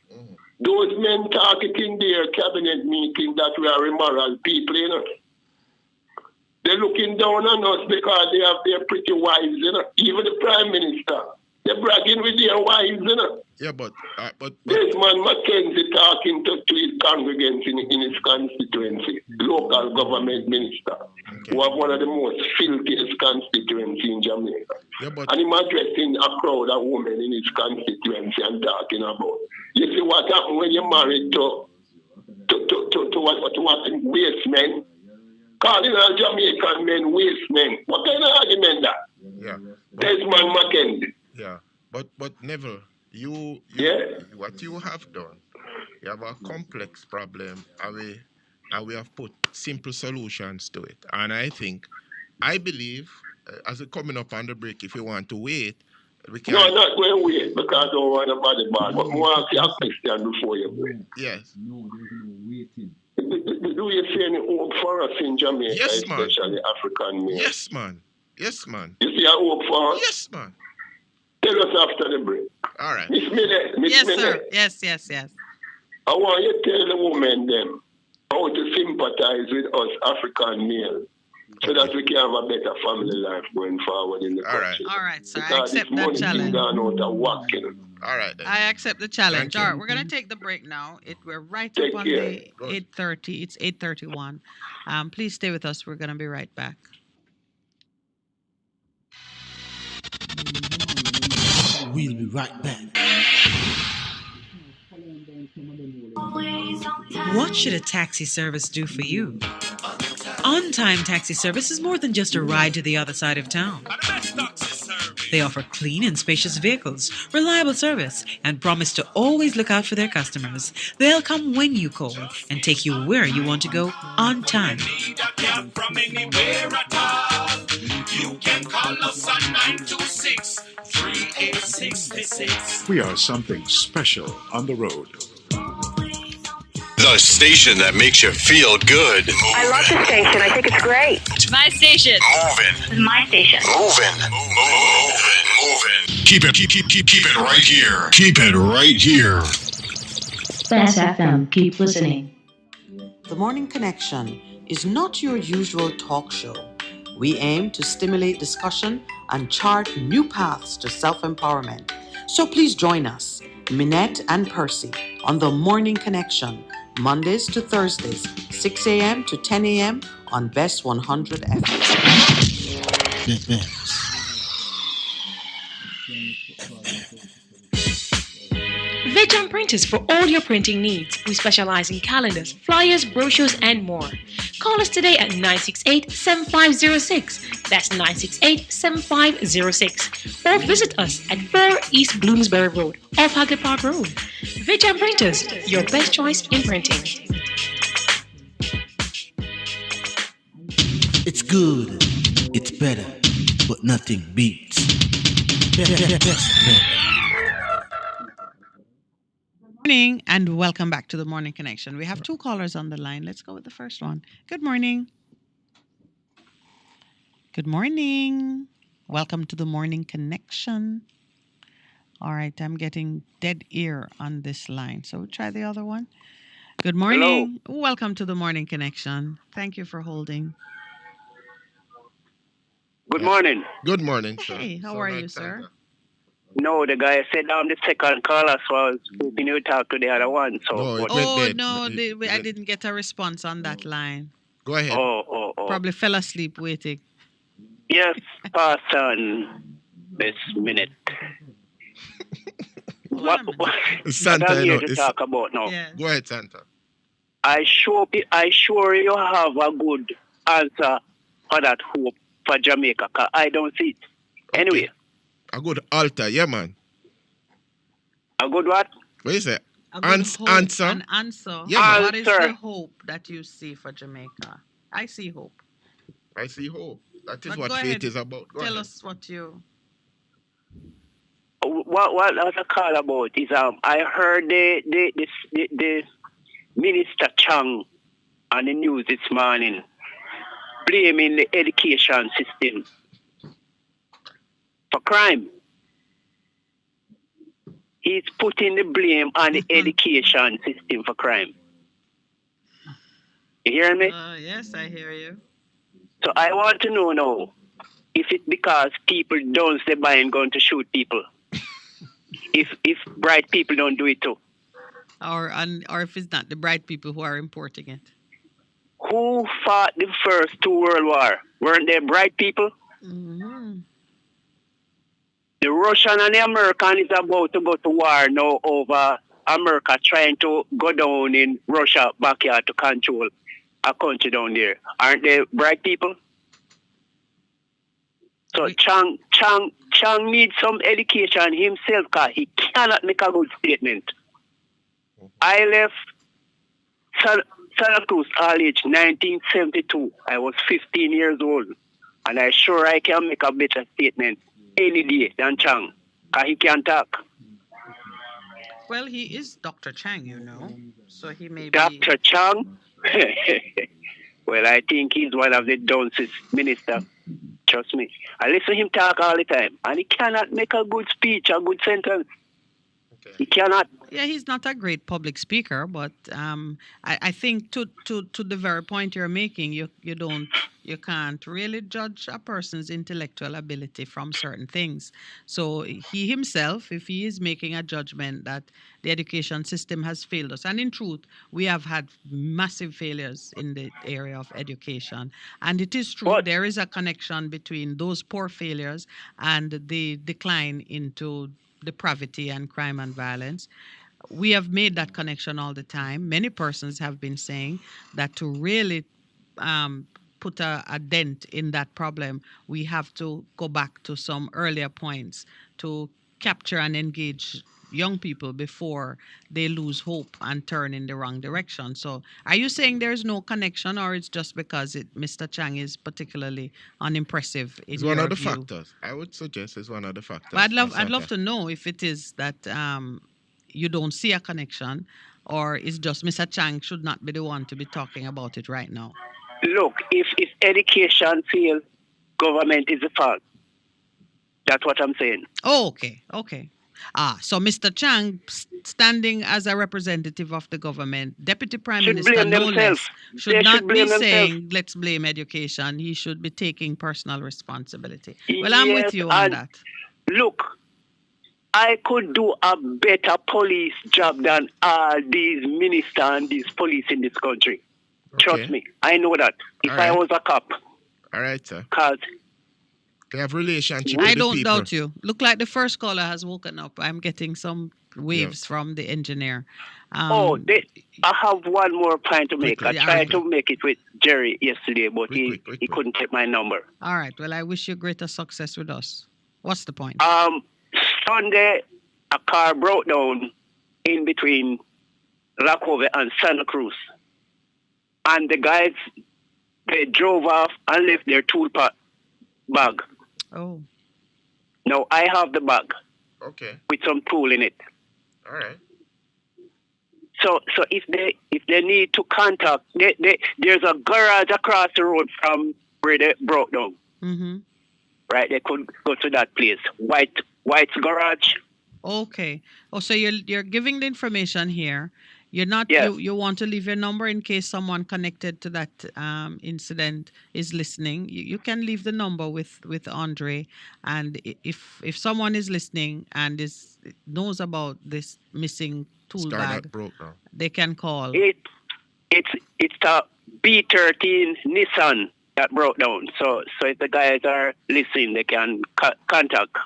Speaker 21: Those men targeting their cabinet meeting that we are immoral people, They're looking down on us because they have their pretty wives, Even the Prime Minister, they're bragging with their wives,
Speaker 2: Yeah, but
Speaker 21: Desmond Mackenzie talking to his congregants in his constituency, local government minister, who have one of the most filthiest constituencies in Jamaica.
Speaker 2: Yeah, but
Speaker 21: and him addressing a crowd of women in his constituency and talking about. You see what happens when you're married to what waste men? Calling all Jamaican men waste men. What kind of argument that?
Speaker 2: Yeah.
Speaker 21: Desmond Mackenzie.
Speaker 2: Yeah. But Neville, you what you have done, you have a complex problem and we have put simple solutions to it. And I believe, as a coming up on the break, if you want to wait, we can.
Speaker 21: No, I'm not going to wait because I don't want nobody bad. But I want to ask you a question before you wait.
Speaker 2: Yes.
Speaker 21: Do you see any hope for us in Jamaica,
Speaker 2: yes, man.
Speaker 21: especially African men?
Speaker 2: Yes, man. Yes, man.
Speaker 21: You see a hope for us?
Speaker 2: Yes, man.
Speaker 21: Tell us after the break.
Speaker 2: All right.
Speaker 21: Miss Minette.
Speaker 1: Yes, sir. Yes.
Speaker 21: I want you to tell the women them how to sympathize with us African males so that we can have a better family life going forward in the country.
Speaker 1: All right, sir.
Speaker 21: Because
Speaker 1: I accept
Speaker 21: this
Speaker 1: that
Speaker 21: money
Speaker 1: challenge.
Speaker 21: gone out of whack,
Speaker 2: All right, then.
Speaker 1: I accept the challenge.
Speaker 2: Thank you.
Speaker 1: All right, we're going to take the break now. We're right
Speaker 21: Take
Speaker 1: up on
Speaker 21: care.
Speaker 1: the 8:30. It's 8:31. Please stay with us. We're going to be right back.
Speaker 11: We'll be right back.
Speaker 3: What should a taxi service do for you? On-Time Taxi Service is more than just a ride to the other side of town. They offer clean and spacious vehicles, reliable service, and promise to always look out for their customers. They'll come when you call and take you where you want to go on time.
Speaker 14: You can call us on 926-3866.
Speaker 15: We are something special on the road.
Speaker 6: The station that makes you feel good.
Speaker 7: I love the station. I think it's great.
Speaker 18: My station.
Speaker 6: Moving.
Speaker 7: My station.
Speaker 6: Moving. Keep it right here. Keep it right here.
Speaker 9: Bass FM, keep listening.
Speaker 1: The Morning Connection is not your usual talk show. We aim to stimulate discussion and chart new paths to self-empowerment. So please join us, Minette and Percy, on The Morning Connection, Mondays to Thursdays, 6 a.m. to 10 a.m. on Best 100 FM.
Speaker 8: Veg Printers for all your printing needs. We specialize in calendars, flyers, brochures, and more. Call us today at 968-7506. That's 968-7506. Or visit us at 4 East Bloomsbury Road, off Hagley Park Road. Veg Printers, your best choice in printing.
Speaker 11: It's good, it's better, but nothing beats.
Speaker 1: Morning and welcome back to the Morning Connection. We have two callers on the line. Let's go with the first one. Good morning. Good morning. Welcome to the Morning Connection. All right, I'm getting dead ear on this line. So we'll try the other one. Good morning. Welcome to the Morning Connection. Thank you for holding.
Speaker 5: Good morning.
Speaker 2: Good morning, sir.
Speaker 1: Hey, how are you, sir?
Speaker 5: No, the guy said I'm the second caller, so I was hoping you would talk to the other one. So,
Speaker 2: No, it
Speaker 5: but,
Speaker 2: went
Speaker 1: Oh,
Speaker 2: dead.
Speaker 1: no, I didn't get a response on that line.
Speaker 2: Go ahead.
Speaker 5: oh.
Speaker 1: Probably fell asleep waiting.
Speaker 5: Yes, pass on this minute. What
Speaker 2: Santa,
Speaker 5: I'm
Speaker 2: I
Speaker 5: here
Speaker 2: know.
Speaker 5: to
Speaker 2: It's-
Speaker 5: talk about now.
Speaker 2: Go ahead, Santa.
Speaker 5: I sure you have a good answer for that hope for Jamaica, 'cause I don't see it. Anyway,
Speaker 2: A good altar, yeah, man.
Speaker 5: a good what?
Speaker 2: What is it?
Speaker 1: A good hope,
Speaker 2: Answer.
Speaker 1: an answer.
Speaker 2: Yeah, man.
Speaker 1: What is the hope that you see for Jamaica? I see hope.
Speaker 2: I see hope. That is
Speaker 1: But
Speaker 2: what
Speaker 1: go
Speaker 2: faith
Speaker 1: ahead.
Speaker 2: is about. Go
Speaker 1: Tell
Speaker 2: ahead.
Speaker 1: us what you...
Speaker 5: What I call about is I heard the Minister Chang on the news this morning blaming the education system for crime. He's putting the blame on the education system for crime. You hear me?
Speaker 1: Yes, I hear you.
Speaker 5: So I want to know now if it's because people don't stay by and going to shoot people. if bright people don't do it too.
Speaker 1: Or if it's not the bright people who are importing it.
Speaker 5: Who fought the first two world war? Weren't they bright people?
Speaker 1: Mm-hmm.
Speaker 5: The Russian and the American is about to go to war now over America trying to go down in Russia backyard to control a country down there. Aren't they bright people? So Chang needs some education himself because he cannot make a good statement. I left Santa Cruz all age 1972. I was 15 years old. And I sure I can make a better statement any day than Chang. Because he can talk.
Speaker 1: Well, he is Dr. Chang, you know. So he may be...
Speaker 5: Dr. Chang? Well, I think he's one of the donsest ministers. Trust me. I listen to him talk all the time. And he cannot make a good speech, a good sentence. He cannot.
Speaker 1: Yeah, he's not a great public speaker, but I think to the very point you're making, you can't really judge a person's intellectual ability from certain things. So he himself, if he is making a judgment that the education system has failed us, and in truth, we have had massive failures in the area of education, and it is true there is a connection between those poor failures and the decline into depravity and crime and violence. We have made that connection all the time. Many persons have been saying that to really put a dent in that problem, we have to go back to some earlier points to capture and engage young people before they lose hope and turn in the wrong direction. So are you saying there's no connection, or it's just because Mr. Chang is particularly unimpressive in
Speaker 2: It's
Speaker 1: your
Speaker 2: one of the
Speaker 1: view?
Speaker 2: factors. I would suggest it's one of the factors.
Speaker 1: But I'd love to know if it is that you don't see a connection, or it's just Mr. Chang should not be the one to be talking about it right now.
Speaker 5: Look, if education fails, government is the fault. That's what I'm saying.
Speaker 1: Oh, okay. So Mr. Chang, standing as a representative of the government, Deputy Prime Minister, no less, should not be saying, let's blame education. He should be taking personal responsibility. Well, I'm with you on that.
Speaker 5: Look, I could do a better police job than all these ministers and these police in this country. Okay. Trust me, I know that. If I was a cop.
Speaker 2: All right, sir.
Speaker 5: Because
Speaker 2: they have relationship
Speaker 1: I
Speaker 2: with
Speaker 1: don't
Speaker 2: the people.
Speaker 1: doubt you. Look like the first caller has woken up. I'm getting some waves from the engineer.
Speaker 5: I have one more point to make. I tried to make it with Jerry yesterday, but he couldn't take my number.
Speaker 1: All right. Well, I wish you greater success with us. What's the point?
Speaker 5: Sunday, a car broke down in between Lacove and Santa Cruz. And the guys, they drove off and left their tool bag.
Speaker 1: Oh.
Speaker 5: Now, I have the bag.
Speaker 2: Okay.
Speaker 5: With some tool in it.
Speaker 2: All right.
Speaker 5: So if they need to contact, there's a garage across the road from where they broke down.
Speaker 1: Mm-hmm.
Speaker 5: Right, they could go to that place. White's garage.
Speaker 1: Okay. Oh, so you're giving the information here. You're not
Speaker 5: Yes.
Speaker 1: you want to leave your number in case someone connected to that incident is listening. You can leave the number with Andre, and if someone is listening and is knows about this missing tool
Speaker 2: Star
Speaker 1: bag,
Speaker 2: that broke down.
Speaker 1: they can call.
Speaker 5: It's the B13 Nissan that broke down. So if the guys are listening, they can contact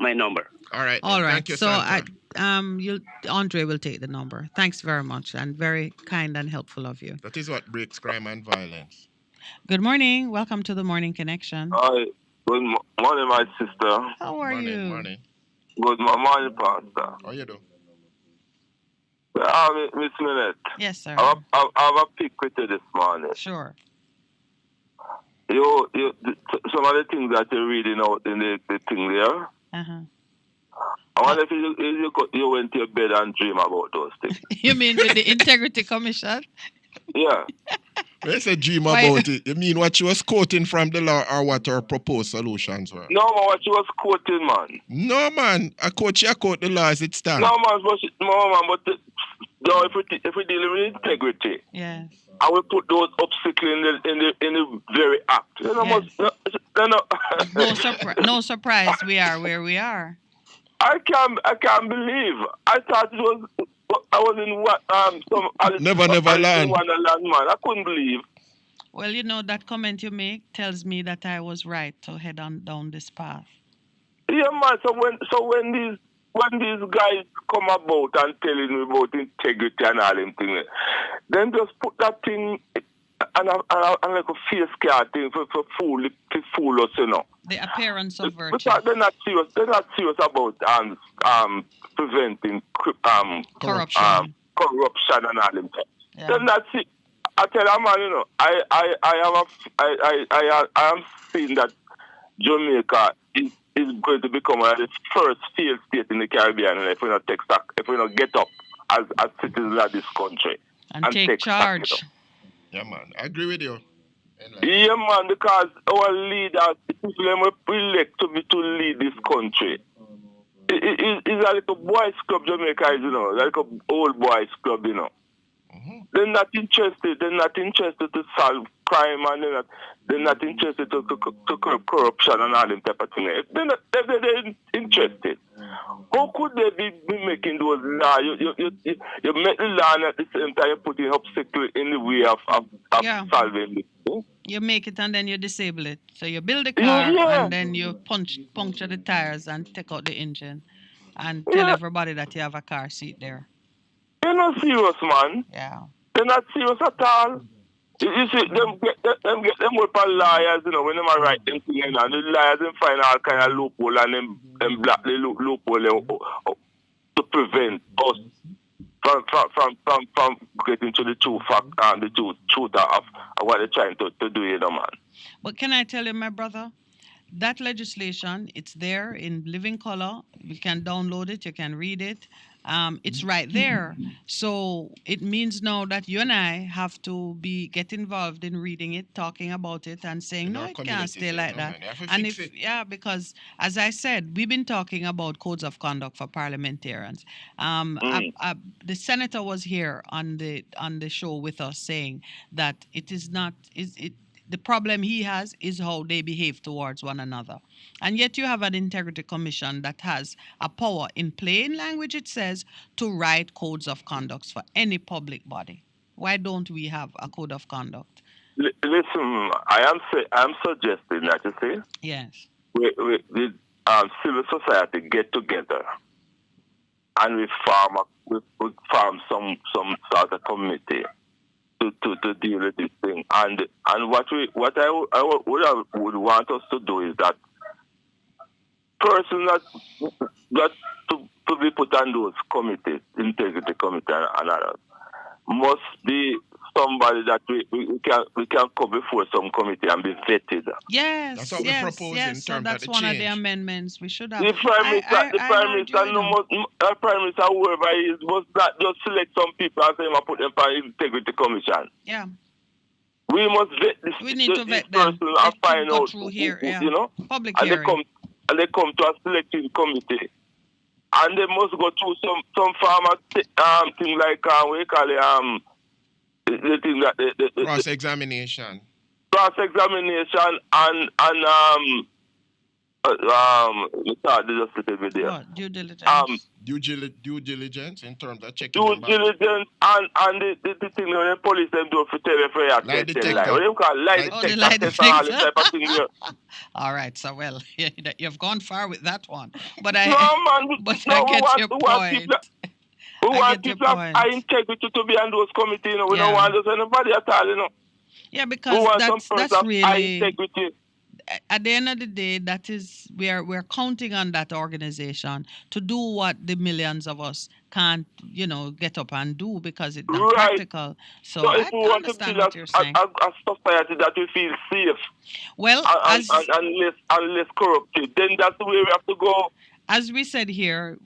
Speaker 5: my number.
Speaker 2: All right.
Speaker 1: All right.
Speaker 2: Thank you,
Speaker 1: So
Speaker 2: Santa.
Speaker 1: Andre will take the number. Thanks very much, and very kind and helpful of you.
Speaker 2: That is what breaks crime and violence.
Speaker 1: Good morning. Welcome to the Morning Connection.
Speaker 16: Hi. Good morning, my sister.
Speaker 1: How are you?
Speaker 2: Morning.
Speaker 16: Good morning, Pastor.
Speaker 2: How you do?
Speaker 16: Miss Minette.
Speaker 1: Yes, sir.
Speaker 16: I have a pick with you this morning.
Speaker 1: Sure.
Speaker 16: You, some of the things that you're reading out in the thing there.
Speaker 1: Uh-huh.
Speaker 16: I wonder if you went to your bed and dream about those things.
Speaker 1: You mean with the Integrity Commission?
Speaker 16: Yeah.
Speaker 2: When you say dream about it, you mean what she was quoting from the law or what her proposed solutions were?
Speaker 16: No, man, what she was quoting, man.
Speaker 2: No, man. I quote the law as it stands.
Speaker 16: No, man, if we deal with integrity,
Speaker 1: yes,
Speaker 16: I will put those obstacles in the very act. You know,
Speaker 1: yes. No surprise, we are where we are.
Speaker 16: I can't believe. I thought it was. I was in some
Speaker 2: Never land.
Speaker 16: Wonderland, man. I couldn't believe.
Speaker 1: Well, you know, that comment you make tells me that I was right to head on down this path.
Speaker 16: Yeah, man. So when these guys come about and telling me about integrity and all them things, then just put that thing and like a face card thing for fool us, you know.
Speaker 1: The appearance of virtue.
Speaker 16: Because they're not serious. They're not serious about preventing corruption and all them things.
Speaker 1: Yeah.
Speaker 16: Then that's it. I tell you, man, you know, I am seeing that Jamaica is going to become the first failed state in the Caribbean, and if we not get up as citizens of this country
Speaker 1: and take charge.
Speaker 16: Stock,
Speaker 2: you know. Yeah, man. I agree with you.
Speaker 16: Yeah, man, because our leaders, people we elect to lead this country. It's like a boys' club, Jamaica is, you know, like a old boys' club, you know. Mm-hmm. They're not interested to solve crime, and they're not interested to curb corruption and all them type of things. They're interested. How could they be making those laws? You make the law and at the same time you put an obstacle in the way of solving it.
Speaker 1: You make it and then you disable it. So you build the car and then you puncture the tires and take out the engine and tell everybody that you have a car seat there.
Speaker 16: They're not serious, man.
Speaker 1: Yeah.
Speaker 16: They're not serious at all. You see, them get them with liars, you know, when they write them things, and the liars them find all kind of loophole and them black the loophole to prevent us from getting to the true fact and the truth of what they're trying to do, you know, man.
Speaker 1: But can I tell you, my brother, that legislation, it's there in living color. You can download it, you can read it. It's right there. So it means now that you and I have to get involved in reading it, talking about it, and saying, no, it can't stay like that. And because as I said, we've been talking about codes of conduct for parliamentarians. The senator was here on the show with us saying that it is not the problem he has is how they behave towards one another. And yet you have an integrity commission that has a power, in plain language it says, to write codes of conduct for any public body. Why don't we have a code of conduct?
Speaker 16: Listen, I am suggesting that, you see?
Speaker 1: Yes.
Speaker 16: We civil society get together and we form some sort of committee to deal with this thing, and what I would want us to do is that person that to be put on those committees, integrity committee and others, must be somebody that we can come before some committee and be vetted.
Speaker 1: Yes,
Speaker 2: that's what we propose in terms
Speaker 1: so that's
Speaker 2: of the
Speaker 1: one
Speaker 2: change.
Speaker 1: of the amendments we should have.
Speaker 16: The Prime Minister, whoever he is, must not just select some people and say, "I put them for integrity commission."
Speaker 1: Yeah.
Speaker 16: We must vet this.
Speaker 1: We need to vet
Speaker 16: person
Speaker 1: them.
Speaker 16: and find out
Speaker 1: through here,
Speaker 16: you know,
Speaker 1: public
Speaker 16: and
Speaker 1: hearing.
Speaker 16: they come to a selecting committee. and they must go through some farmer thing like what you call it the thing that
Speaker 2: Cross examination.
Speaker 16: Cross examination and just a little bit there.
Speaker 1: What? Due diligence.
Speaker 2: Due diligence in terms of checking.
Speaker 16: Due diligence and the thing when the police them do for tell you for your
Speaker 2: lie detector.
Speaker 16: What you call lie detector and all this type of thing there.
Speaker 1: All right, so well, you've gone far with that one, but
Speaker 16: No man,
Speaker 1: but
Speaker 16: no,
Speaker 1: I get your point.
Speaker 16: We
Speaker 1: I
Speaker 16: want
Speaker 1: get your
Speaker 16: people have
Speaker 1: point.
Speaker 16: high integrity to be on those committees, you know. We
Speaker 1: Yeah.
Speaker 16: don't want just anybody at all, you know.
Speaker 1: Yeah,
Speaker 16: We
Speaker 1: because
Speaker 16: want
Speaker 1: that's
Speaker 16: some person of high
Speaker 1: really,
Speaker 16: integrity.
Speaker 1: at the end of the day, that is we're counting on that organization to do what the millions of us can't, get up and do because it's not
Speaker 16: Right.
Speaker 1: practical. So
Speaker 16: So
Speaker 1: I
Speaker 16: if we want to
Speaker 1: understand
Speaker 16: build
Speaker 1: what you're saying.
Speaker 16: a society that we feel safe
Speaker 1: Well,
Speaker 16: and less corrupted, then that's the way we have to go.
Speaker 1: as we said here,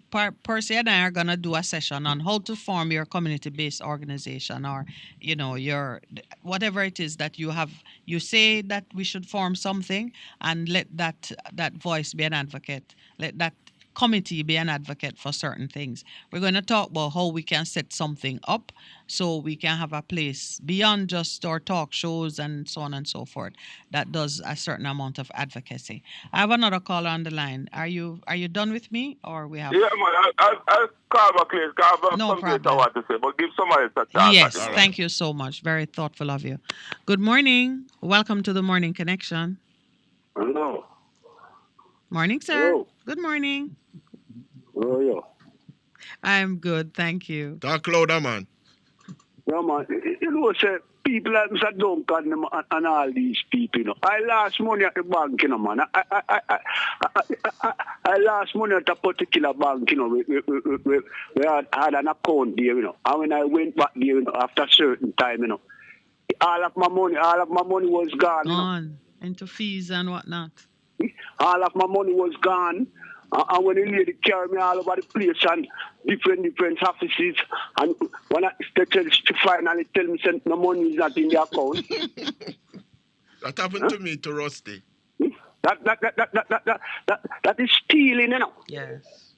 Speaker 1: Percy and I are gonna do a session on how to form your community-based organization, or your whatever it is that you have. You say that we should form something, and let that voice be an advocate. Let that committee be an advocate for certain things. We're going to talk about how we can set something up so we can have a place beyond just our talk shows and so on and so forth that does a certain amount of advocacy. I have another caller on the line. Are you done with me, or we have?
Speaker 16: Yeah, man, I'll call back later.
Speaker 1: No problem.
Speaker 16: I want to say, but give somebody a chance.
Speaker 1: Yes, thank you so much. Very thoughtful of you. Good morning. Welcome to the Morning Connection.
Speaker 20: Hello.
Speaker 1: Morning, sir.
Speaker 20: Hello.
Speaker 1: Good morning.
Speaker 20: How are you?
Speaker 1: I'm good, thank you.
Speaker 2: Talk louder, man.
Speaker 20: Yeah, man. You know, say, people like Mr. Duncan and all these people, I lost money at the bank, man. I lost money at a particular bank, where I had an account there, And when I went back there, after a certain time, all of my money was gone.
Speaker 1: Gone into fees and whatnot.
Speaker 20: All of my money was gone. And when the lady carried me all over the place and different offices, and when she finally tell me that no money is not in the account.
Speaker 2: That happened to me, to Rusty.
Speaker 20: That is stealing,
Speaker 1: Yes.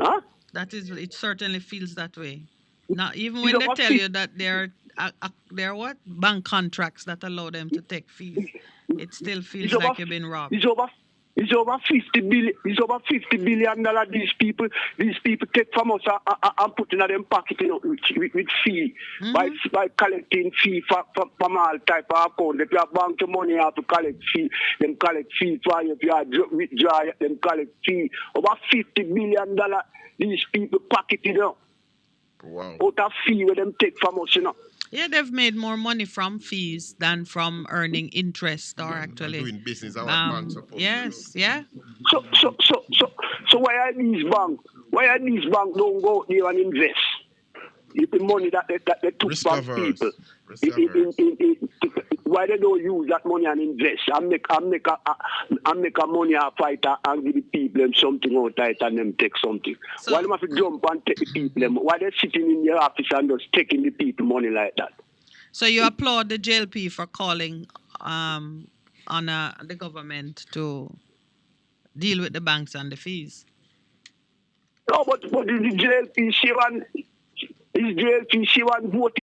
Speaker 20: Huh?
Speaker 1: It certainly feels that way. Now, even when they tell you that there are what? Bank contracts that allow them to take fees, it still feels like you've been robbed.
Speaker 20: It's over $50 billion. It's over $50 billion these people take from us and put in them pocket, with fee, by collecting fee from all type of account. If you have bank money, you have to collect fee. Them collect fee for you. If you have withdraw, them collect fee. Over $50 billion these people pocket,
Speaker 2: Wow.
Speaker 20: Out of fee where them take from us,
Speaker 1: Yeah, they've made more money from fees than from earning interest or actually
Speaker 2: doing business. Our banks supposed
Speaker 1: yes, yeah.
Speaker 20: So why are these banks? Why are these banks don't go out there and invest? It's the money that they took from people. Why they don't use that money and invest and make a money a fighter and give the people them something out it and them take something? Why they have to jump and take the people them? Why they sitting in their office and just taking the people money like that?
Speaker 1: So you applaud the JLP for calling on the government to deal with the banks and the fees?
Speaker 20: No, but the JLP she want vote.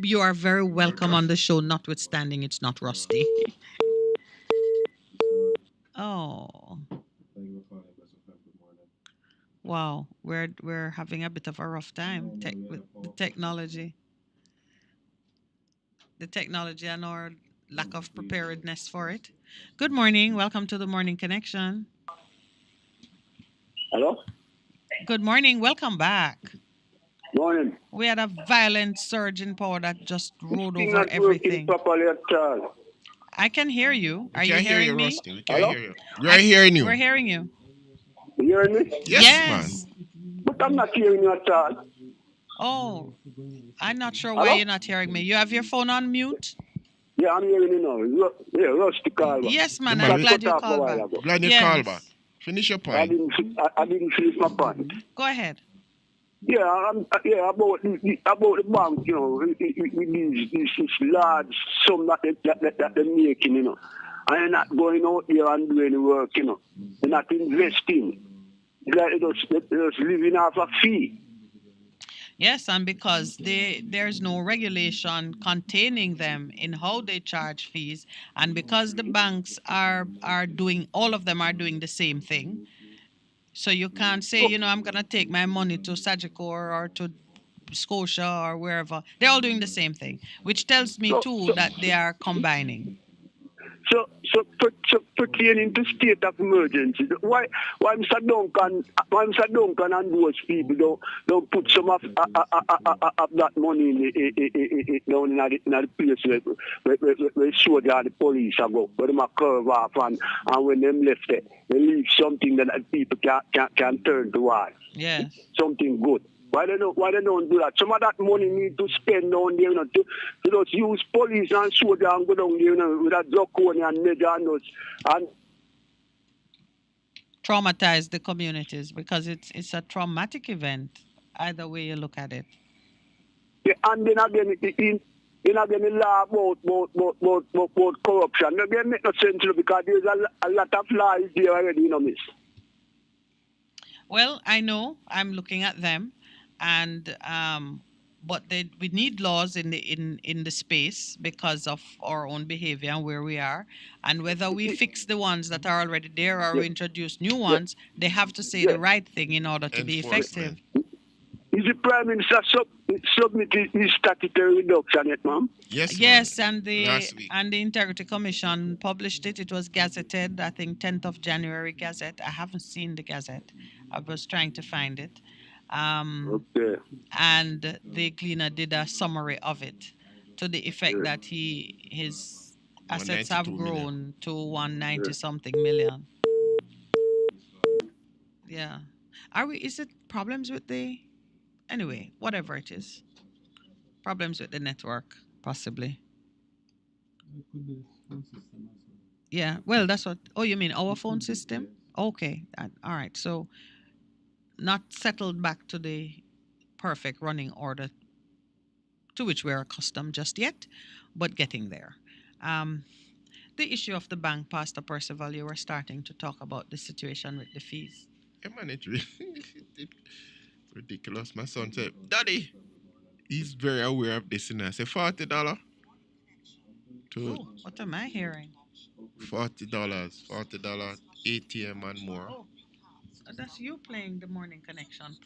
Speaker 1: You are very welcome on the show, notwithstanding it's not Rusty. Oh. Wow, we're having a bit of a rough time with the technology. The technology and our lack of preparedness for it. Good morning. Welcome to the Morning Connection.
Speaker 20: Hello?
Speaker 1: Good morning. Welcome back.
Speaker 20: Morning.
Speaker 1: We had a violent surge in power that just rode
Speaker 20: It's
Speaker 1: over
Speaker 20: not
Speaker 1: everything.
Speaker 20: working properly at all.
Speaker 1: I can hear you. Are you
Speaker 2: can't hear
Speaker 1: hearing
Speaker 2: you,
Speaker 1: me?
Speaker 2: Rusty. We can't hear you. We are hearing you.
Speaker 1: We're hearing you.
Speaker 20: You hearing me?
Speaker 2: Yes, man.
Speaker 20: But I'm not hearing you at all.
Speaker 1: Oh, I'm not sure why
Speaker 20: Hello?
Speaker 1: you're not hearing me. You have your phone on mute?
Speaker 20: Yeah, I'm hearing you now. Yeah, Rusty call back.
Speaker 1: Yes, man.
Speaker 2: man,
Speaker 1: I'm
Speaker 20: Got
Speaker 1: glad
Speaker 20: cut
Speaker 1: you
Speaker 20: off a
Speaker 1: called
Speaker 20: while
Speaker 1: back.
Speaker 20: ago.
Speaker 2: glad you call back.
Speaker 1: Yes.
Speaker 2: Finish your
Speaker 20: I
Speaker 2: point.
Speaker 20: didn't finish my point.
Speaker 1: Go ahead.
Speaker 20: Yeah, about the bank, you know, with these large sum that they're making, you know, and they're not going out there and doing the work, you know, they're not investing. They're just living off a fee.
Speaker 1: Yes, and because there's no regulation containing them in how they charge fees, and because the banks are doing, all of them are doing the same thing. So you can't say, I'm gonna take my money to Sagicor or to Scotia or wherever. They're all doing the same thing, which tells me too that they are combining.
Speaker 20: So pertaining to state of emergency, why Mr. Duncan and those people don't put some of that money down in the place where soldier and the police are go, where them a curve off and when them left there, they leave something that people can turn towards.
Speaker 1: Yes.
Speaker 20: Something good. Why they don't do that? Some of that money need to spend down there, to just use police and soldier and go down there, with a draconian measure and
Speaker 1: Traumatize the communities because it's a traumatic event, either way you look at it.
Speaker 20: yeah, and then again the law about corruption. Again, make no sense because there's a lot of lies there already, miss.
Speaker 1: Well, I know I'm looking at them, and but we need laws in the space because of our own behavior and where we are, and whether we fix the ones that are already there or introduce new ones, they have to say the right thing in order to be effective.
Speaker 20: Is the Prime Minister submitted his statutory reduction yet, ma'am?
Speaker 1: Yes, and the Integrity Commission published it. It was gazetted, I think 10th of January Gazette. I haven't seen the Gazette. I was trying to find it.
Speaker 20: Okay.
Speaker 1: And the Gleaner did a summary of it to the effect that his assets have grown to 190 something million. Yeah. Is it problems with anyway, whatever it is. Problems with the network, possibly. Yeah, well, that's what. Oh, you mean our phone system? Okay, all right. So, not settled back to the perfect running order to which we're accustomed just yet, but getting there. The issue of the bank, Pastor Percival, you were starting to talk about the situation with the fees.
Speaker 2: Yeah, man, it's ridiculous. My son said, Daddy, he's very aware of this, and I say $40 to
Speaker 1: What am I hearing?
Speaker 2: $40 ATM and more.
Speaker 1: Oh, that's you playing the morning connection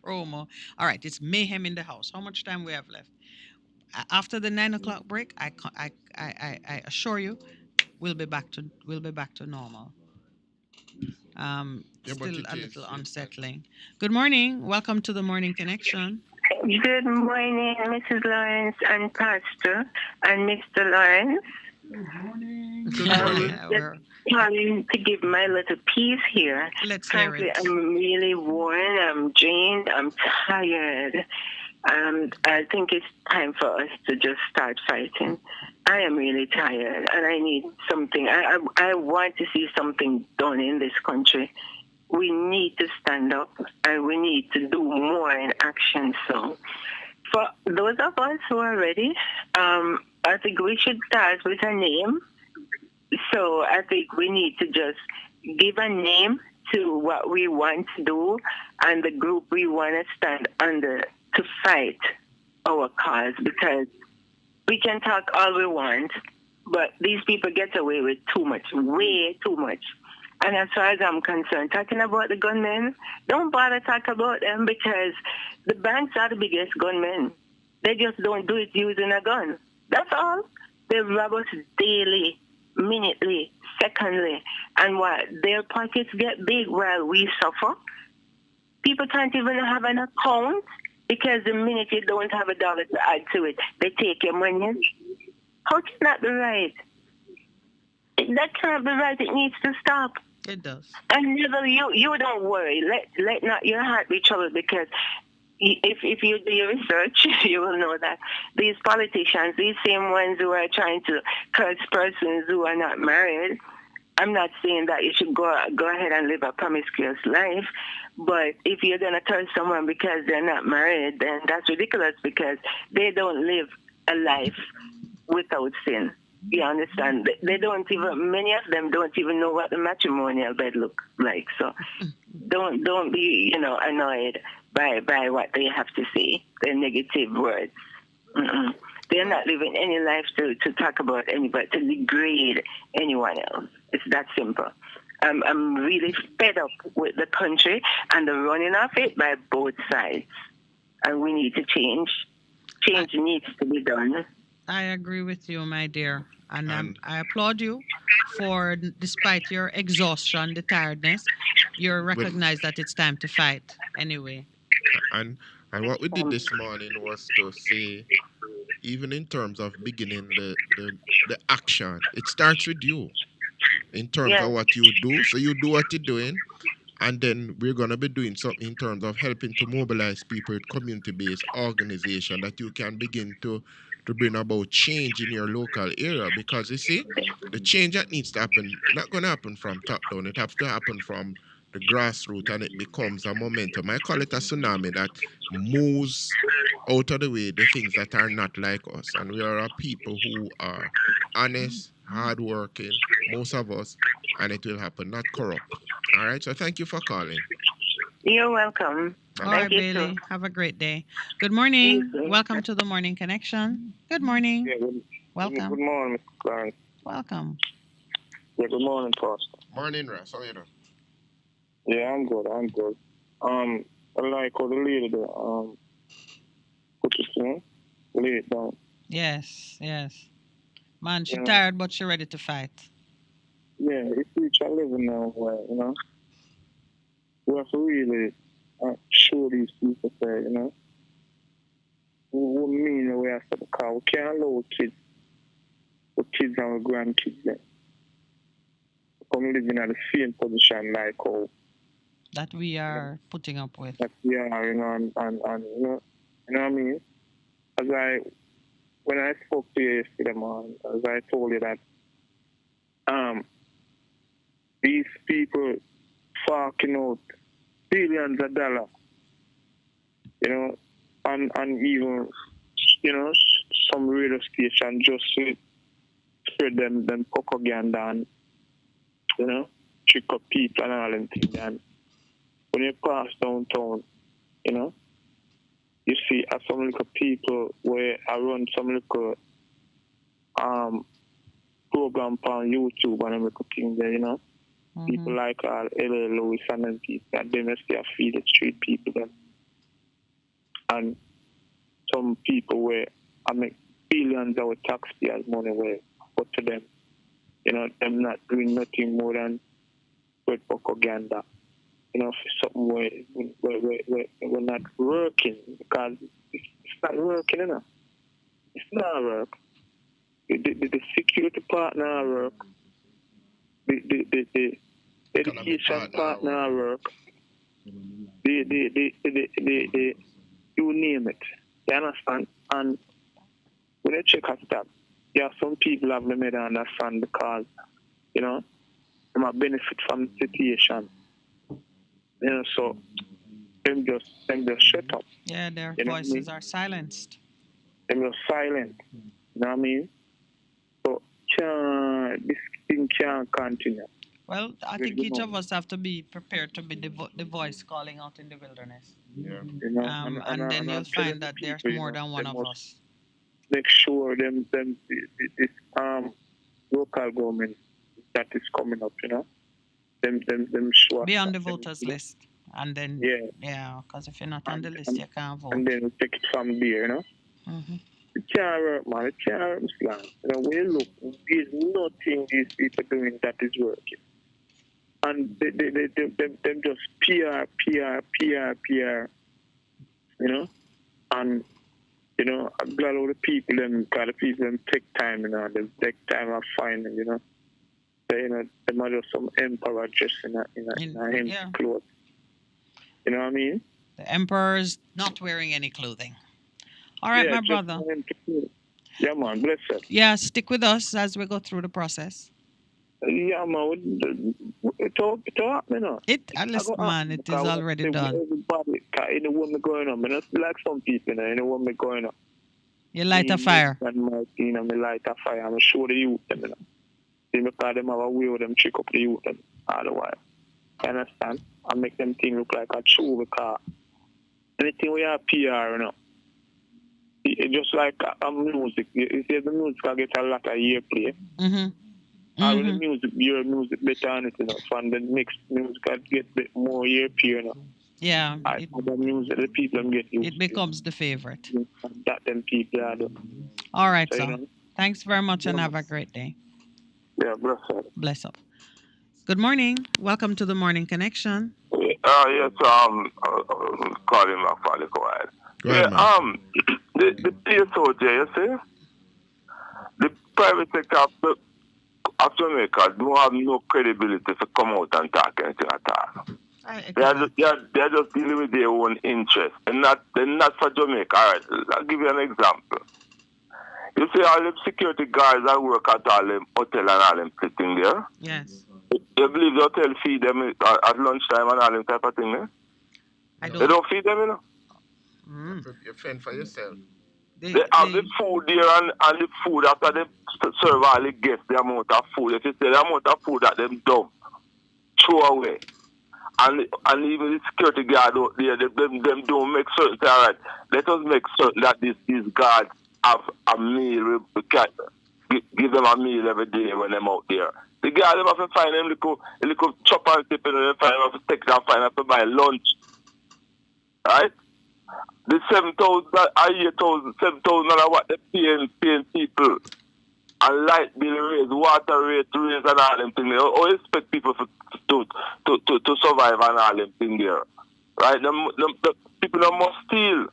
Speaker 1: promo. All right, it's mayhem in the house. How much time we have left? After the 9 o'clock break, I assure you, we'll be back to normal. Still a little unsettling. Good morning. Welcome to the morning connection.
Speaker 7: Good morning, Mrs. Lawrence and Pastor and Mr. Lawrence.
Speaker 1: Good morning. Just
Speaker 7: trying to give my little piece here.
Speaker 1: Let's hear it.
Speaker 7: I'm really worn. I'm drained. I'm tired. I think it's time for us to just start fighting. I am really tired, and I need something. I want to see something done in this country. We need to stand up, and we need to do more in action. So, for those of us who are ready, I think we should start with a name. So I think we need to just give a name to what we want to do and the group we want to stand under to fight our cause, because we can talk all we want, but these people get away with too much, way too much. And as far as I'm concerned, talking about the gunmen, don't bother talk about them, because the banks are the biggest gunmen. They just don't do it using a gun. That's all. They rob us daily, minutely, secondly. And what? Their pockets get big while we suffer. People can't even have an account, because the minute you don't have $1 to add to it, they take your money. How can that be right? That can't be right. It needs to stop.
Speaker 1: It does.
Speaker 7: And never, you don't worry. Let not your heart be troubled, because if you do your research, you will know that these politicians, these same ones who are trying to curse persons who are not married, I'm not saying that you should go ahead and live a promiscuous life, but if you're going to curse someone because they're not married, then that's ridiculous because they don't live a life without sin. You understand? They don't even, many of them don't even know what the matrimonial bed looks like. So don't be, annoyed by what they have to say, their negative words. Mm-mm. They're not living any life to talk about anybody, to degrade anyone else. It's that simple. I'm really fed up with the country and the running of it by both sides. And we need to change. Change needs to be done.
Speaker 1: I agree with you, my dear. And I applaud you for, despite your exhaustion, the tiredness, you recognize that it's time to fight anyway.
Speaker 2: And what we did this morning was to say, even in terms of beginning the action, it starts with you in terms of what you do. So you do what you're doing, and then we're gonna be doing something in terms of helping to mobilize people with community-based organization that you can begin to bring about change in your local area. Because you see, the change that needs to happen not gonna happen from top down. It has to happen from the grassroots, and it becomes a momentum. I call it a tsunami that moves out of the way the things that are not like us. And we are a people who are honest, hardworking, most of us, and it will happen, not corrupt. All right, so thank you for calling.
Speaker 7: You're welcome.
Speaker 1: All right, Bailey. Have a great day. Good morning. Welcome to the Morning Connection. Good morning.
Speaker 4: Yeah,
Speaker 1: Welcome.
Speaker 4: Good morning, Mr. Clarence.
Speaker 1: Welcome.
Speaker 4: Yeah, good morning, Pastor.
Speaker 2: Morning, Russ. How are you doing?
Speaker 4: Yeah, I'm good. I like how the lady there, put it, lay it down.
Speaker 1: Yes. Man, she's tired, but she's ready to fight.
Speaker 4: Yeah, it's reach a level now where, we have to really show these people that, we mean the way after the car. We can't allow kids and our grandkids then come living in the same position like how
Speaker 1: that we are putting up with.
Speaker 4: That we are, and you know what I mean? When I spoke to you yesterday, man, as I told you that these people forking out billions of dollars, and even, some radio station just to spread them propaganda and, trick up people and all them things. And when you pass downtown, you see some little people where I run some little program on YouTube and little things there, Mm-hmm. People like L.A. Lewis and them people that they must feed the street people them. And some people where I make billions of taxpayers' money where put to them. Them not doing nothing more than with propaganda. For something where we're not working because it's not working, It's not work. The security partner work. The education partner work. The you name it. You understand? And when you check at that, some people have made understand because, they might benefit from the situation. So them just shut up.
Speaker 1: Yeah, their voices are silenced.
Speaker 4: Them just silent. You know what I mean? So this thing can't continue.
Speaker 1: Well, I think each of us have to be prepared to be the voice calling out in the wilderness.
Speaker 4: Yeah.
Speaker 1: And then you'll find that there's more than one of us.
Speaker 4: Make sure this local government that is coming up, them sure.
Speaker 1: Be on the voters list. And then, because if you're not on the list, you can't vote.
Speaker 4: And then we take it from there,
Speaker 1: Mm-hmm.
Speaker 4: It can't work, man. It can't work, Islam. When you look, there's nothing these people doing that is working. And them just PR, And, I'm glad all the people, them take time, they take time of finding, They are just some emperor dressed in a clothes. You know what I mean?
Speaker 1: The emperor's not wearing any clothing. All right,
Speaker 4: Yeah,
Speaker 1: my
Speaker 4: just
Speaker 1: brother.
Speaker 4: for him to- Yeah, man, bless it.
Speaker 1: Yeah, stick with us as we go through the process.
Speaker 4: Yeah, man, it happening now.
Speaker 1: Listen, man, it is already done.
Speaker 4: Everybody, you know what me going on. I not like some people, you know what me going on.
Speaker 1: You light a fire.
Speaker 4: And my team, and me light a fire. I'm show the youth them, you know. See me call them have a way with them trick up the youth them all the while. You understand? I make them thing look like a true because anything we have PR, you know. It's just like music. You see, the music I get a lot of airplay. When the music, your music better on it, you know. And the mixed music I get a bit more airplay, you know.
Speaker 1: Yeah.
Speaker 4: The music, the people them get used
Speaker 1: It becomes the favorite.
Speaker 4: that them people are doing.
Speaker 1: All right,
Speaker 4: So,
Speaker 1: sir.
Speaker 4: you know,
Speaker 1: Thanks very much and have a great day.
Speaker 4: yeah, bless up.
Speaker 1: Bless up. Good morning. Welcome to the Morning Connection.
Speaker 16: Yes, calling back for a little while.
Speaker 2: Go ahead, man.
Speaker 16: The PSOJ, you see, the private sector of Jamaica don't have no credibility to come out and talk anything at all. They're just dealing with their own interest, and they're not for Jamaica. All right, I'll give you an example. You see all the security guards that work at all them hotel and all them sitting there.
Speaker 1: Yes.
Speaker 16: You believe the hotel feed them at lunchtime and all them type of thing, eh? They don't feed them, you know.
Speaker 2: You fend for yourself.
Speaker 16: They have the food there and the food after they serve all the guests, the amount of food. If you say the amount of food that them dump, throw away. And even the security guard out there, them don't make certain, all right, let us make certain that these guards have a meal, give them a meal every day when they're out there. The guard, them have to find them little chop and tip and they find them have to take them, find them to buy lunch. Right? The 7,000, what they paying people. And light bill raise, water rate raise and all them things. They always expect people to survive and all them things there. Right? The people that must steal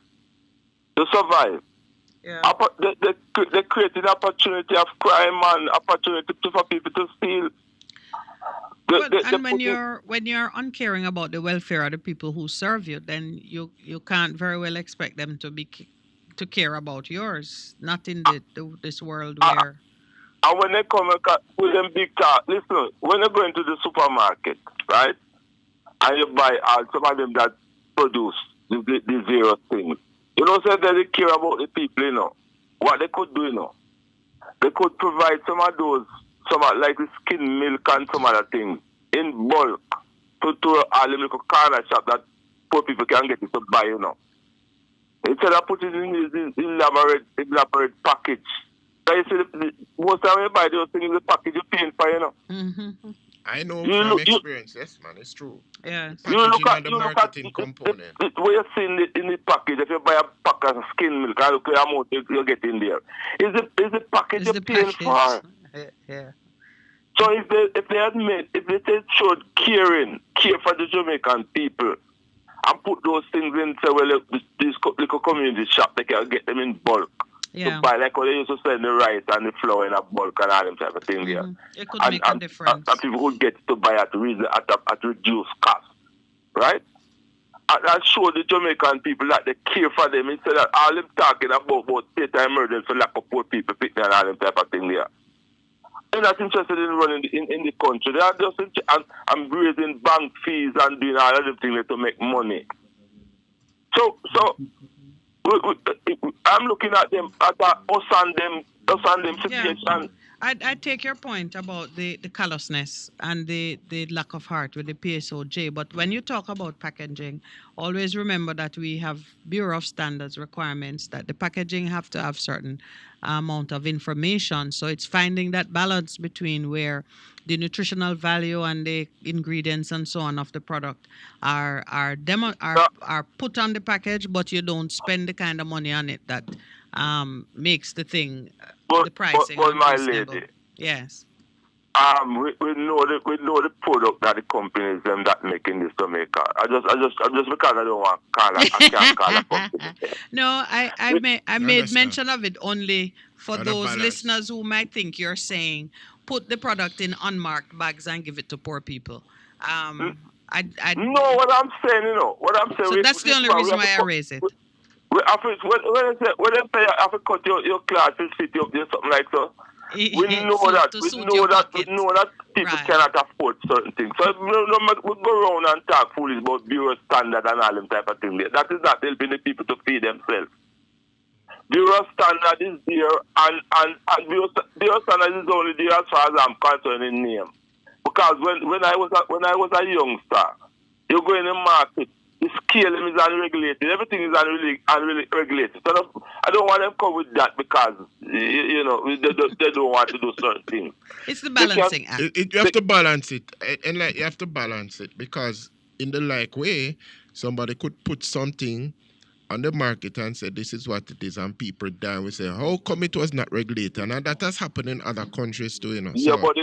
Speaker 16: to survive.
Speaker 1: Yeah.
Speaker 16: They create an opportunity of crime and opportunity for people to steal.
Speaker 1: When you're uncaring about the welfare of the people who serve you, then you can't very well expect them to care about yours. Not in this world where.
Speaker 16: And when they come with them big car, listen, when you go into the supermarket, right, and you buy some of them that produce the zero things, you know, so they care about the people, you know. What they could do, you know, they could provide some of those, like the skim milk and some other things in bulk to all the little corner shop that poor people can get it to buy, you know. Instead of putting it in this elaborate package. So you see, most of you buy those things in the package you're paying for, you know.
Speaker 1: Mm-hmm.
Speaker 2: I know from experience, yes, man, it's true.
Speaker 1: Yeah.
Speaker 2: The marketing component.
Speaker 16: What you see in the package, if you buy a pack of skim milk, I look at the amount you get in there. Is the package you're paying for?
Speaker 1: Yeah.
Speaker 16: So if they showed care for the Jamaican people, and put those things in, say, well, these little community shop, they can get them in bulk.
Speaker 1: Yeah.
Speaker 16: To buy, like how they used to sell the rice and the flour in a bulk and all them type of thing there.
Speaker 1: It could make a difference.
Speaker 16: And people would get to buy at reduced cost, right? And that show the Jamaican people that they care for them instead of all them talking about state of emergency for lack of poor people, picking and all them type of thing there. They're not interested in running in the country. They are just and raising bank fees and doing all of them things to make money. So I'm looking at them at us and them situation.
Speaker 1: Yeah. I take your point about the callousness and the lack of heart with the PSOJ, but when you talk about packaging, always remember that we have Bureau of Standards requirements that the packaging have to have certain amount of information. So it's finding that balance between where the nutritional value and the ingredients and so on of the product are put on the package, but you don't spend the kind of money on it that makes the thing the pricing.
Speaker 16: But my lady,
Speaker 1: yes.
Speaker 16: We know the product that the companies them that making this Jamaica. I just because I don't want I can't call a company.
Speaker 1: No, I made mention of it only for those listeners who might think you're saying put the product in unmarked bags and give it to poor people. I
Speaker 16: No, what I'm saying, what I'm saying.
Speaker 1: So that's the only reason why I raise it.
Speaker 16: When they say you have to cut your cloth to fit you up there, something like so. We know that people cannot afford certain things. So we go around and talk foolish about bureau standard and all them type of thing. That is not helping the people to feed themselves. Bureau standard is there, and bureau standard is only there as far as I'm concerned in name. Because when I was a youngster, you go in the market, the scale is unregulated. Everything is unregulated. So I don't want them to come with that because they don't want to do certain things.
Speaker 1: It's the balancing act.
Speaker 2: You have to balance it, and like you have to balance it because in the like way, somebody could put something on the market and say this is what it is, and people die. We say, how come it was not regulated? And that has happened in other countries too,
Speaker 16: Yeah,
Speaker 2: So,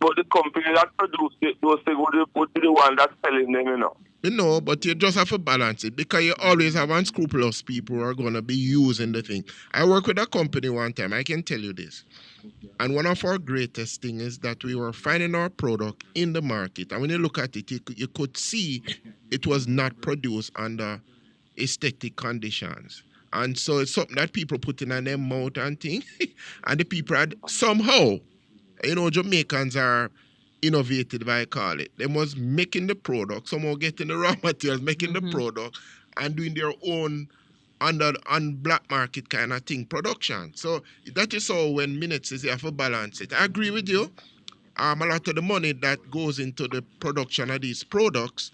Speaker 16: but the company that produce those things would be the one that's selling them,
Speaker 2: but you just have to balance it because you always have unscrupulous people who are going to be using the thing. I worked with a company one time, I can tell you this. And one of our greatest things is that we were finding our product in the market. And when you look at it, you could see it was not produced under aesthetic conditions. And so it's something that people put in their mouth and thing. And the people had somehow, Jamaicans are innovative, I call it. They was making the product, somehow getting the raw materials, making the product, and doing their own on black market kind of thing production. So that is how when minutes is you have to balance it. I agree with you. A lot of the money that goes into the production of these products,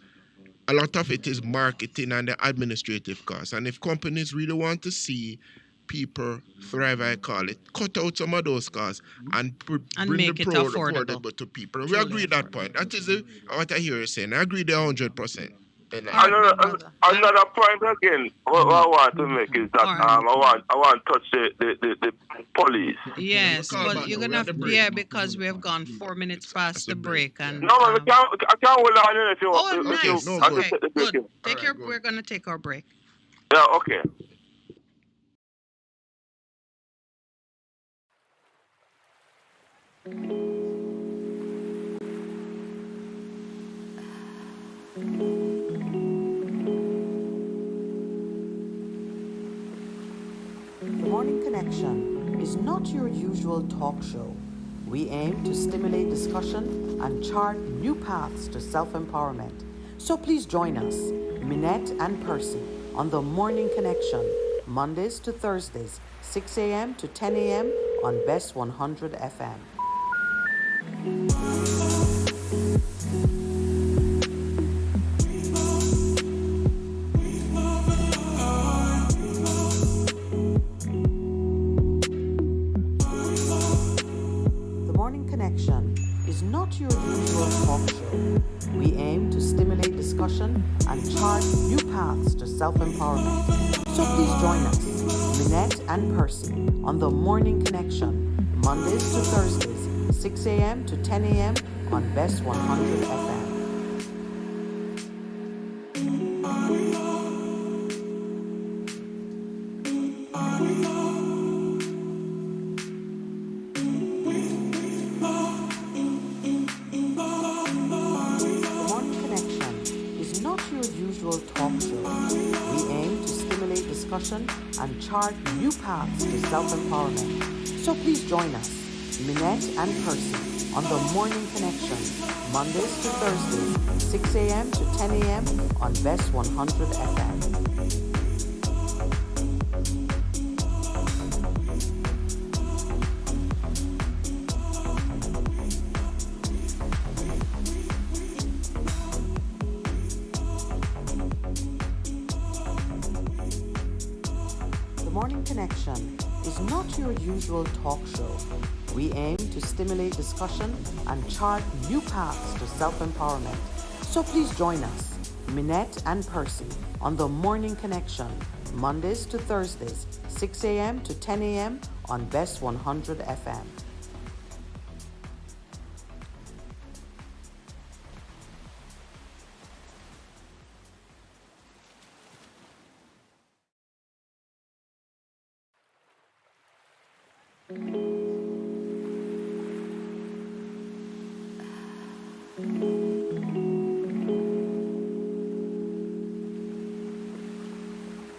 Speaker 2: a lot of it is marketing and the administrative costs. And if companies really want to see people thrive, I call it, cut out some of those costs and bring
Speaker 1: make
Speaker 2: the
Speaker 1: it
Speaker 2: product
Speaker 1: affordable
Speaker 2: to people. We agree that point. That is what I hear you saying. I agree there 100%.
Speaker 16: Another point again, what I want to make is that I want to touch the police.
Speaker 1: Yes, but you're gonna because we have gone 4 minutes past the break and
Speaker 16: no, I can't hold on if you want.
Speaker 1: Nice. Okay, good. We're gonna take our break.
Speaker 16: Yeah, okay.
Speaker 12: The Morning Connection is not your usual talk show. We aim to stimulate discussion and chart new paths to self-empowerment. So please join us, Minette and Percy, on The Morning Connection, Mondays to Thursdays, 6 a.m. to 10 a.m. on Best 100 FM. Not your usual talk show. We aim to stimulate discussion and chart new paths to self-empowerment. So please join us, Minette and Percy, on The Morning Connection, Mondays to Thursdays, 6 a.m. to 10 a.m. on Best 100 FM. And chart new paths to self-empowerment. So please join us, Minette and Percy, on The Morning Connection, Mondays to Thursdays, 6 a.m. to 10 a.m. on Best 100 FM. Connection is not your usual talk show. We aim to stimulate discussion and chart new paths to self-empowerment. So please join us, Minette and Percy, on The Morning Connection, Mondays to Thursdays, 6 a.m. to 10 a.m. on Best 100 FM.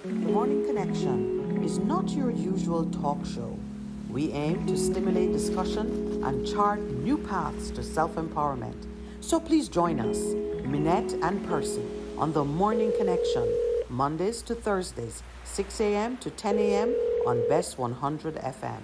Speaker 12: The Morning Connection is not your usual talk show. We aim to stimulate discussion and chart new paths to self-empowerment. So please join us, Minette and Percy, on The Morning Connection, Mondays to Thursdays, 6 a.m. to 10 a.m. on Best 100 FM.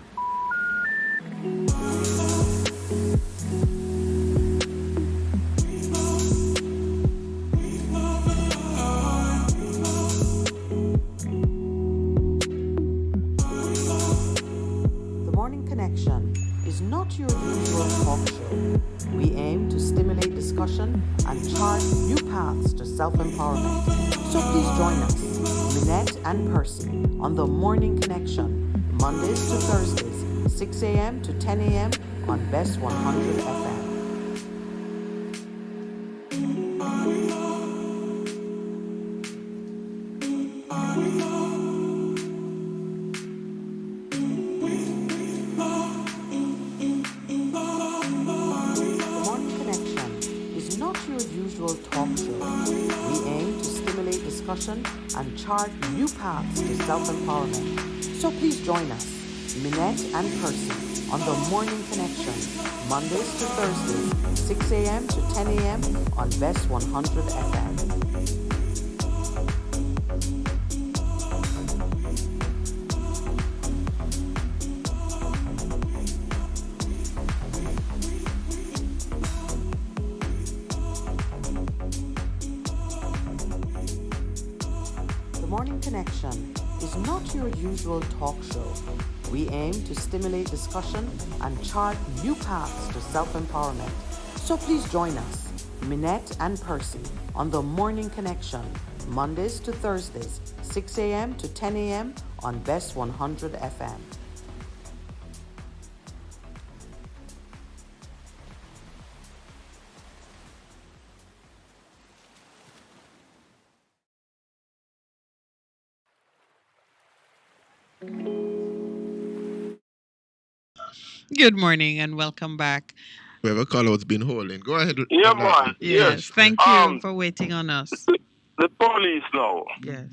Speaker 12: The Morning Connection is not your usual talk show. We aim to stimulate discussion and chart new paths to self-empowerment. So please join us, Minette and Percy, on The Morning Connection, Mondays to Thursdays, 6 a.m. to 10 a.m. on Best 100 FM. The Morning Connection is not your usual talk show. We aim to stimulate discussion and chart new paths to self-empowerment. So please join us, Minette and Percy, on The Morning Connection, Mondays to Thursdays, 6 a.m. to 10 a.m. on Best 100 FM. The Morning Connection is not your usual talk show. We aim to stimulate discussion and chart new paths to self-empowerment. So please join us, Minette and Percy, on The Morning Connection, Mondays to Thursdays, 6 a.m. to 10 a.m. on Best 100 FM.
Speaker 1: Good morning and welcome back.
Speaker 2: Whoever call out's been holding. Go ahead.
Speaker 16: Yeah, man.
Speaker 1: Yes, thank you for waiting on us.
Speaker 16: The police now.
Speaker 1: Yes.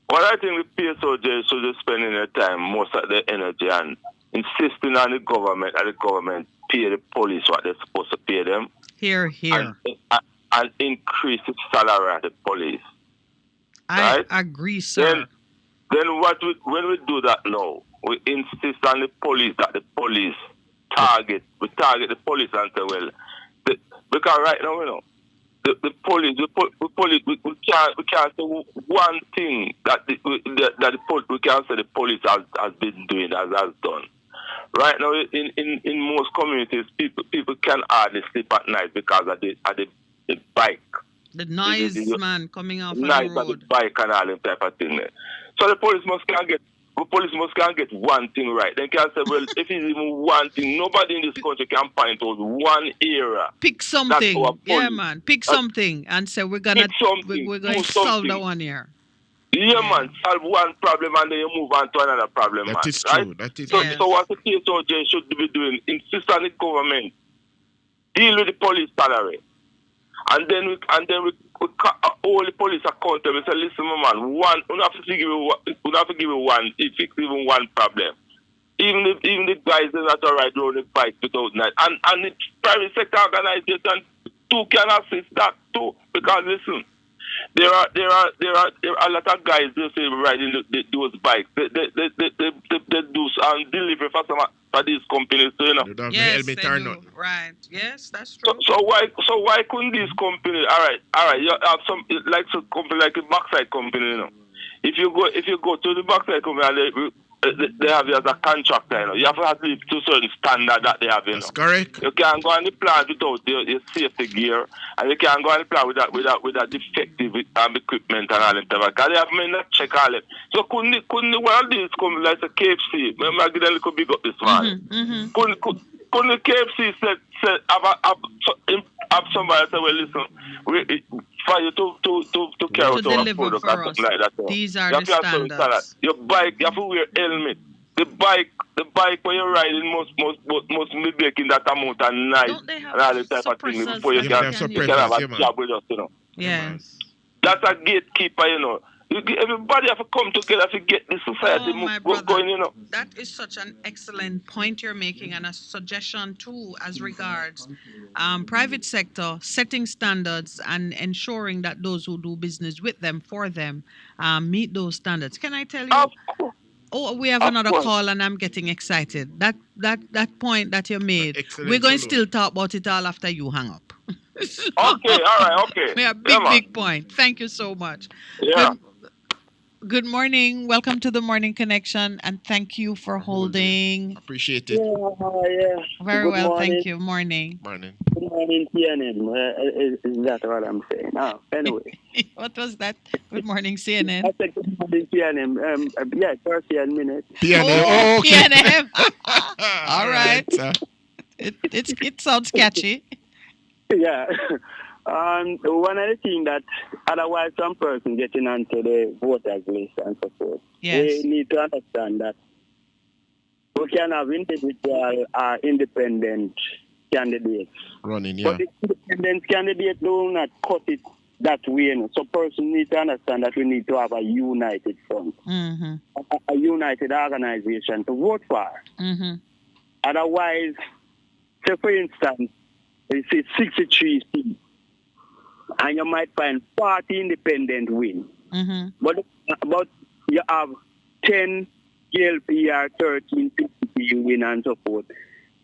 Speaker 16: What I think the PSOJ should be spending their time, most of their energy, and insisting on the government, and the government pay the police what they're supposed to pay them.
Speaker 1: Here.
Speaker 16: And increase the salary of the police.
Speaker 1: I
Speaker 16: right?
Speaker 1: agree, sir.
Speaker 16: Then when we do that now, we insist on the police that the police target the police and say, well, because right now, you know, the police, we can't say one thing that we can't say the police has been doing, has done. Right now, in most communities, people can hardly sleep at night because of the bike.
Speaker 1: The noise, man, coming off
Speaker 16: the
Speaker 1: the road.
Speaker 16: The bike and all that type of thing there. So the police must can't get one thing right. They can say, well, if it's even one thing, nobody in this country can point out one area.
Speaker 1: Pick something, yeah, man. Pick something and say we're gonna solve that one here.
Speaker 16: Yeah, man. Solve one problem and then you move on to another problem.
Speaker 2: That is
Speaker 16: right?
Speaker 2: true. That is
Speaker 16: so,
Speaker 2: true.
Speaker 16: So what the PSOJ should be doing? Insist on the government deal with the police salary, and then we all the police accountable. Say, listen, man, we have to give you one. It fix even one problem. Even the guys that are right on the bike without night, and the private sector organization too can assist that too. Because listen, there are a lot of guys they say riding those bikes. They do delivery for some for these companies, so you know.
Speaker 1: Yes, they do. Right. Yes, that's true.
Speaker 16: So why couldn't these companies? All right. You have some company like a backside company, you know. If you go to the backside company and they have you as a contractor, you know. You have to live to a certain standard that they have, you know.
Speaker 2: That's correct.
Speaker 16: You can't go on the plant without your safety gear, and you can't go on the plant with that defective equipment and all that stuff. Because they have men that check all it. So couldn't one of these companies like a KFC? Remember, I give them a little big up this morning. Couldn't the KFC have somebody say, well, listen, for you to carry out our product or something like that.
Speaker 1: These are the standards.
Speaker 16: Your bike, you have to wear helmet. The bike when you're riding must be making that amount of noise and all that type of thing before you can have a job with us, you know.
Speaker 1: Yes.
Speaker 16: That's a gatekeeper, you know. Everybody have to come together to get this society going, you know.
Speaker 1: That is such an excellent point you're making, and a suggestion too, as regards private sector setting standards and ensuring that those who do business with them for them meet those standards. Can I tell you? Oh, we have another call, and I'm getting excited. That point that you made, we're going to still talk about it all after you hang up.
Speaker 16: Okay, all right, okay.
Speaker 1: Yeah, big point. Thank you so much.
Speaker 16: Yeah.
Speaker 1: Good morning. Welcome to the Morning Connection, and thank you for holding.
Speaker 2: Appreciate it.
Speaker 17: Yeah.
Speaker 1: Very
Speaker 17: Good
Speaker 1: well,
Speaker 17: morning.
Speaker 1: thank you. Morning.
Speaker 2: Morning.
Speaker 17: Good morning, CNN. Is that what I'm saying? Now, anyway.
Speaker 1: What was that? Good morning, CNN.
Speaker 17: I said good morning, CNN. Yeah, 30 minutes.
Speaker 2: PNM.
Speaker 1: Oh,
Speaker 2: okay.
Speaker 1: PNM. All right. It sounds catchy.
Speaker 17: Yeah. One of the things that otherwise some person getting onto the voters list and so forth,
Speaker 1: Yes.
Speaker 17: we need to understand that we can have individual or independent candidates.
Speaker 2: Running, yeah.
Speaker 17: But the independent candidates do not cut it that way. You know. So person need to understand that we need to have a united front, a united organization to vote for. Otherwise, say for instance, they say 63 seats, and you might find 40 independent win. But you have 10 GLP or 13 PPP win and so forth.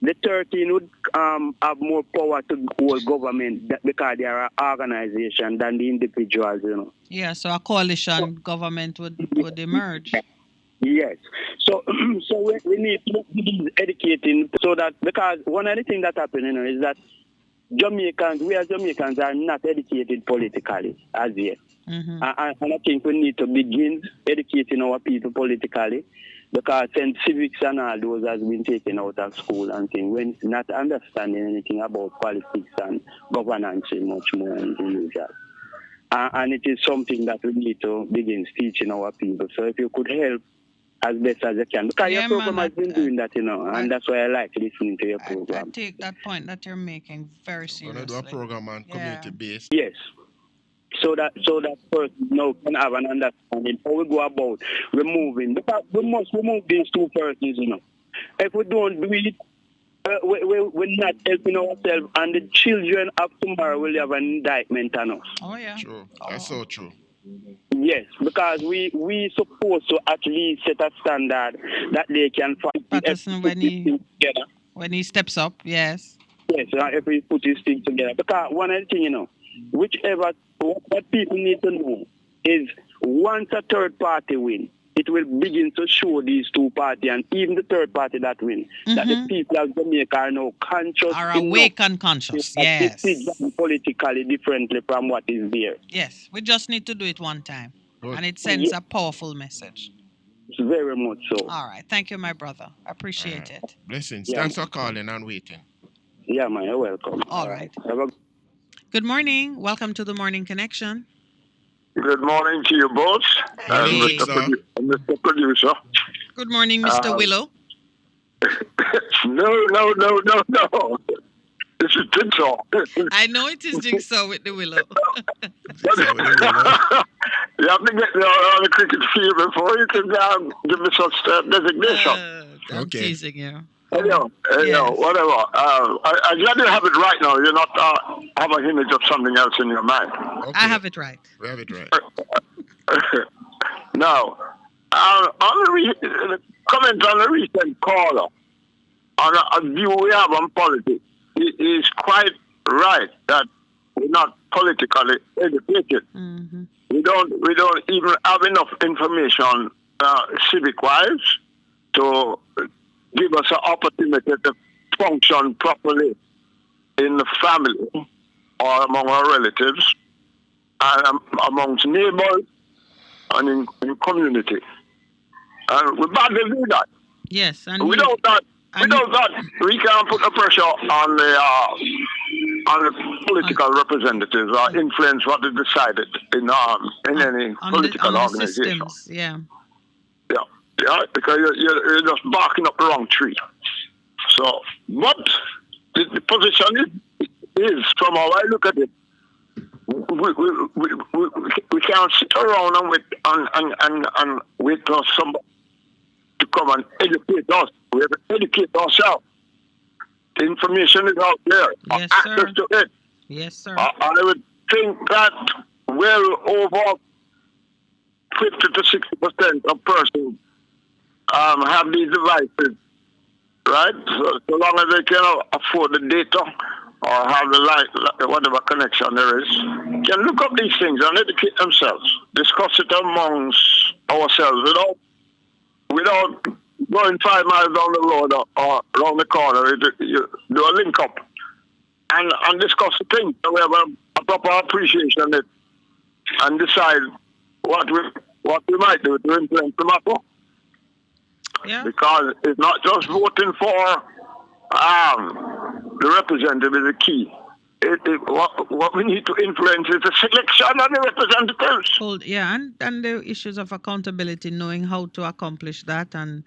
Speaker 17: The 13 would have more power to hold government because they are an organization than the individuals, you know.
Speaker 1: Yeah, so a coalition government would emerge.
Speaker 17: Yes. So we need to be educating so that, because one of the things that happens, you know, is that we as Jamaicans are not educated politically as yet. And I think we need to begin educating our people politically, because since civics and all those has been taken out of school and things, we're not understanding anything about politics and governance much more than usual. And it is something that we need to begin teaching our people. So if you could help as best as you can, because your program has been doing that, you know, and that's why I like listening to your program.
Speaker 1: I take that point that you're making very seriously.
Speaker 2: We're going to do a program on community based.
Speaker 17: Yes. So that person now can have an understanding how we go about removing. Because we must remove these two persons, you know. If we don't do it, we're not helping ourselves, and the children of tomorrow will have an indictment on us.
Speaker 1: Oh, yeah.
Speaker 2: True. That's so true.
Speaker 17: Yes, because we supposed to at least set a standard that they can find
Speaker 1: Patterson when he steps up, yes.
Speaker 17: Yes, if he put his things together. Because one other thing, you know, what people need to know is once a third party win, it will begin to show these two parties and even the third party that win that the people of Jamaica are now conscious.
Speaker 1: Are awake and conscious, yes.
Speaker 17: Politically differently from what is there.
Speaker 1: Yes, we just need to do it one time. And it sends a powerful message.
Speaker 17: Very much so.
Speaker 1: All right. Thank you, my brother. Appreciate it.
Speaker 2: Blessings. Thanks for calling and waiting.
Speaker 17: Yeah, man. You're welcome.
Speaker 1: All right. Good morning. Welcome to the Morning Connection.
Speaker 21: Good morning to you both.
Speaker 1: Hey.
Speaker 21: Mr. Producer.
Speaker 1: Good morning, Mr. Willow.
Speaker 21: No. This is Jigsaw.
Speaker 1: I know it is Jigsaw with the Willow.
Speaker 21: You have to get on the cricket field before you can give me such designation.
Speaker 1: I'm teasing you.
Speaker 21: Whatever. I'm glad you have it right now. You're not have an image of something else in your mind.
Speaker 1: Okay. I have it right.
Speaker 2: We have it right.
Speaker 21: Now, comment on the recent caller on a view we have on politics. It is quite right that we're not politically educated. We don't even have enough information civic-wise to give us an opportunity to function properly in the family or among our relatives and amongst neighbors and in community. And we badly do that.
Speaker 1: Yes. And
Speaker 21: without that, we can't put the pressure on the political representatives or influence what is decided in any political organization.
Speaker 1: Systems, yeah.
Speaker 21: Yeah, because you're just barking up the wrong tree. So, but the position is from how I look at it,
Speaker 13: we can't sit around and wait for somebody to come and educate us. We have to educate ourselves. The information is out there.
Speaker 1: Yes,
Speaker 13: access
Speaker 1: sir.
Speaker 13: to it.
Speaker 1: Yes, sir.
Speaker 13: I would think that well over 50 to 60% of persons have these devices, right? So long as they can afford the data or have the light, whatever connection there is, can look up these things and educate themselves, discuss it amongst ourselves without going 5 miles down the road or around the corner. You do a link up and discuss the things. So we have a proper appreciation of it and decide what we might do to influence the matter.
Speaker 1: Yeah.
Speaker 13: Because it's not just voting for the representative is the key. What we need to influence is the selection of the representatives.
Speaker 1: Yeah, and the issues of accountability, knowing how to accomplish that, and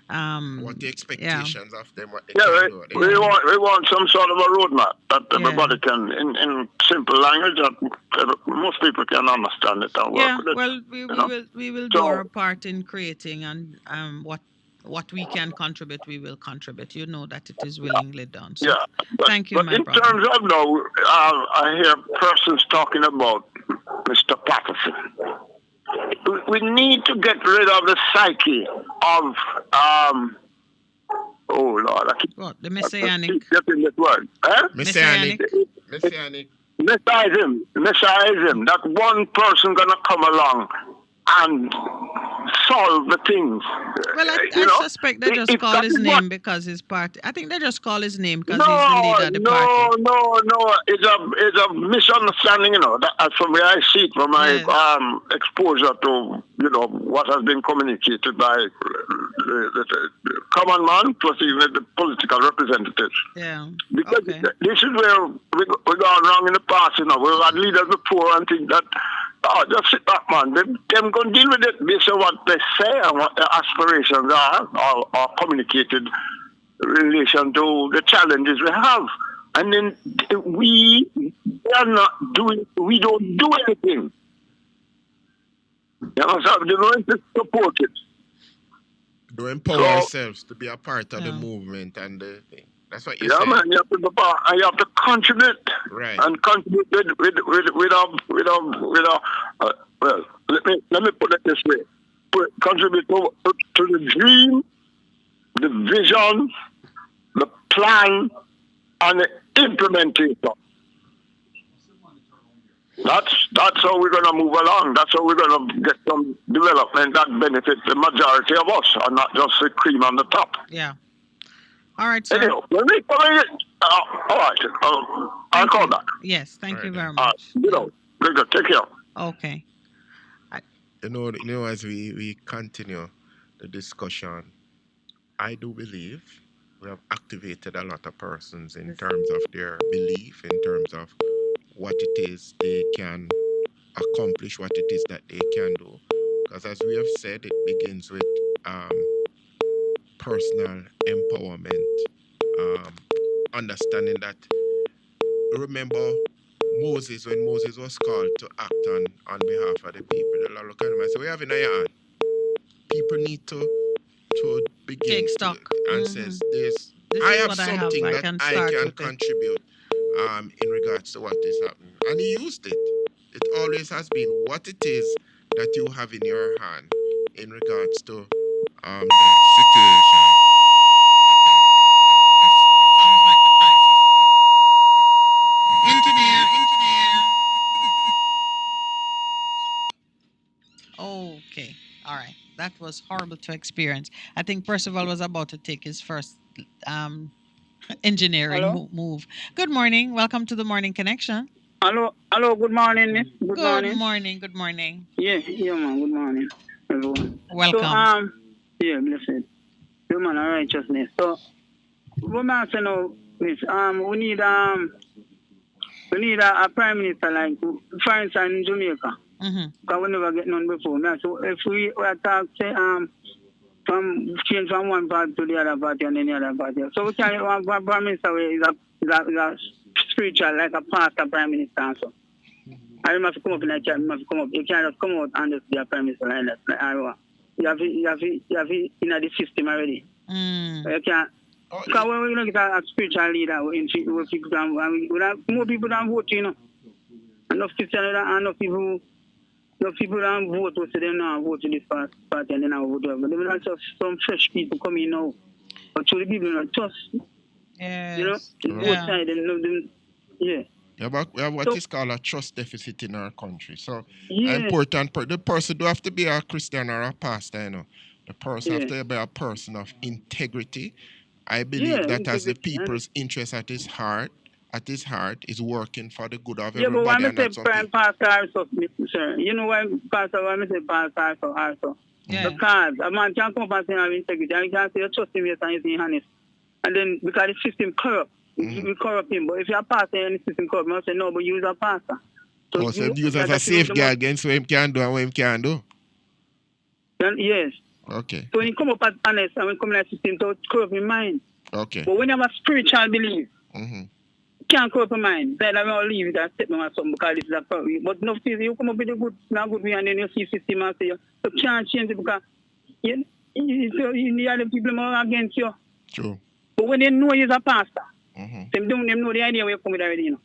Speaker 2: what the expectations of them, what they
Speaker 13: Yeah,
Speaker 2: can do.
Speaker 13: we want some sort of a roadmap that everybody can, in simple language, that most people can understand it and work with it.
Speaker 1: Well, we will do our part in creating, and what we can contribute, we will contribute. You know that it is willingly done. So thank you,
Speaker 13: but
Speaker 1: my
Speaker 13: in
Speaker 1: brother.
Speaker 13: terms of now, I hear persons talking about Mr. Patterson. We need to get rid of the psyche of oh Lord, I keep
Speaker 1: the messianic.
Speaker 13: Getting this word. Eh?
Speaker 2: Messianic.
Speaker 13: Messianism. That one person gonna come along and solve the things.
Speaker 1: Well, I suspect they just call his name because his party. I think they just call his name because he's the leader of the party.
Speaker 13: No. It's a misunderstanding. That, from where I see it, from my exposure to what has been communicated by the common man plus even the political representatives.
Speaker 1: Yeah.
Speaker 13: Because this is where we gone wrong in the past. We've had leaders before and think that. Just sit back, man. Them can deal with it based on what they say and what their aspirations are or communicated in relation to the challenges we have. And then we don't do anything. You must have the right to support it.
Speaker 2: To empower ourselves to be a part of the movement and the thing. That's what you say.
Speaker 13: Yeah, man. You have to contribute.
Speaker 2: Right.
Speaker 13: And contribute with well, let me put it this way. Contribute to the dream, the vision, the plan, and the implementation. That's how we're gonna move along. That's how we're gonna get some development that benefits the majority of us, and not just the cream on the top.
Speaker 1: Yeah. All right, sir.
Speaker 13: Anyhow, all right. I'll call back.
Speaker 1: Yes, thank you very much.
Speaker 13: Good. Take care.
Speaker 1: Okay.
Speaker 2: As we continue the discussion, I do believe we have activated a lot of persons in terms of their belief, in terms of what it is they can accomplish, what it is that they can do. Because as we have said, it begins with personal empowerment, understanding that, remember Moses, when Moses was called to act on behalf of the people, the Lord looked at him and said, "We have in your hand." People need to begin
Speaker 1: take stock
Speaker 2: and says, I have something that I can contribute in regards to what is happening. And he used it. It always has been what it is that you have in your hand in regards to the situation.
Speaker 1: Sounds like a crisis. Engineer. Okay. All right. That was horrible to experience. I think Percival was about to take his first engineering move. Good morning. Welcome to the Morning Connection.
Speaker 10: Hello. Good morning, miss. Good
Speaker 1: morning.
Speaker 10: Yeah, man. Good morning, everyone.
Speaker 1: Welcome.
Speaker 10: Yeah, blessed. Human righteousness. So, what I'm saying now, miss, we need a prime minister like, for instance, in Jamaica. Because we never get none before. So if we talk, say, from change from one party to the other party and any other party. So we can one prime minister is a spiritual, like a pastor prime minister. So. I must come up in a chat, must come up. You can't just come out and just be a prime minister like that. Like, you have it in the system already. You can't. Because when we look at a spiritual leader, more people don't vote, you know. Enough Christians and enough people don't vote, so they don't vote to this party and then I vote. But they don't just some fresh people come in now. But to the people don't trust.
Speaker 1: Yes.
Speaker 10: You know, both sides, yeah.
Speaker 2: Yeah, but we have what is called a trust deficit in our country. So, important, the person don't have to be a Christian or a pastor, you know. The person have to be a person of integrity. I believe that as the people's interest at his heart is working for the good of everybody.
Speaker 10: Yeah, but why I say prime pastor also, sir? You know why pastor? Why I say pastor also? Yeah. Because a man can't come and say I have integrity, and he can't say you trust him, yes, and he's honest. And then because the system corrupt, we corrupt him. But if you're a pastor and the system corrupt, I say no, but use a pastor.
Speaker 2: So use as a safeguard against what him can do and what him can't do.
Speaker 10: Yes.
Speaker 2: Okay.
Speaker 10: So when you come up as honest and when you come in the system, to corrupt your mind.
Speaker 2: Okay.
Speaker 10: But when you have a spiritual belief, you can't corrupt your mind. Then I will leave it and step on something because this is a problem. But no, you come up with a good way and then you see system and say you can't change it because you have the people more against you.
Speaker 2: True.
Speaker 10: But when they know you're a pastor, them know the idea where you come with already, you know.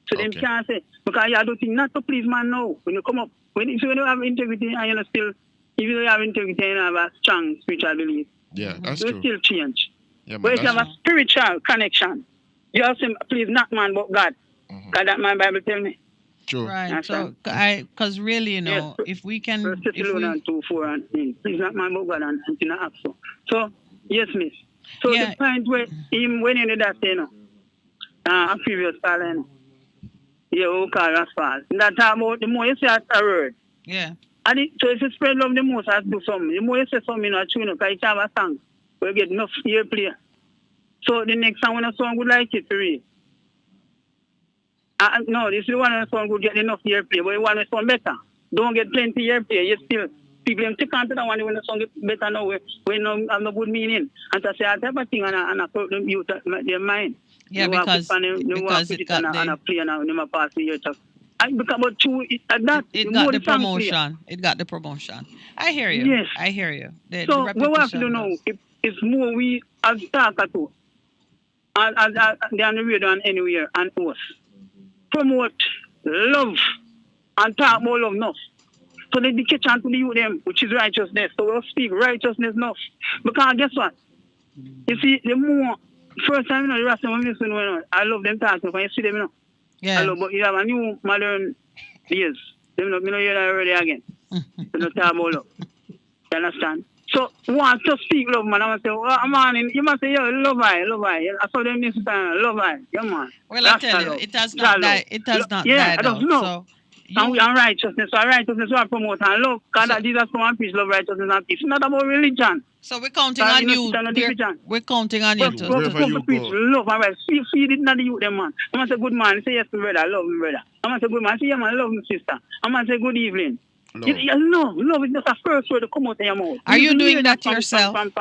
Speaker 10: So them can't say, because you do things not to please man now. When you come up, if you don't have integrity and you still, even though you have integrity and you have a strong spiritual belief,
Speaker 2: that's
Speaker 10: you
Speaker 2: true.
Speaker 10: still change.
Speaker 2: Yeah,
Speaker 10: but if you have a spiritual connection, you have to please not man but God. Because that my Bible tell me.
Speaker 2: True.
Speaker 1: Right. So because really, you know, if we can,
Speaker 10: please not man but God and not ask so. So yes, miss. So the point where him when you that you know, a previous caller, you know, who call us fast. That talk about the more you say a word.
Speaker 1: Yeah.
Speaker 10: And so if you spread love the most, I do something. The more you say something, you know, tune up, because you have a song, we get enough airplay. So the next time when a song would like it to read. No, this is the one that song would get enough airplay, but you want to sound better. Don't get plenty airplay, you still. People them take on to that one when the song get better now, when have no good meaning. And to say I type of thing and I put them youth their mind.
Speaker 1: Yeah, because it got
Speaker 10: and a play and I pass the year talk. But true,
Speaker 1: it got the promotion. It got the promotion. I hear you.
Speaker 10: Yes.
Speaker 1: I hear you.
Speaker 10: So what we have to know is more we as talker too. And on the radio and anywhere and us. Promote love and talk more love enough. So they catch on to the youth them, which is righteousness. So we'll speak righteousness enough. Because guess what? You see, the more first time, you know, the rest of them listen, I love them talking. When you see them, you know.
Speaker 1: Yeah.
Speaker 10: I love, but you have a new modern years. They don't hear that already again. They don't talk about love. You understand? So want to speak love, man. I want to say, oh, man, you must say, love I. I saw them this time, love I. Yeah, man.
Speaker 1: Well, I tell you, it has not died. It has not died out. So
Speaker 10: and righteousness. So righteousness we promote and love. Because Jesus come and preach love, righteousness and peace. It's not about religion.
Speaker 1: So we're counting on you. We're counting on you.
Speaker 10: Wherever you go. Love and right. Feed it not the youth them, man. I'm going to say good man. Say yes, my brother. I love my brother. I'm going to say good man. Say yeah, man. I love my sister. I'm going to say good evening. Love is just a first word to come out of your mouth.
Speaker 1: Are you doing that yourself?
Speaker 10: From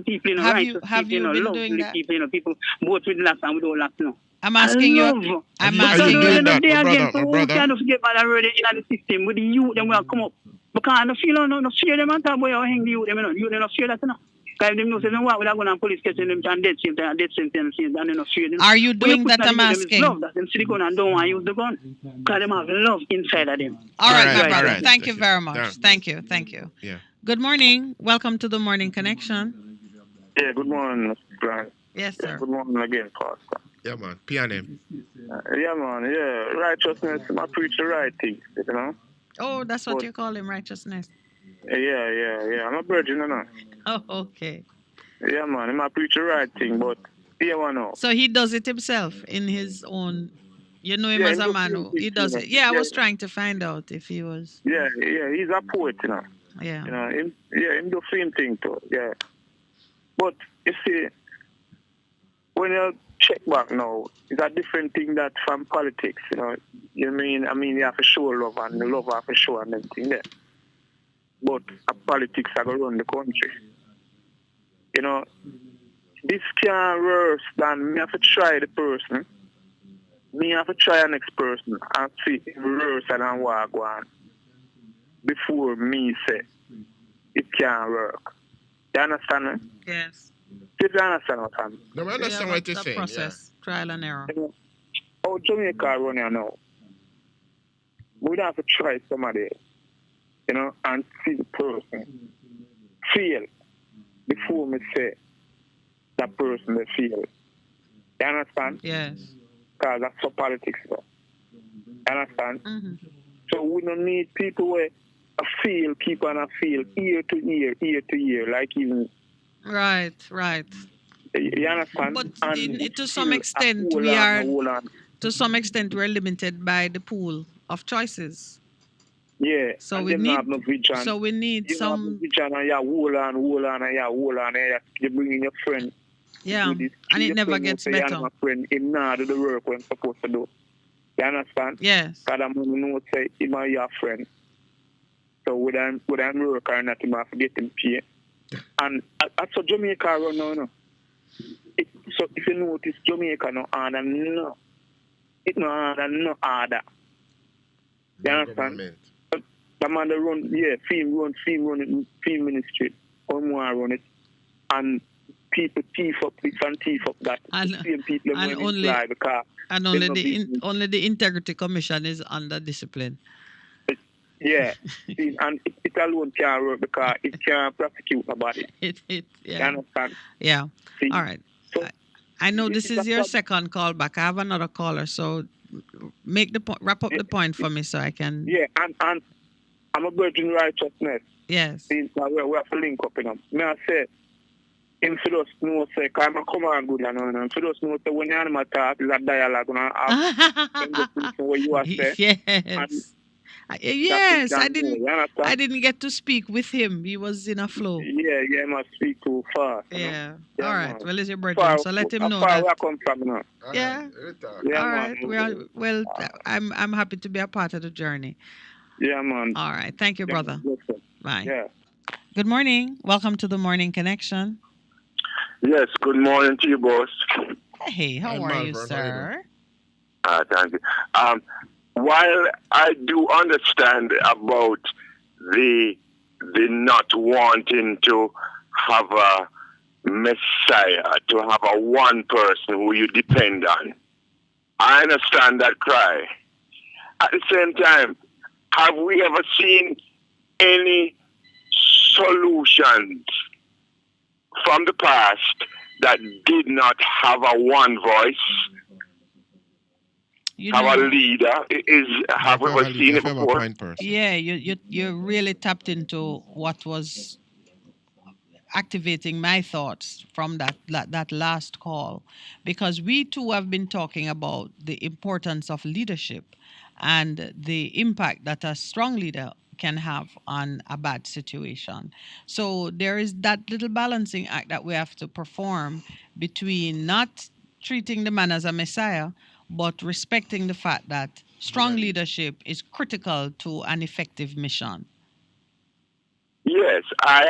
Speaker 10: people, you know,
Speaker 1: have you been doing that?
Speaker 10: People, you know, people both with laugh and without laugh, no.
Speaker 1: I'm asking you. I'm asking you.
Speaker 2: My brother.
Speaker 10: Can't forget about that already in the system with the youth them will come up. Because I don't feel no fear them and talk about how hang the youth them, you know. You don't fear that, you know. Because them know say them walk without going on police catching them and dead sentence and they don't fear them.
Speaker 1: Are you doing that? I'm asking.
Speaker 10: Love that them see the gun and don't want to use the gun. Because them have love inside of them.
Speaker 1: All right, my brother. Right. Thank you very much.
Speaker 2: Yeah.
Speaker 1: Thank you.
Speaker 2: Yeah.
Speaker 1: Good morning. Welcome to the Morning Connection.
Speaker 4: Yeah, good morning, Mr. Grant.
Speaker 1: Yes, sir.
Speaker 4: Good morning again, Pastor.
Speaker 2: Yeah, man. Piano.
Speaker 4: Yeah, man. Yeah, righteousness. I preach the right thing, you know.
Speaker 1: Oh, that's what you call him, righteousness.
Speaker 4: Yeah. I'm a virgin, you know.
Speaker 1: Oh, okay.
Speaker 4: Yeah, man. I preach the right thing, but yeah, man. No.
Speaker 1: So he does it himself in his own. You know him as a man who he does it. Yeah, I was trying to find out if he was.
Speaker 4: Yeah. He's a poet, you know.
Speaker 1: Yeah.
Speaker 4: You know, him do same thing too. Yeah. But you see, when you check back now, it's a different thing that from politics, you know. You mean, you have to show love and the love have to show and everything there. But politics are going to run the country. You know, this can't worse than me have to try the person Me have to try a next person and see if reverse and walk on before me say it can't work. You understand me?
Speaker 1: Yes.
Speaker 4: Did you understand what I'm saying?
Speaker 2: No, I understand what you're saying.
Speaker 1: Process, trial and error.
Speaker 4: How Jamaica run here now? We would have to try somebody, and see the person feel before me say that person they feel. You understand?
Speaker 1: Yes.
Speaker 4: Because that's so politics. You understand?
Speaker 1: Mm-hmm.
Speaker 4: So we don't need people where feel, keep on a feel, ear to ear, like even.
Speaker 1: Right.
Speaker 4: You understand?
Speaker 1: But
Speaker 4: and
Speaker 1: to some extent, to some extent, we're limited by the pool of choices.
Speaker 4: Yeah.
Speaker 1: So
Speaker 4: and
Speaker 1: we
Speaker 4: them
Speaker 1: need.
Speaker 4: Have no vision.
Speaker 1: So we need some.
Speaker 4: Have no vision, and hold on, and you bring in your friend.
Speaker 1: Yeah. And it never gets better.
Speaker 4: My friend, him not do the work when supposed to do. You understand?
Speaker 1: Yes.
Speaker 4: Because I'm know say him and your friend. So would I work or not, him have to get him pay. And that's what Jamaica run now. No. So if you notice, Jamaica no harder, no. It no harder. You understand? The man that run, film ministry, or more run it, and people thief up this and thief up that.
Speaker 1: And,
Speaker 4: same people
Speaker 1: and only only the Integrity Commission is under discipline.
Speaker 4: Yeah, and it alone can't work because it can't prosecute nobody.
Speaker 1: Yeah.
Speaker 4: You understand?
Speaker 1: Yeah.
Speaker 4: See?
Speaker 1: All right.
Speaker 4: So,
Speaker 1: I know this is your second call back. I have another caller, so make the point, wrap up the point for me so I can.
Speaker 4: Yeah, and I'm a virgin righteousness.
Speaker 1: Yes.
Speaker 4: See, we have to link up, May I say, in for us know, say, because I'm a command good, and for us know, say, when you're animal talk, is a dialogue, what you are saying.
Speaker 1: Yes. Yes, I didn't get to speak with him. He was in a flow.
Speaker 4: Yeah, he must speak too fast.
Speaker 1: Yeah. All right. Man. Well, it's your birthday, so let him know that.
Speaker 4: Where I come from now.
Speaker 1: Yeah. All right. Well, I'm happy to be a part of the journey.
Speaker 4: Yeah, man.
Speaker 1: All right. Thank you, brother. Bye.
Speaker 4: Yeah.
Speaker 1: Good morning. Welcome to the Morning Connection.
Speaker 21: Yes. Good morning to you, boss.
Speaker 1: Hey, how are you, sir?
Speaker 21: Thank you. While I do understand about the not wanting to have a Messiah, to have a one person who you depend on, I understand that cry. At the same time, have we ever seen any solutions from the past that did not have a one voice? Our leader have we ever seen it before?
Speaker 1: Yeah, you really tapped into what was activating my thoughts from that last call, because we too have been talking about the importance of leadership and the impact that a strong leader can have on a bad situation. So there is that little balancing act that we have to perform between not treating the man as a messiah, but respecting the fact that strong leadership is critical to an effective mission.
Speaker 21: Yes, I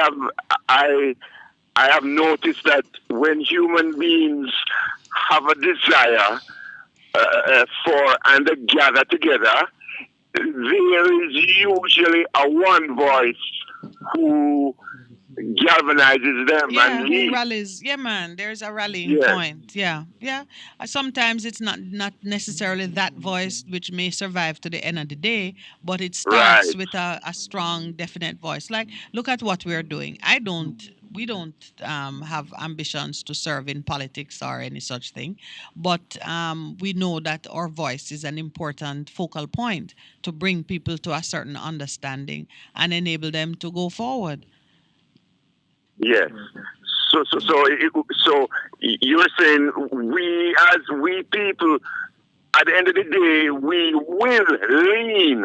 Speaker 21: have noticed that when human beings have a desire for and they gather together, there is usually a one voice who galvanizes them and
Speaker 1: who rallies. Yeah, man, there's a rallying point. Yeah. Sometimes it's not necessarily that voice which may survive to the end of the day, but it starts with a strong, definite voice. Like, look at what we're doing. We don't have ambitions to serve in politics or any such thing, but we know that our voice is an important focal point to bring people to a certain understanding and enable them to go forward.
Speaker 21: Yes. So you're saying we people, at the end of the day, we will lean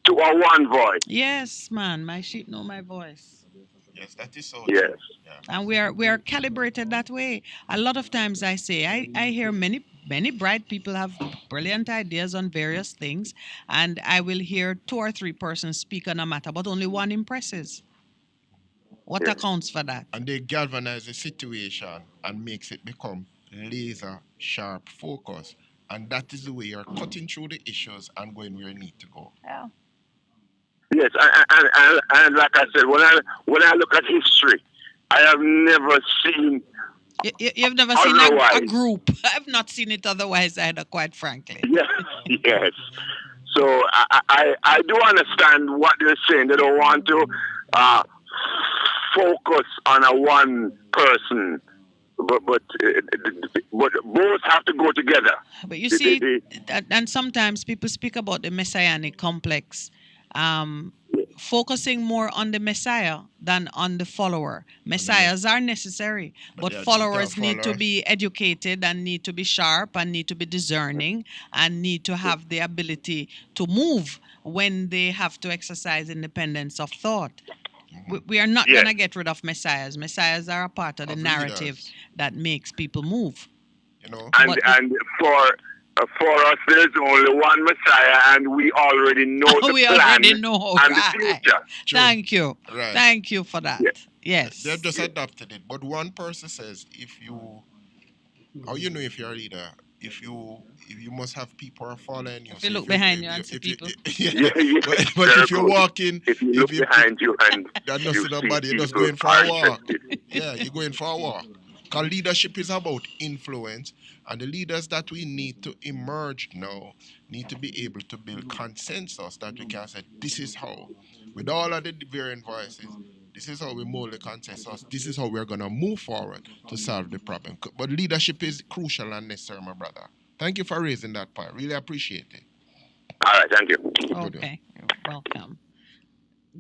Speaker 21: to our one voice.
Speaker 1: Yes, man. My sheep know my voice.
Speaker 2: Yes, that is so.
Speaker 21: Yes.
Speaker 2: Yeah.
Speaker 1: And we are calibrated that way. A lot of times I say, I hear many bright people have brilliant ideas on various things, and I will hear 2 or 3 persons speak on a matter, but only one impresses. What accounts for that?
Speaker 2: And they galvanize the situation and makes it become laser sharp focus. And that is the way you're cutting through the issues and going where you need to go.
Speaker 1: Yeah.
Speaker 21: Yes, and like I said, when I look at history, I have never seen
Speaker 1: You've never seen a group. I've not seen it otherwise either, quite frankly.
Speaker 21: Yeah, yes. So I do understand what they're saying. They don't want to focus on a one person, but both have to go together.
Speaker 1: But you see, and sometimes people speak about the messianic complex, focusing more on the Messiah than on the follower. Messiahs are necessary, but followers need to be educated and need to be sharp and need to be discerning and need to have the ability to move when they have to exercise independence of thought. We are not going to get rid of messiahs. Messiahs are a part of the narrative that makes people move.
Speaker 2: You know,
Speaker 21: and for us, there's only one Messiah, and we already know the
Speaker 1: we
Speaker 21: plan
Speaker 1: already know,
Speaker 21: and
Speaker 1: right.
Speaker 21: the future.
Speaker 1: Thank you.
Speaker 2: Right.
Speaker 1: Thank you for that. Yes.
Speaker 2: They've just adopted it. But one person says, how you know if you're a leader? If you must have people who are following you.
Speaker 1: If you look behind you and see people.
Speaker 2: But if you're walking,
Speaker 21: if you look behind you and
Speaker 2: that doesn't see nobody, you're just going for a walk. Yeah, you're going for a walk. Because leadership is about influence, and the leaders that we need to emerge now need to be able to build consensus that we can say, this is how, with all of the varying voices, this is how we mold the consensus. This is how we're going to move forward to solve the problem. But leadership is crucial and necessary, my brother. Thank you for raising that point. Really appreciate it.
Speaker 21: All right, thank you.
Speaker 1: Okay, you're welcome.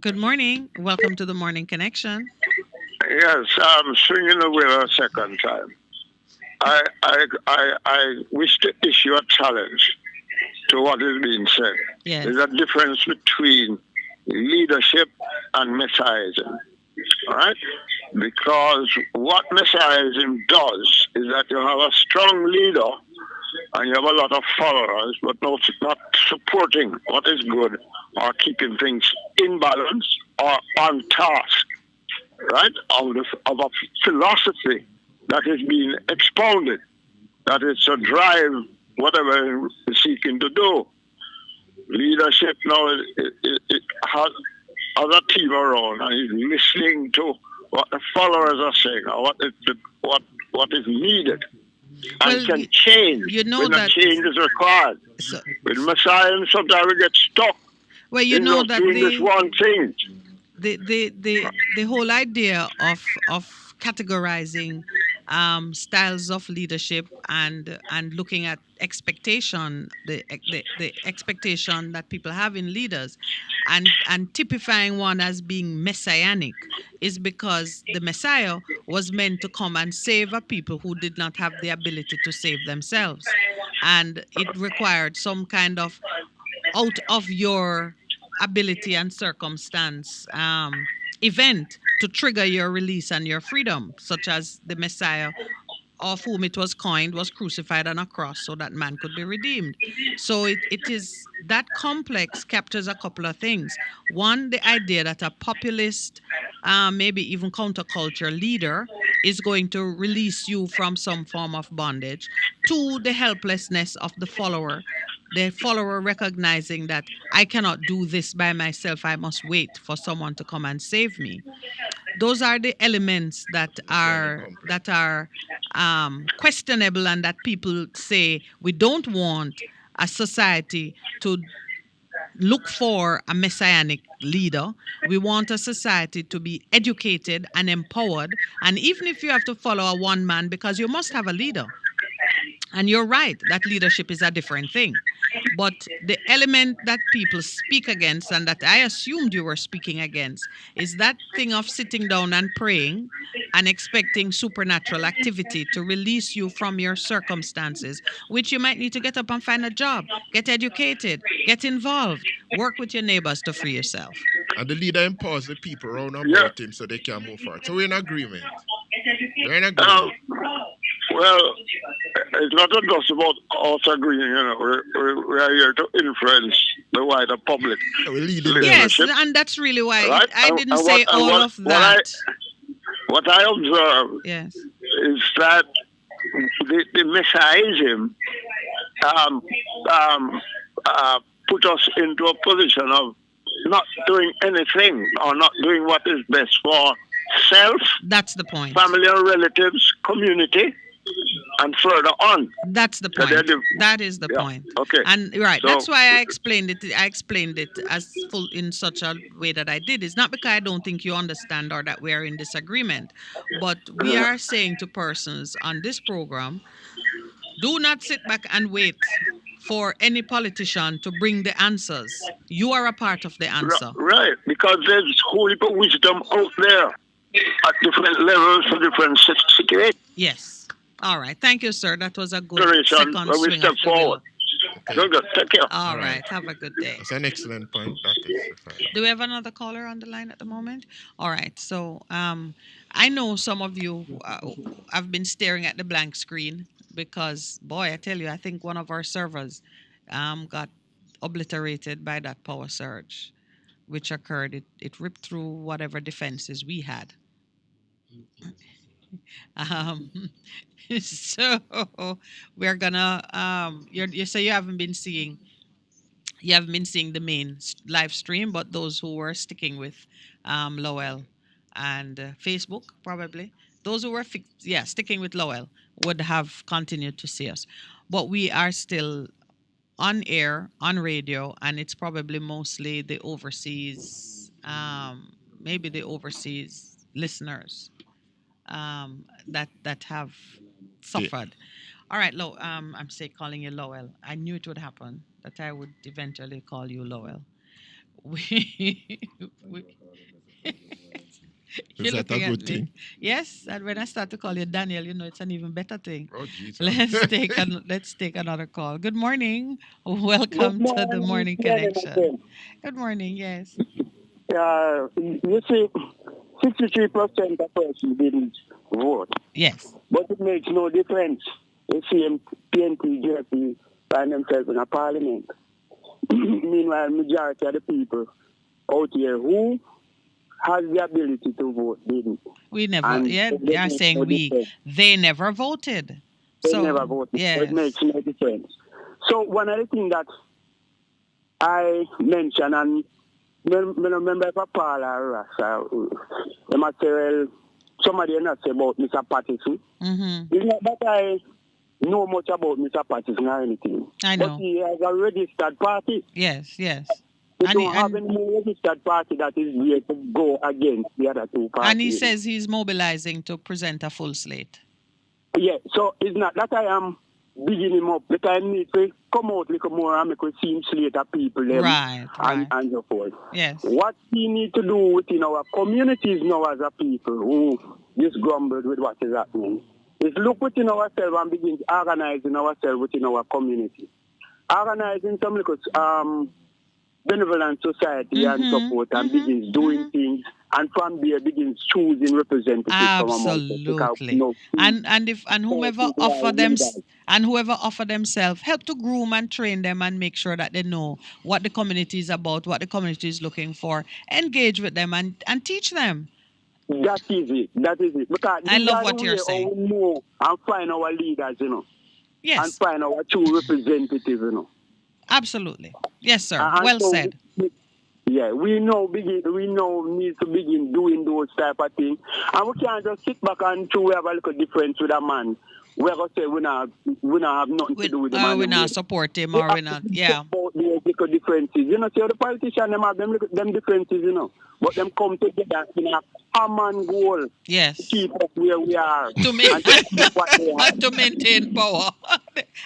Speaker 1: Good morning. Welcome to the Morning Connection.
Speaker 21: Yes, I'm swinging away a second time. I wish to issue a challenge to what is being said.
Speaker 1: Yes.
Speaker 21: There's a difference between leadership and messianism. All right? Because what messianism does is that you have a strong leader and you have a lot of followers, but not supporting what is good or keeping things in balance or on task, right? Of a philosophy that is being expounded, that is to drive whatever it's seeking to do. Leadership now it has a team around and is listening to what the followers are saying or what is needed. And can change when a change is required. With Messiah, sometimes we get stuck.
Speaker 1: Well, you know that
Speaker 21: doing this one thing.
Speaker 1: The whole idea of categorizing styles of leadership and looking at expectation, the expectation that people have in leaders, and typifying one as being messianic is because the Messiah was meant to come and save a people who did not have the ability to save themselves, and it required some kind of out of your ability and circumstance event to trigger your release and your freedom, such as the Messiah, of whom it was coined, was crucified on a cross so that man could be redeemed. So it is that complex captures a couple of things. One, the idea that a populist, maybe even counterculture leader is going to release you from some form of bondage. Two, the helplessness of the follower recognizing that I cannot do this by myself. I must wait for someone to come and save me. Those are the elements that are questionable, and that people say we don't want a society to look for a messianic leader. We want a society to be educated and empowered. And even if you have to follow a one man, because you must have a leader. And you're right, that leadership is a different thing. But the element that people speak against, and that I assumed you were speaking against, is that thing of sitting down and praying and expecting supernatural activity to release you from your circumstances, which you might need to get up and find a job, get educated, get involved, work with your neighbors to free yourself.
Speaker 2: And the leader empowers the people around about him so they can move forward. So we're in agreement. We're in agreement.
Speaker 21: Well, it's not just about us agreeing, you know. We are here to influence the wider public.
Speaker 2: We're leading
Speaker 1: yes, and that's really why I didn't say all of that.
Speaker 21: What I observe is that the messianism
Speaker 13: um, um, put us into a position of not doing anything or not doing what is best for self.
Speaker 1: That's the point.
Speaker 13: Family and relatives, community, and further on.
Speaker 1: That's the
Speaker 13: So
Speaker 1: point.
Speaker 13: they're
Speaker 1: That is the point.
Speaker 13: Okay.
Speaker 1: And right,
Speaker 13: So-
Speaker 1: that's why I explained it. I explained it as full in such a way that I did. It's not because I don't think you understand or that we are in disagreement, but we are saying to persons on this program, do not sit back and wait for any politician to bring the answers. You are a part of the answer.
Speaker 13: Right, because there's whole heap of wisdom out there at different levels for different situations.
Speaker 1: Yes. All right. Thank you, sir. That was a good
Speaker 13: Generation
Speaker 1: second
Speaker 13: where we
Speaker 1: swing
Speaker 13: step
Speaker 1: of the wheel.
Speaker 13: forward. Good. Take care.
Speaker 1: All right. Have a good day.
Speaker 2: That's an excellent point. That is.
Speaker 1: Do we have another caller on the line at the moment? All right. So I know some of you have been staring at the blank screen because, boy, I tell you, I think one of our servers got obliterated by that power surge, which occurred. It ripped through whatever defenses we had. So we're gonna you say you haven't been seeing the main live stream, but those who were sticking with Lowell and Facebook, probably those who were sticking with Lowell would have continued to see us. But we are still on air, on radio, and it's probably mostly the overseas, maybe the overseas listeners that have suffered. All right, I'm calling you Lowell. I knew it would happen, that I would eventually call you Lowell. we, You're
Speaker 2: Is that a
Speaker 1: looking at
Speaker 2: good
Speaker 1: me.
Speaker 2: thing?
Speaker 1: Yes, and when I start to call you Daniel, it's an even better thing.
Speaker 2: Oh, Jesus.
Speaker 1: Let's take another call. Good morning. Welcome to the Morning Connection. Good morning. Yes.
Speaker 20: You see, 63% of persons didn't vote.
Speaker 1: Yes.
Speaker 20: But it makes no difference. You see, PNP, JP find themselves in a parliament. Meanwhile, majority of the people out here who has the ability to vote didn't.
Speaker 1: We never. They are saying they never voted.
Speaker 20: They never voted.
Speaker 1: Yes.
Speaker 20: So it makes no difference. So one of the things that I mentioned, and I remember if a Paul or Ross, they might say, well, somebody not say about Mr. Patterson.
Speaker 1: Mm-hmm.
Speaker 20: It's not that I know much about Mr. Patterson or anything.
Speaker 1: I know.
Speaker 20: But he has a registered party.
Speaker 1: Yes.
Speaker 20: We don't have any more registered party that is here to go against the other two parties.
Speaker 1: And he says he's mobilizing to present a full slate.
Speaker 20: Yeah, so it's not that I am bigging him up. Because I need to come out a little more and make a seem slate of people them and so forth.
Speaker 1: Yes.
Speaker 20: What we need to do within our communities now as a people who just grumbled with what is happening is look within ourselves and begin organizing ourselves within our community. Organizing some little benevolent society and support and begins doing things, and from there begins choosing representatives
Speaker 1: Absolutely.
Speaker 20: From
Speaker 1: and whoever offer themselves, help to groom and train them and make sure that they know what the community is about, what the community is looking for. Engage with them and teach them.
Speaker 20: That is it. Because
Speaker 1: I love what you're saying.
Speaker 20: We know and find our leaders,
Speaker 1: Yes.
Speaker 20: And find our true representatives,
Speaker 1: Absolutely. Yes, sir.
Speaker 20: And
Speaker 1: well
Speaker 20: so
Speaker 1: said.
Speaker 20: Yeah, we know need to begin doing those type of things. And we can't just sit back and we have a little difference with a man. We're going to say we not have nothing to do with the man.
Speaker 1: We not support him or we not, yeah.
Speaker 20: About the little differences. See, the politicians, them have them differences, But them come together in a common goal.
Speaker 1: Yes.
Speaker 20: To keep us where we are.
Speaker 1: To maintain power.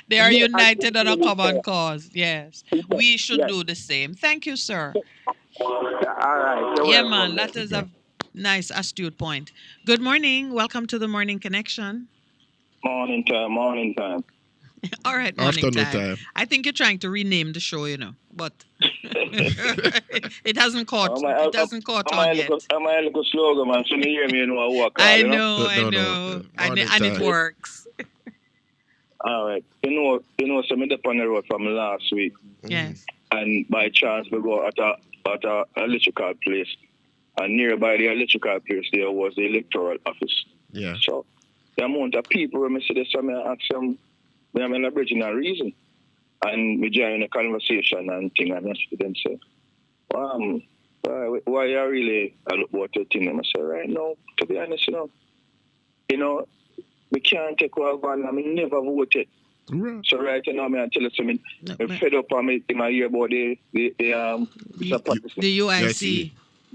Speaker 1: They are united on a common cause. Yes. We should do the same. Thank you, sir.
Speaker 20: All right.
Speaker 1: Yeah, man. That is a nice, astute point. Good morning. Welcome to the Morning Connection.
Speaker 19: Morning time.
Speaker 1: All right, morning time. I think you're trying to rename the show, but it hasn't caught. On yet.
Speaker 19: I'm a little slogan, man. So you hear me, I walk.
Speaker 1: I know. And it works.
Speaker 19: All right. So me up on the road from last week.
Speaker 1: Yes.
Speaker 19: And by chance we go at a electrical place, and nearby the electrical place there was the electoral office.
Speaker 2: Yeah.
Speaker 19: So the amount of people when I see this, I ask them, I'm an Aboriginal reason. And we join a conversation and thing, and I ask them, say, why you really look about the thing? And I say, right now, to be honest, we can't take our van, I mean, never voted.
Speaker 2: Right.
Speaker 19: So right now, I tell you something, I'm fed up on me in my ear about the
Speaker 1: UIC.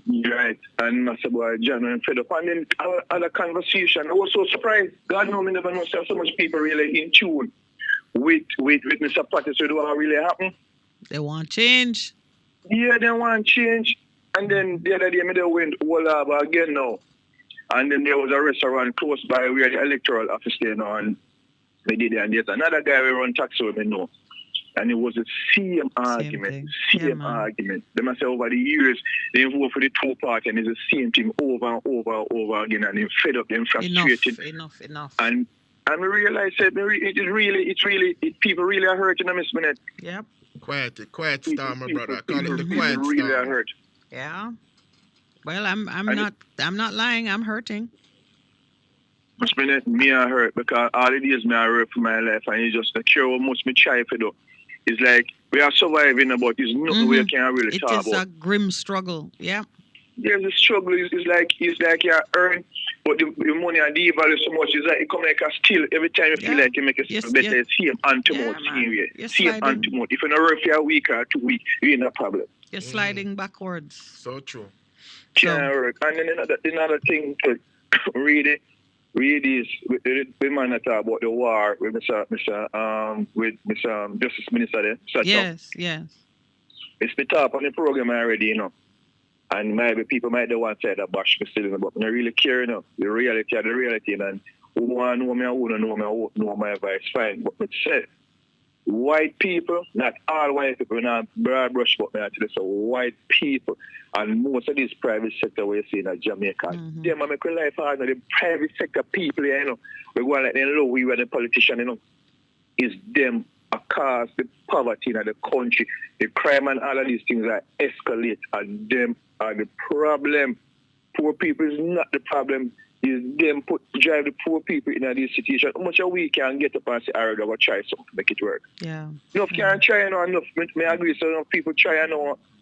Speaker 19: Right. And I said, boy, John, I'm fed up. And then I had a conversation. I was so surprised. God knows me never know so much people really in tune with Mr. Pattis. So what really happen?
Speaker 1: They want change.
Speaker 19: Yeah, they want change. And then the other day, they went all over again now. And then there was a restaurant close by where the electoral office there now. And they did it. And there's another guy who run taxi with me now. And it was the same argument. Same argument. They must say over the years, they vote for the two parties, and it's the same thing over and over and over again. And they're fed up, they're frustrated.
Speaker 1: Enough.
Speaker 19: And I realize that people really are hurting in this minute.
Speaker 1: Yep.
Speaker 2: Quiet storm, my brother. Call it the quiet storm.
Speaker 19: Really are hurt.
Speaker 1: Yeah. Well, I'm not lying. I'm hurting.
Speaker 19: This minute, me I hurt because all the days me I hurt for my life, and you just not care how much me try for do. It's like we are surviving, but it's nothing we can really talk about.
Speaker 1: It is a grim struggle. Yeah.
Speaker 19: There's a struggle. It's like you earn, but the money and the value so much. It's like it come like a steal every time you feel like you make it better. Same anti-mode, same anti-mode. If you're not work for a week or 2 weeks, you ain't a problem.
Speaker 1: You're sliding backwards.
Speaker 2: So true.
Speaker 19: Can't work. And then another thing to read is the man that talk about the war with Mr. Justice Minister there.
Speaker 1: Yes.
Speaker 19: It's the top on the program already, And maybe people might do one side of bash me still, but I really care, The reality, and who want to know me, who don't know me, who know my advice, fine. But it said, white people, not all white people, not broad brush, but me actually say white people, and most of these private sector we see in Jamaica, them make life hard. The private sector people, we go like them low, we were the politician, is them a cause the poverty in the country, the crime and all of these things that escalate, and them are the problem. Poor people is not the problem. Is them drive the poor people in this situation. How much we can get up and say, alright, we'll try something to make it work.
Speaker 1: Yeah.
Speaker 19: Enough can't try, enough. May I agree, so enough people try,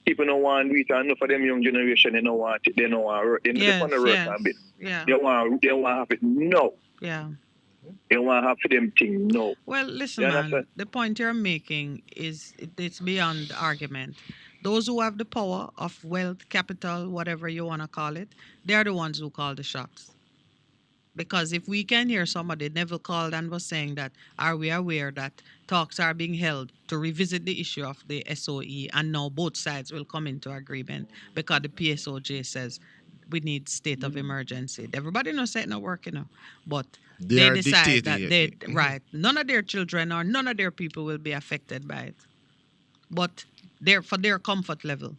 Speaker 19: people don't want to do it, and enough of them young generation, they don't want it, they don't want to work. They don't want to work a bit.
Speaker 1: Yeah.
Speaker 19: They want to have it now.
Speaker 1: Yeah.
Speaker 19: They want to have for them thing now.
Speaker 1: Well, listen, man, the point you're making is it's beyond argument. Those who have the power of wealth, capital, whatever you want to call it, they're the ones who call the shots. Because if we can hear somebody, Neville called and was saying that, are we aware that talks are being held to revisit the issue of the SOE, and now both sides will come into agreement because the PSOJ says we need state of emergency. Everybody knows it's not working, but they decide that none of their children or none of their people will be affected by it. But for their comfort level.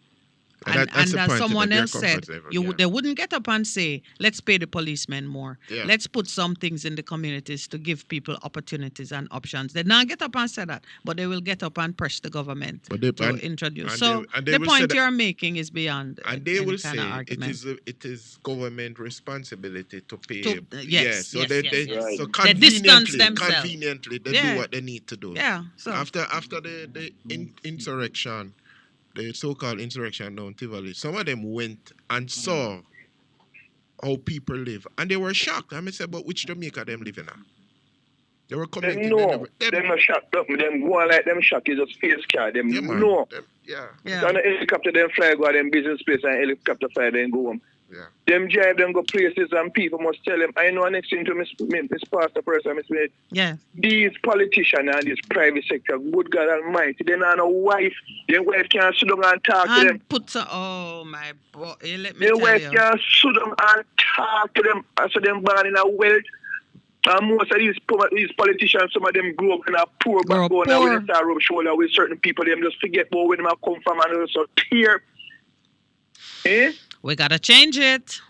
Speaker 1: And as someone else said, they wouldn't get up and say, let's pay the policemen more. Yeah. Let's put some things in the communities to give people opportunities and options. They not get up and say that, but they will get up and press the government to introduce. So the point you're making is beyond.
Speaker 2: And they will say it is government responsibility to pay. So they
Speaker 1: distance themselves.
Speaker 2: Conveniently, they do what they need to do.
Speaker 1: Yeah. So
Speaker 2: after the insurrection, the so-called insurrection down Tivoli, some of them went and saw how people live, and they were shocked. I said, but which Jamaica them living at? They were commenting.
Speaker 19: Them are shocked. Them go like them shocked. Is just face card. Them no. On the helicopter, them fly go to them business place, and helicopter fly then go home. Yeah. Them drive, them go places, and people must tell them. I know next thing to Miss Pastor person, Miss Maid.
Speaker 1: Yeah.
Speaker 19: These politicians and this private sector, good God Almighty, they not a wife. Their wife can't sit down and talk to them.
Speaker 1: Oh my boy, let me
Speaker 19: their
Speaker 1: tell
Speaker 19: wife
Speaker 1: you.
Speaker 19: can't sit down and talk to them. So them born in a wealth. And most of these politicians, some of them grew up in a poor background, and when they start rub shoulder with certain people, them just forget about where them come from and also tear. Eh?
Speaker 1: We gotta change it.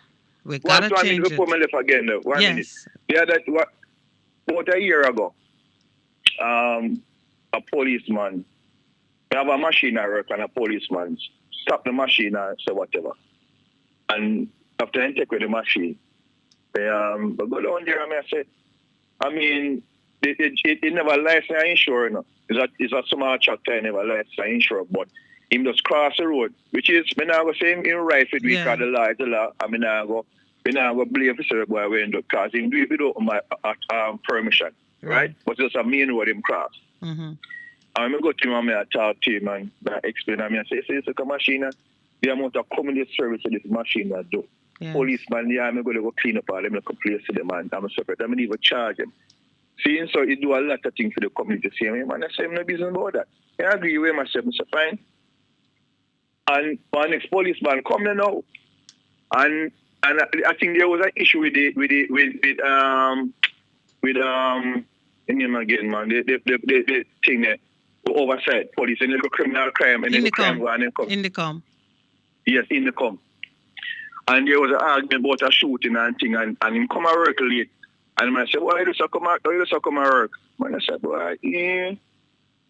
Speaker 1: We gotta change it.
Speaker 19: Before I left again, though. 1 minute. Yeah, about a year ago, a policeman, we have a machine at work, and a policeman stop the machine and say whatever. And after I take with the machine, they go down there and I say, It never license and insure, you know. It's a small tractor, never license and insure, but him just cross the road, which is, me now go say him right for because the law is the law, and me now go blame for the boy when because him do it without my permission, right? But just a main road him cross.
Speaker 1: Mm-hmm.
Speaker 19: And I go to him and I talk to him and I explain to him, I say, it's like a machine, the amount of community service that this machine that do.
Speaker 1: Yes.
Speaker 19: Policeman, I'm going to go clean up all them, like a place to them, and I'm separate. I'm going to even charge them. See, so he do a lot of things for the community. See, man, I say, I'm no business about that. I agree with myself, I say, fine. And my next policeman come there now. And I think there was an issue with the name again, man, the thing there, oversight police, and the criminal crime, and the crime go and come.
Speaker 1: In the com.
Speaker 19: Yes, in the com. And there was an argument about a shooting and thing, and him come and work late. And I said, why you just come and work? And I said, boy, yeah,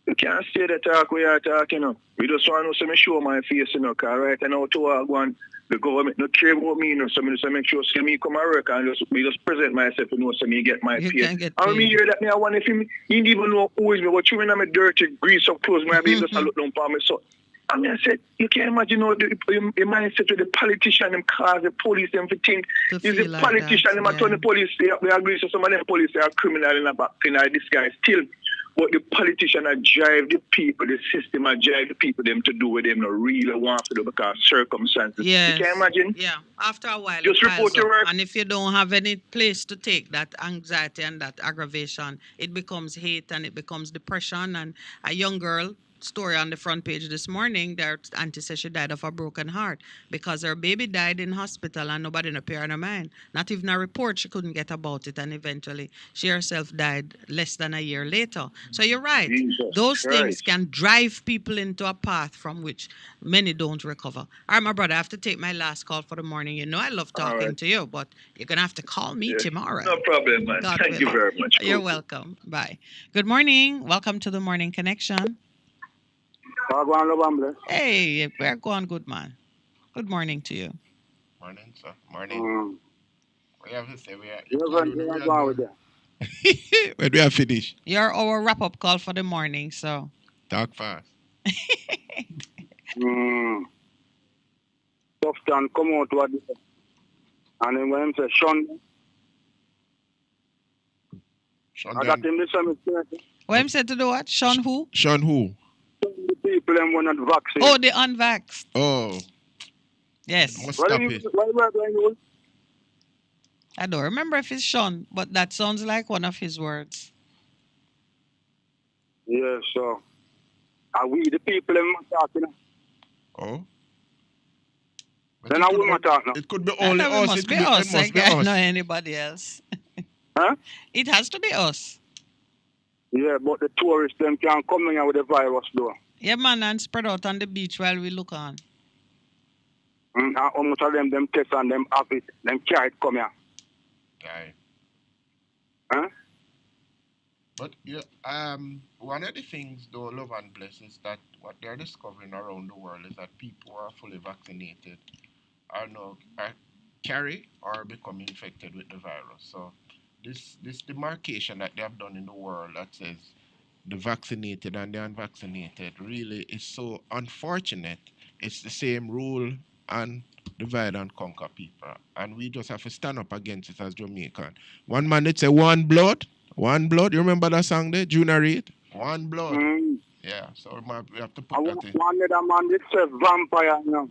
Speaker 19: you can't say the talk we are talking, you know. We just want to show my face, you know, because right now, the government not care about me, you know, so I just make sure see me come and work and just present myself, you know, so me get my pay. I mean, hear that me, I want if him, he didn't even know who is me, but you in my dirty, grease up clothes, my baby just look down for me, so. I mean, I said, you can't imagine how the mindset with the politician, them cars, the police, them think. Is the
Speaker 1: like
Speaker 19: politician, them turn the police, they agree, so some of them police are criminal in this guy still. But the politician are drive the people, the system are drive the people them to do what them not really want to do because circumstances.
Speaker 1: Yes.
Speaker 19: You can imagine?
Speaker 1: Yeah. After a while,
Speaker 19: just report your work.
Speaker 1: And if you don't have any place to take that anxiety and that aggravation, it becomes hate and it becomes depression. And a young girl story on the front page this morning, their auntie says she died of a broken heart because her baby died in hospital and nobody in a pair in her mind. Not even a report she couldn't get about it, and eventually she herself died less than a year later. So you're right. Those things can drive people into a path from which many don't recover. All right, my brother, I have to take my last call for the morning. You know I love talking to you, but you're going to have to call me tomorrow.
Speaker 19: No problem, man. Thank you very much.
Speaker 1: You're welcome. Bye. Good morning. Welcome to the Morning Connection. Hey, we're going good, man. Good morning to you.
Speaker 2: Morning, sir. Morning. We have to say we are. When we are finished.
Speaker 1: You're our wrap-up call for the morning, so.
Speaker 2: Talk fast.
Speaker 20: Softan come out what and then when him say Sean. I got him this one.
Speaker 1: What him said to do what? Sean who?
Speaker 2: Sean who?
Speaker 20: The people them were not vaccinated.
Speaker 1: Oh, the unvaxxed.
Speaker 2: Oh.
Speaker 1: Yes.
Speaker 2: Stop it.
Speaker 1: I don't remember if it's Sean, but that sounds like one of his words.
Speaker 20: Yeah, so are we the people them talking?
Speaker 2: Oh.
Speaker 20: Then I will not talk now.
Speaker 2: It could be only us.
Speaker 1: It must be us. I can't know anybody else.
Speaker 20: Huh?
Speaker 1: It has to be us.
Speaker 20: Yeah, but the tourists them can't come in here with the virus though.
Speaker 1: Yeah, man, and spread out on the beach while we look on.
Speaker 20: How much of them test and them have it, them carry it come here.
Speaker 2: Okay.
Speaker 20: Huh?
Speaker 2: But yeah, one of the things though, love and bless, is that what they're discovering around the world is that people who are fully vaccinated are carry or become infected with the virus. So this demarcation that they have done in the world that says the vaccinated and the unvaccinated really is so unfortunate. It's the same rule and divide and conquer people. And we just have to stand up against it as Jamaican. One man, it's a one blood. One blood. You remember that song there? Junior Reid? One blood. Yeah, so we have to put that in.
Speaker 20: One other man, it's a vampire now.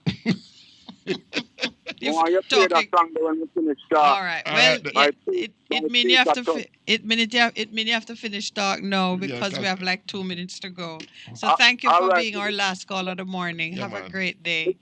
Speaker 1: You
Speaker 20: play that song when we finish talk.
Speaker 1: All right. Well, it means you have to. It means you have to finish talk now because we have like 2 minutes to go. So thank you for being our last call of the morning. Have a great day.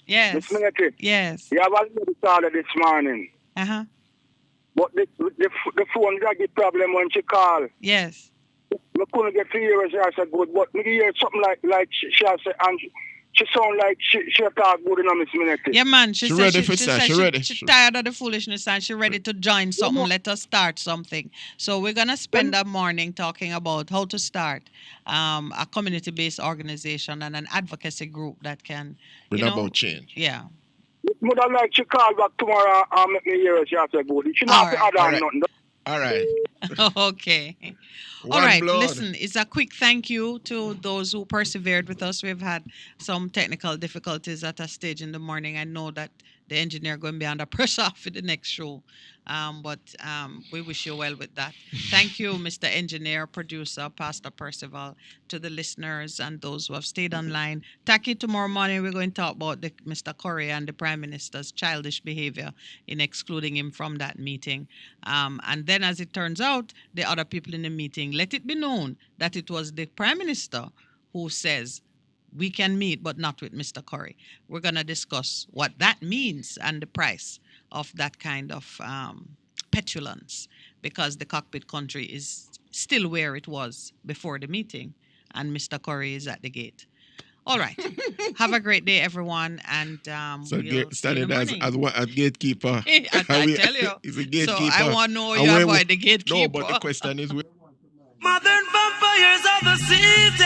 Speaker 1: Yes. Yes.
Speaker 20: You have already started this morning. But the phone got the problem when she called.
Speaker 1: Yes.
Speaker 20: I couldn't get to hear her. She said good, but I hear something like she said, and she sound like she talk good enough, Miss Minette.
Speaker 1: Yeah, man. She said
Speaker 2: ready for that. She ready.
Speaker 1: She's tired of the foolishness and she's ready to join something. Let us start something. So we're gonna spend a morning talking about how to start a community-based organization and an advocacy group that can
Speaker 2: bring about change.
Speaker 1: Yeah.
Speaker 20: Mother like she call back tomorrow and make me hear her. She said good. She not have to add on nothing.
Speaker 2: All right.
Speaker 1: Okay. All
Speaker 2: One
Speaker 1: right.
Speaker 2: blood.
Speaker 1: Listen, it's a quick thank you to those who persevered with us. We've had some technical difficulties at a stage in the morning. I know that the engineer going to be under pressure for the next show. But we wish you well with that. Thank you, Mr. Engineer, producer, Pastor Percival, to the listeners and those who have stayed online. Taki, tomorrow morning we're going to talk about Mr. Corey and the Prime Minister's childish behavior in excluding him from that meeting. And then, as it turns out, the other people in the meeting, let it be known that it was the Prime Minister who says, we can meet, but not with Mr. Corey. We're going to discuss what that means and the price of that kind of petulance, because the cockpit country is still where it was before the meeting, and Mr. Corey is at the gate. All right. Have a great day, everyone, and
Speaker 2: So
Speaker 1: we'll
Speaker 2: standing as gatekeeper.
Speaker 1: I tell you.
Speaker 2: He's a gatekeeper.
Speaker 1: So I want to know you avoid the gatekeeper.
Speaker 2: No, but the question is...
Speaker 14: Modern vampires of the city.